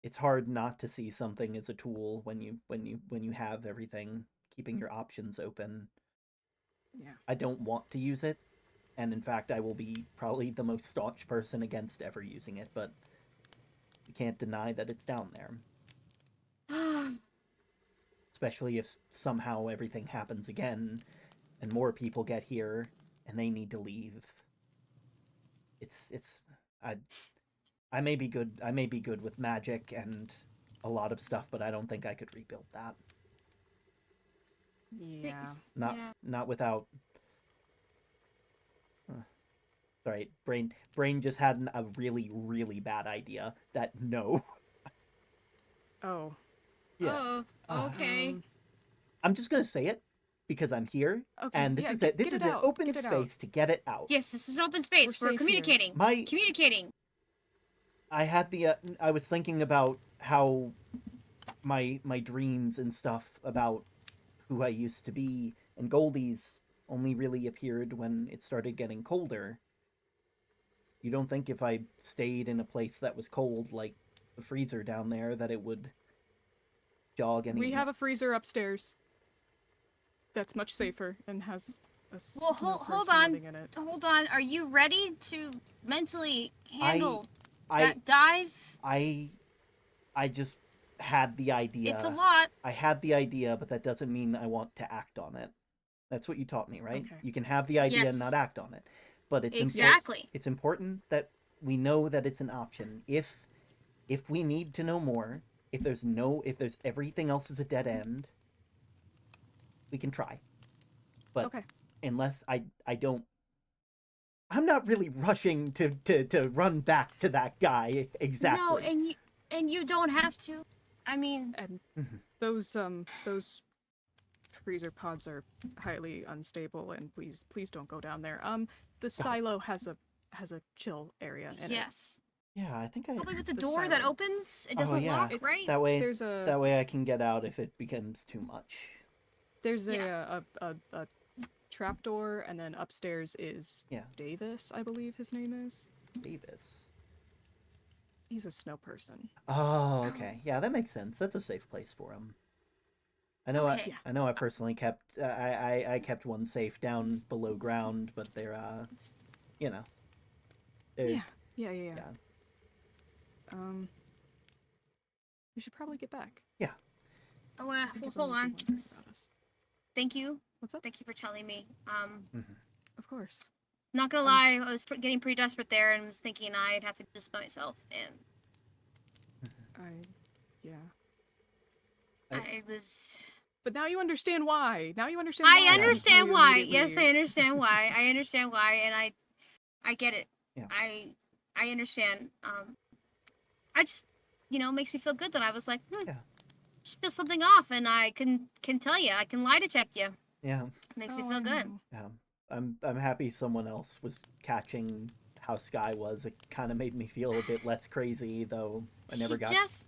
it's hard not to see something as a tool when you have everything, keeping your options open. Yeah. I don't want to use it, and in fact I will be probably the most staunch person against ever using it, but you can't deny that it's down there. Especially if somehow everything happens again and more people get here and they need to leave. I may be good with magic and a lot of stuff, but I don't think I could rebuild that. Yeah. Not without Sorry, brain just had a really, really bad idea that no. Oh. Yeah. Oh, okay. I'm just gonna say it because I'm here, okay, and this is an open space to get it out. Yes, this is open space. We're communicating. Communicating. I had I was thinking about how my dreams and stuff about who I used to be, and Goldie's only really appeared when it started getting colder. You don't think if I stayed in a place that was cold, like the freezer down there, that it would jog any... We have a freezer upstairs that's much safer and has a hold on. in it. Hold on. Are you ready to mentally handle that dive? I just had the idea. It's a lot. I had the idea, but that doesn't mean I want to act on it. That's what you taught me, right? Okay. You can have the idea and not act on it. But it's it's important that we know that it's an option. If we need to know more, if there's everything else is a dead end, we can try. But unless I don't, I'm not really rushing to run back to that guy exactly. No, and you don't have to. I mean, and those freezer pods are highly unstable, and please don't go down there. The silo has a chill area in it. Yes. Yeah, I think probably with the door that opens, it doesn't lock, right? That way I can get out if it becomes too much. There's a trapdoor, and then upstairs is Davis, I believe his name is. Davis. He's a snow person. Oh, okay. Yeah, that makes sense. That's a safe place for him. I know. I know. I personally kept. I kept one safe down below ground, but they're. You know. Yeah. We should probably get back. Oh, I well, think hold everyone's on. wondering about us. Thank you. What's up? Thank you for telling me. Of course. Not gonna lie, I was getting pretty desperate there and was thinking I'd have to do this by myself, and Yeah. I was. But now you understand why. Now you understand why. I didn't tell understand you why. immediately. Yes, I understand why. I understand why, and I get it. Yeah. I understand. I just, makes me feel good that I was like, Yeah. just feel something off, and I can tell you, I can lie detect you. Yeah. It makes me Oh, feel I good. know. Yeah. I'm happy someone else was catching how Sky was. It kind of made me feel a bit less crazy, though I never She got. just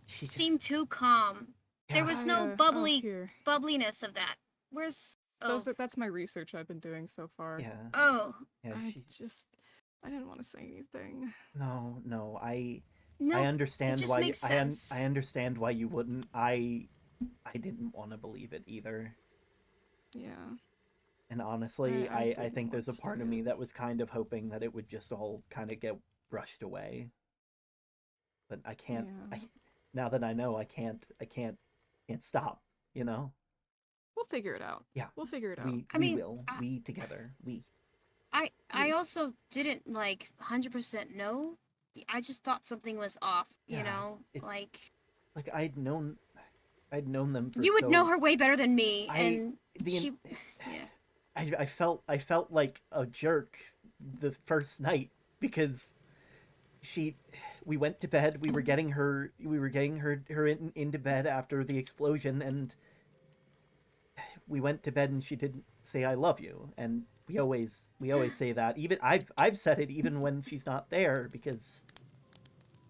She seemed too calm. There Yeah. was no Here. bubbliness of that. Where's oh That's my research I've been doing so far. Yeah. oh Yeah. I didn't want to say anything. No. I no, understand it just why. makes sense. I understand why you wouldn't. I didn't want to believe it either. Yeah. And honestly, I I didn't think there's a want to part say of me it. that was kind of hoping that it would just all kind of get brushed away. But I can't. Yeah. Now that I know, I can't stop. We'll figure it out. Yeah. We'll figure it out. We will. We together. We. I also didn't 100% know. I just thought something was off, Yeah, like I'd known them for you would so. know her way better than me, I and the she yeah. I felt like a jerk the first night because we went to bed, we were getting her into bed after the explosion, and we went to bed and she didn't say I love you, and we always say that. Even I've said it even when she's not there because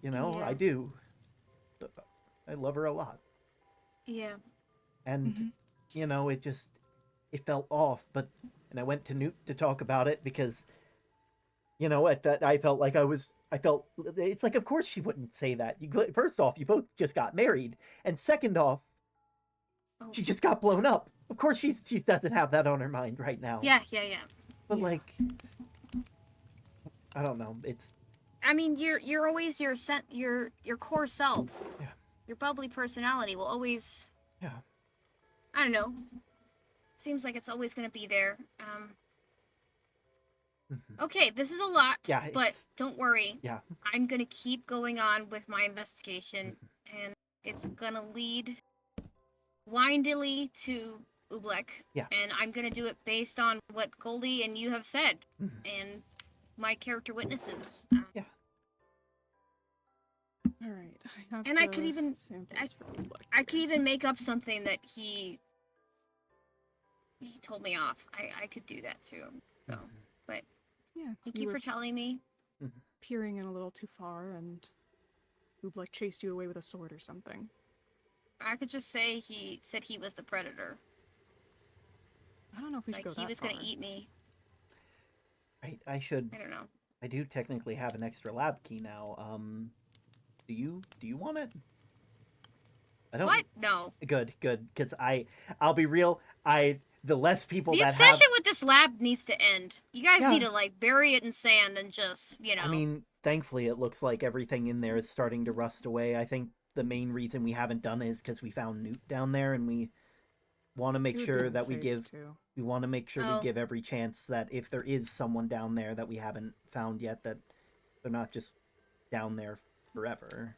Yeah. I do. I love her a lot. Yeah. And it felt off, and I went to Newt to talk about it because I felt like it's like, of course she wouldn't say that. First off, you both just got married, and second off, Oh, she just got blown up. Of course she doesn't have that on her mind right now. Yeah. But I don't know. It's I mean, you're always your core self. Yeah. Your bubbly personality will always. Yeah. I don't know. Seems like it's always gonna be there. Okay, this is a lot. Yeah, but it's- don't worry. Yeah. I'm gonna keep going on with my investigation, and it's gonna lead windily to Ublek. Yeah. And I'm gonna do it based on what Goldie and you have said, Mhm. and my character witnesses. Yeah. All right. I have And I could the even- samples for Oobleck I could here. even make up something that he told me off. I could do that too. So, but Yeah. thank you were for telling me. peering in a little too far, and Oobleck chased you away with a sword or something. I could just say he said he was the predator. I don't know if we should go Like that he was far. gonna eat me. I should. I don't know. I do technically have an extra lab key now. Do you want it? I don't. What? No. Good, because I'll be real. The less people The that obsession have. with this lab needs to end. You guys Yeah. need to bury it in sand and just I mean, thankfully, it looks like everything in there is starting to rust away. I think the main reason we haven't done it is because we found Newt down there, and we want to make It would be sure that we unsafe, give. too. We want to make sure Oh. we give every chance that if there is someone down there that we haven't found yet, that they're not just down there forever.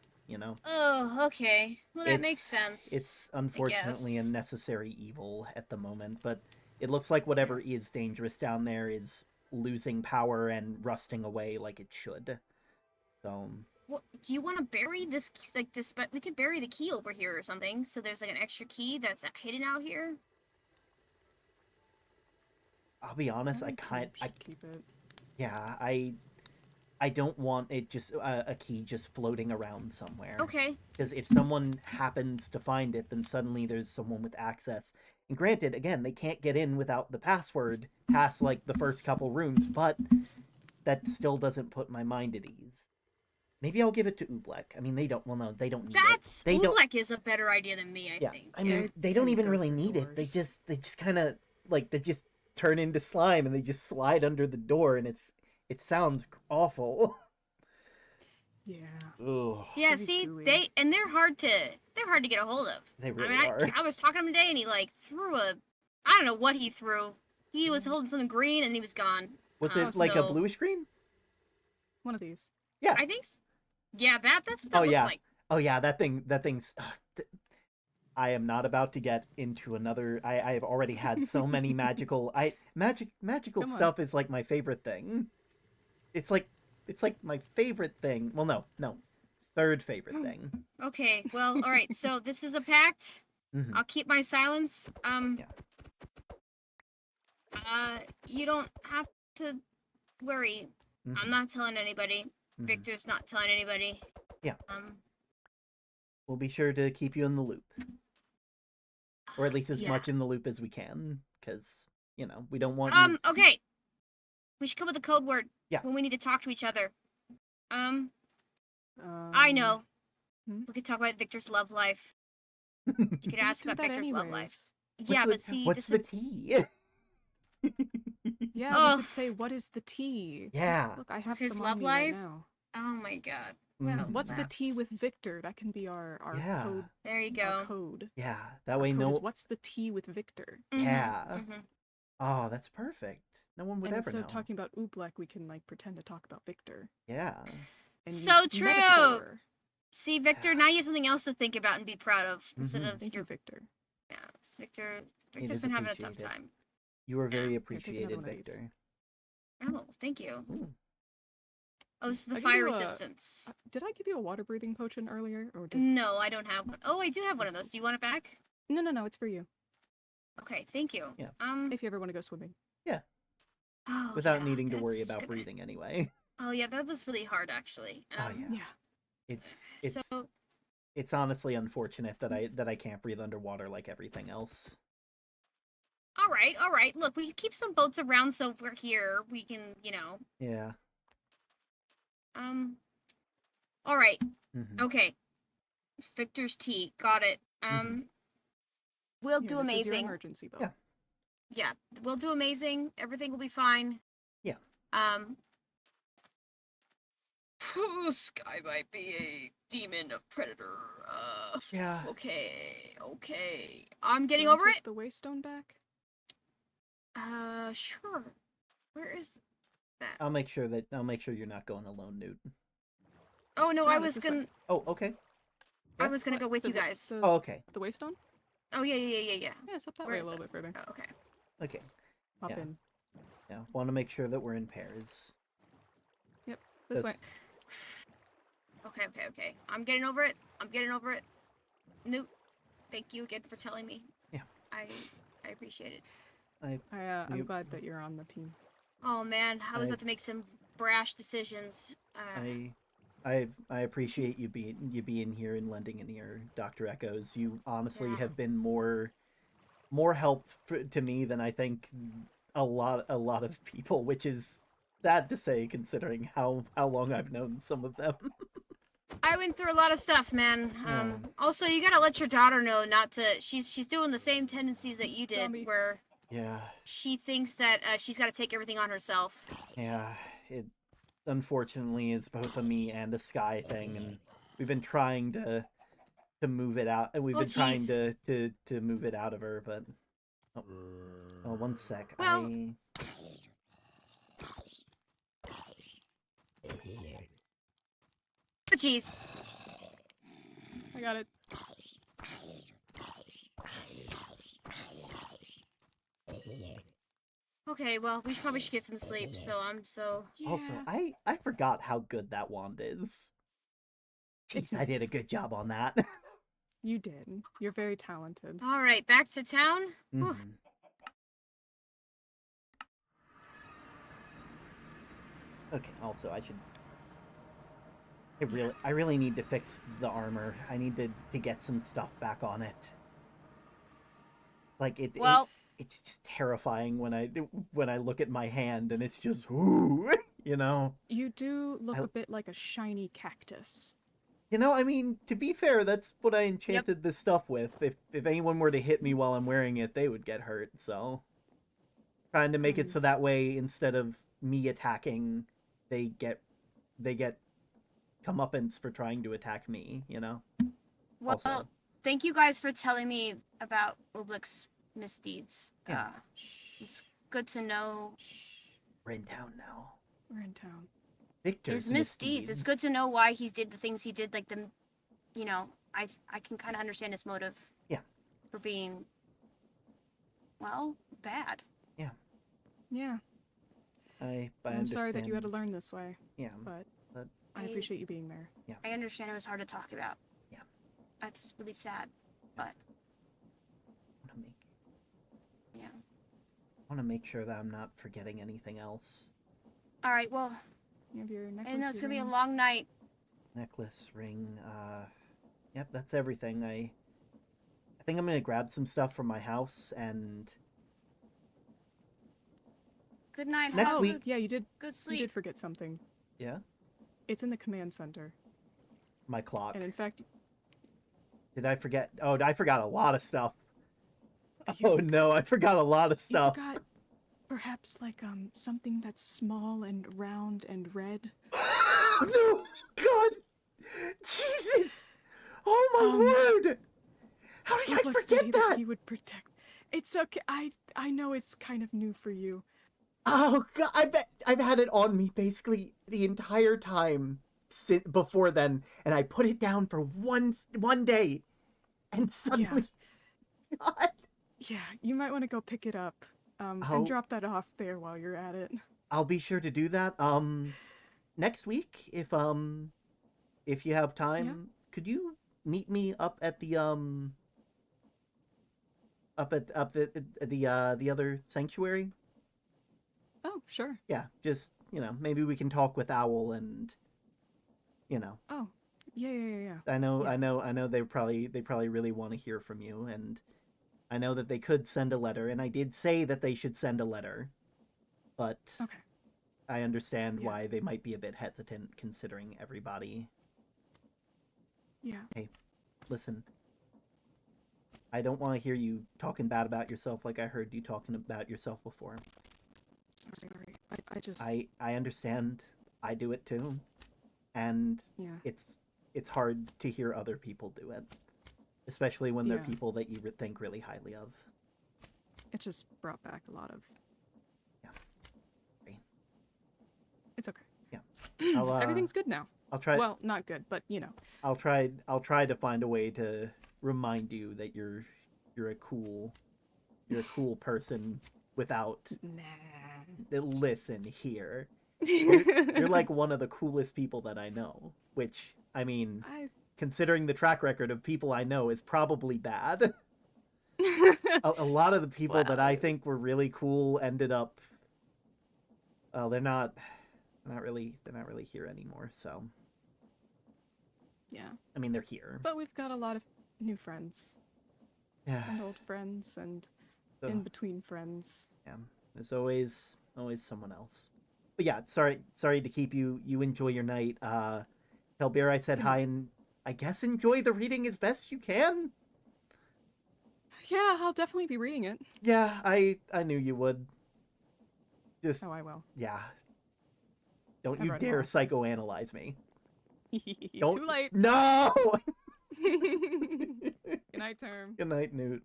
Oh, okay. Well, that makes It's- sense. It's unfortunately guess. a necessary evil at the moment, but it looks like whatever is dangerous down there is losing power and rusting away like it should. So What, do you want to bury this this? But we could bury the key over here or something. So there's an extra key that's hidden out here. I'll be honest, I think we should keep it. yeah, I don't want it just a key just floating around somewhere. Okay. Because if someone happens to find it, then suddenly there's someone with access. And granted, again, they can't get in without the password past the first couple rooms, but that still doesn't put my mind at ease. Maybe I'll give it to Oobleck. I mean, they don't. Well, no, they don't need That's it. They don't. Oobleck is a better idea than me. I Yeah, think. I mean, it they don't can even go really through need it. They doors. just kind of they just turn into slime and they just slide under the door, and it sounds awful. Yeah. Ugh, Yeah, Pretty see, gooey. they're hard to get a hold of. they I really mean, are. I was talking to him today, and he like threw a, I don't know what he threw. He was holding something green, and he was gone. Was it like a so- bluish green? One of these. Yeah. I think. Yeah, that's what Oh, that looks yeah. like. Oh yeah, that thing's. I am not about to get into another. I have already had so many magical. Magical Come on. stuff is like my favorite thing. It's like my favorite thing. Well, no, third favorite thing. Okay, well, all right. So this is a pact. Mhm. I'll keep my silence. Yeah. You don't have to worry. I'm Mhm. not telling anybody. Mhm. Victor's not telling anybody. Yeah. Um. We'll be sure to keep you in the loop, or at least as Yeah. much in the loop as we can, because we don't want you. Okay. We should come up with a code word. Yeah. When we need to talk to each other. I Um, know. hmm? We could talk about Victor's love life. You could we ask do about that Victor's love life. anyways. Yeah, but see, what's this the is... tea? Yeah, Oh. we could say, what is the tea? Yeah. Look, I have His some love on me life? right now. Oh my god. Well, Mhm. What's the tea that's- with Victor? That can be our Yeah. code. There you Our go. code. Yeah, that Our way code no. is, what's the tea with Victor? Mhm, Yeah. mhm. Oh, that's perfect. No one would And ever instead know. of talking about Oobleck, we can like pretend to talk about Victor. Yeah. And So use true! metaphor. See, Victor, now you have something else to think about and be proud of instead Mhm. of Thank your... you, Victor. Yeah, Victor's is been having a tough appreciated. time. You are very Yeah. appreciated, one of these. Victor. Oh, thank you. Ooh. Oh, this is the I give fire you a- resistance. Did I give you a water breathing potion earlier? Or did... No, I don't have one. Oh, I do have one of those. Do you want it back? No, it's for you. Okay, thank you. Yeah. If you ever want to go swimming. Oh, Without yeah, needing to worry that's about gonna- breathing anyway. Oh yeah, that was really hard actually. Oh, yeah. Yeah. It's So it's honestly unfortunate that I can't breathe underwater like everything else. all right. Look, we can keep some boats around so if we're here, we can, Yeah. All right. Mhm. Okay. Victor's tea. Got it. We'll Here, do this is your amazing. emergency boat. Yeah. Yeah, we'll do amazing. Everything will be fine. Yeah. Sky might be a demon, a predator. Yeah. Okay. I'm getting Do you wanna over take it. the waystone back? Sure. Where is that? I'll make sure you're not going alone, Newt. Oh no, No, I this was is fine. gonna. Oh, okay. I Yeah. was gonna What? go with The you wa- guys. The, Oh, okay. the waystone? Oh yeah. Yeah, it's up that Where way a is little it? bit further. Oh, okay. Okay. Hop yeah. in. Yeah. Want to make sure that we're in pairs. This way. Okay. I'm getting over it. Newt, thank you again for telling me. Yeah. I appreciate it. I'm You- glad that you're on the team. Oh man, I was I- about to make some brash decisions. I appreciate you being here and lending an ear, Dr. Echoes. You honestly Yeah. have been more help to me than I think a lot of people, which is sad to say considering how long I've known some of them. I went through a lot of stuff, man. Yeah. Also, you gotta let your daughter know not to. She's doing the same tendencies that you did, Zombie. where Yeah. she thinks that she's got to take everything on herself. Yeah, it unfortunately is both a me and a Sky thing, and we've been trying to move it out, and we've Oh, been trying jeez. to move it out of her, but oh, one sec. Well- Oh, jeez. I got it. Okay, well, we probably should get some sleep. So I'm so. Also, Yeah. I forgot how good that wand is. It's Jeez, I did a nice. good job on that. You did. You're very talented. All right, back to town. Whew. Mhm. Okay. Also, I really need to fix the armor. I need to get some stuff back on it. Like Well- it's just terrifying when I look at my hand and it's just ooh, you know. You do look I- a bit like a shiny cactus. I mean, to be fair, that's what I enchanted this stuff with. If anyone were to hit me while I'm wearing it, they would get hurt. So, trying to make it so that way instead of me attacking, they get comeuppance for trying to attack me, you know? Well, Also. thank you guys for telling me about Oblik's misdeeds. Yeah. It's good to know We're in town now. We're in town. Victor's his misdeeds. It's good to know why he did the things he did. Like the, you know, I can kind of understand his motive. Yeah. For being, well, bad. Yeah. I I'm sorry that you had to understand. learn this way, Yeah. but But I appreciate you being there. I understand it was hard to talk about. Yeah. That's really sad, but I want to make yeah. I want to make sure that I'm not forgetting anything else. All right. Well, You have your necklace. I know it's your gonna be a ring? long night. Necklace, ring, yep, that's everything. I think I'm gonna grab some stuff from my house, and Good night. Next Hope. week- Yeah, you did. Good You sleep. did forget something. yeah, It's in the command center, my clock. and in fact, Did I forget? Oh, I forgot a lot of stuff. you Oh forgot- no, I forgot a lot of you stuff. forgot perhaps like something that's small and round and red. No, God, Jesus! Oh my word! How did I Oblak said forget that? he would protect. It's okay. I know it's kind of new for you. Oh God, I bet I've had it on me basically the entire time before then, and I put it down for one day, and suddenly, God. Yeah, you might want to go pick it up, I'll- and drop that off there while you're at it. I'll be sure to do that. Next week, if you have time, could you meet me up at the the other sanctuary? Oh, sure. Yeah, just, you know, maybe we can talk with Owl and, you know. Oh, yeah. I know they probably really want to hear from you, and I know that they could send a letter, and I did say that they should send a letter, but Okay. I understand Yeah. why they might be a bit hesitant considering everybody. Yeah. Hey, listen. I don't want to hear you talking bad about yourself like I heard you talking about yourself before. Sorry. I just. I understand. I do it too. And Yeah. it's hard to hear other people do it. Especially when they're Yeah. people that you think really highly of. It just brought back a lot of. Yeah. Great. It's okay. Yeah. I'll, Everything's good now. I'll try. Well, not good, but you know. I'll try to find a way to remind you that you're a cool person without. Nah. Listen here. You're like one of the coolest people that I know, which I mean, considering the track record of people I know, is probably bad. a lot of the people that I think were really cool ended up. They're not really here anymore. So. Yeah. I mean, they're here. But we've got a lot of new friends. Yeah. And old friends and So- in between friends. Yeah. There's always someone else. But yeah, sorry to keep you. You enjoy your night. Tell Bear I said hi, and I guess enjoy the reading as best you can. Yeah, I'll definitely be reading it. Yeah, I knew you would. Just Oh, I will. Yeah. Don't I've you read them dare all. psychoanalyze me. Too late. No. Good night, Term. Good night, Newt.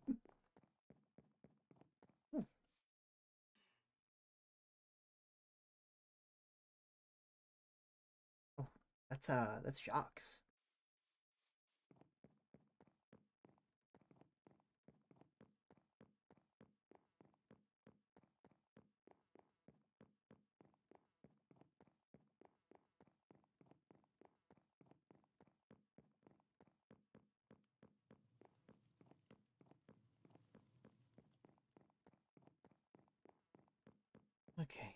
Oh, that's Jacques. Okay.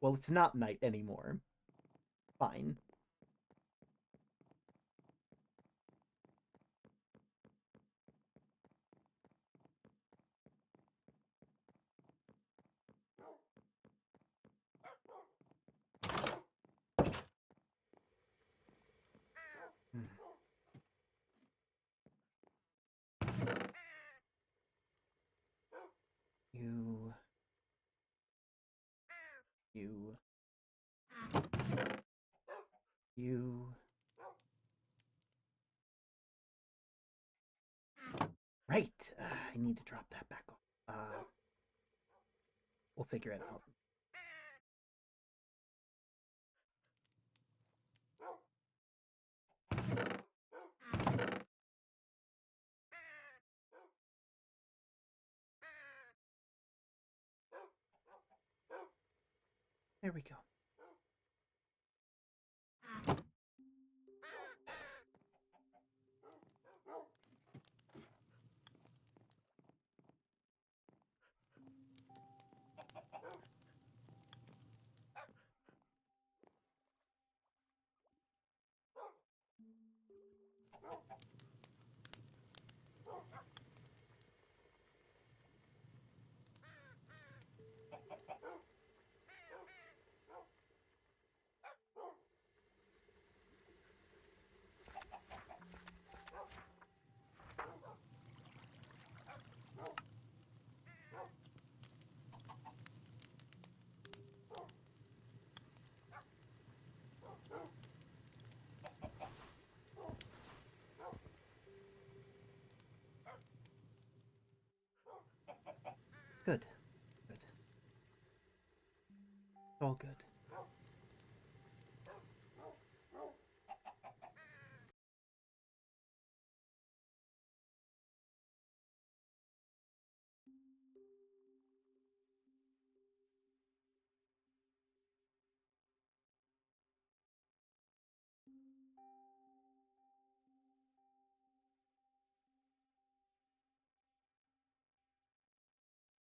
Well, it's not night anymore. Fine. You You. Right. I need to drop that back off. We'll figure it out. There we go. Good. Good. All good.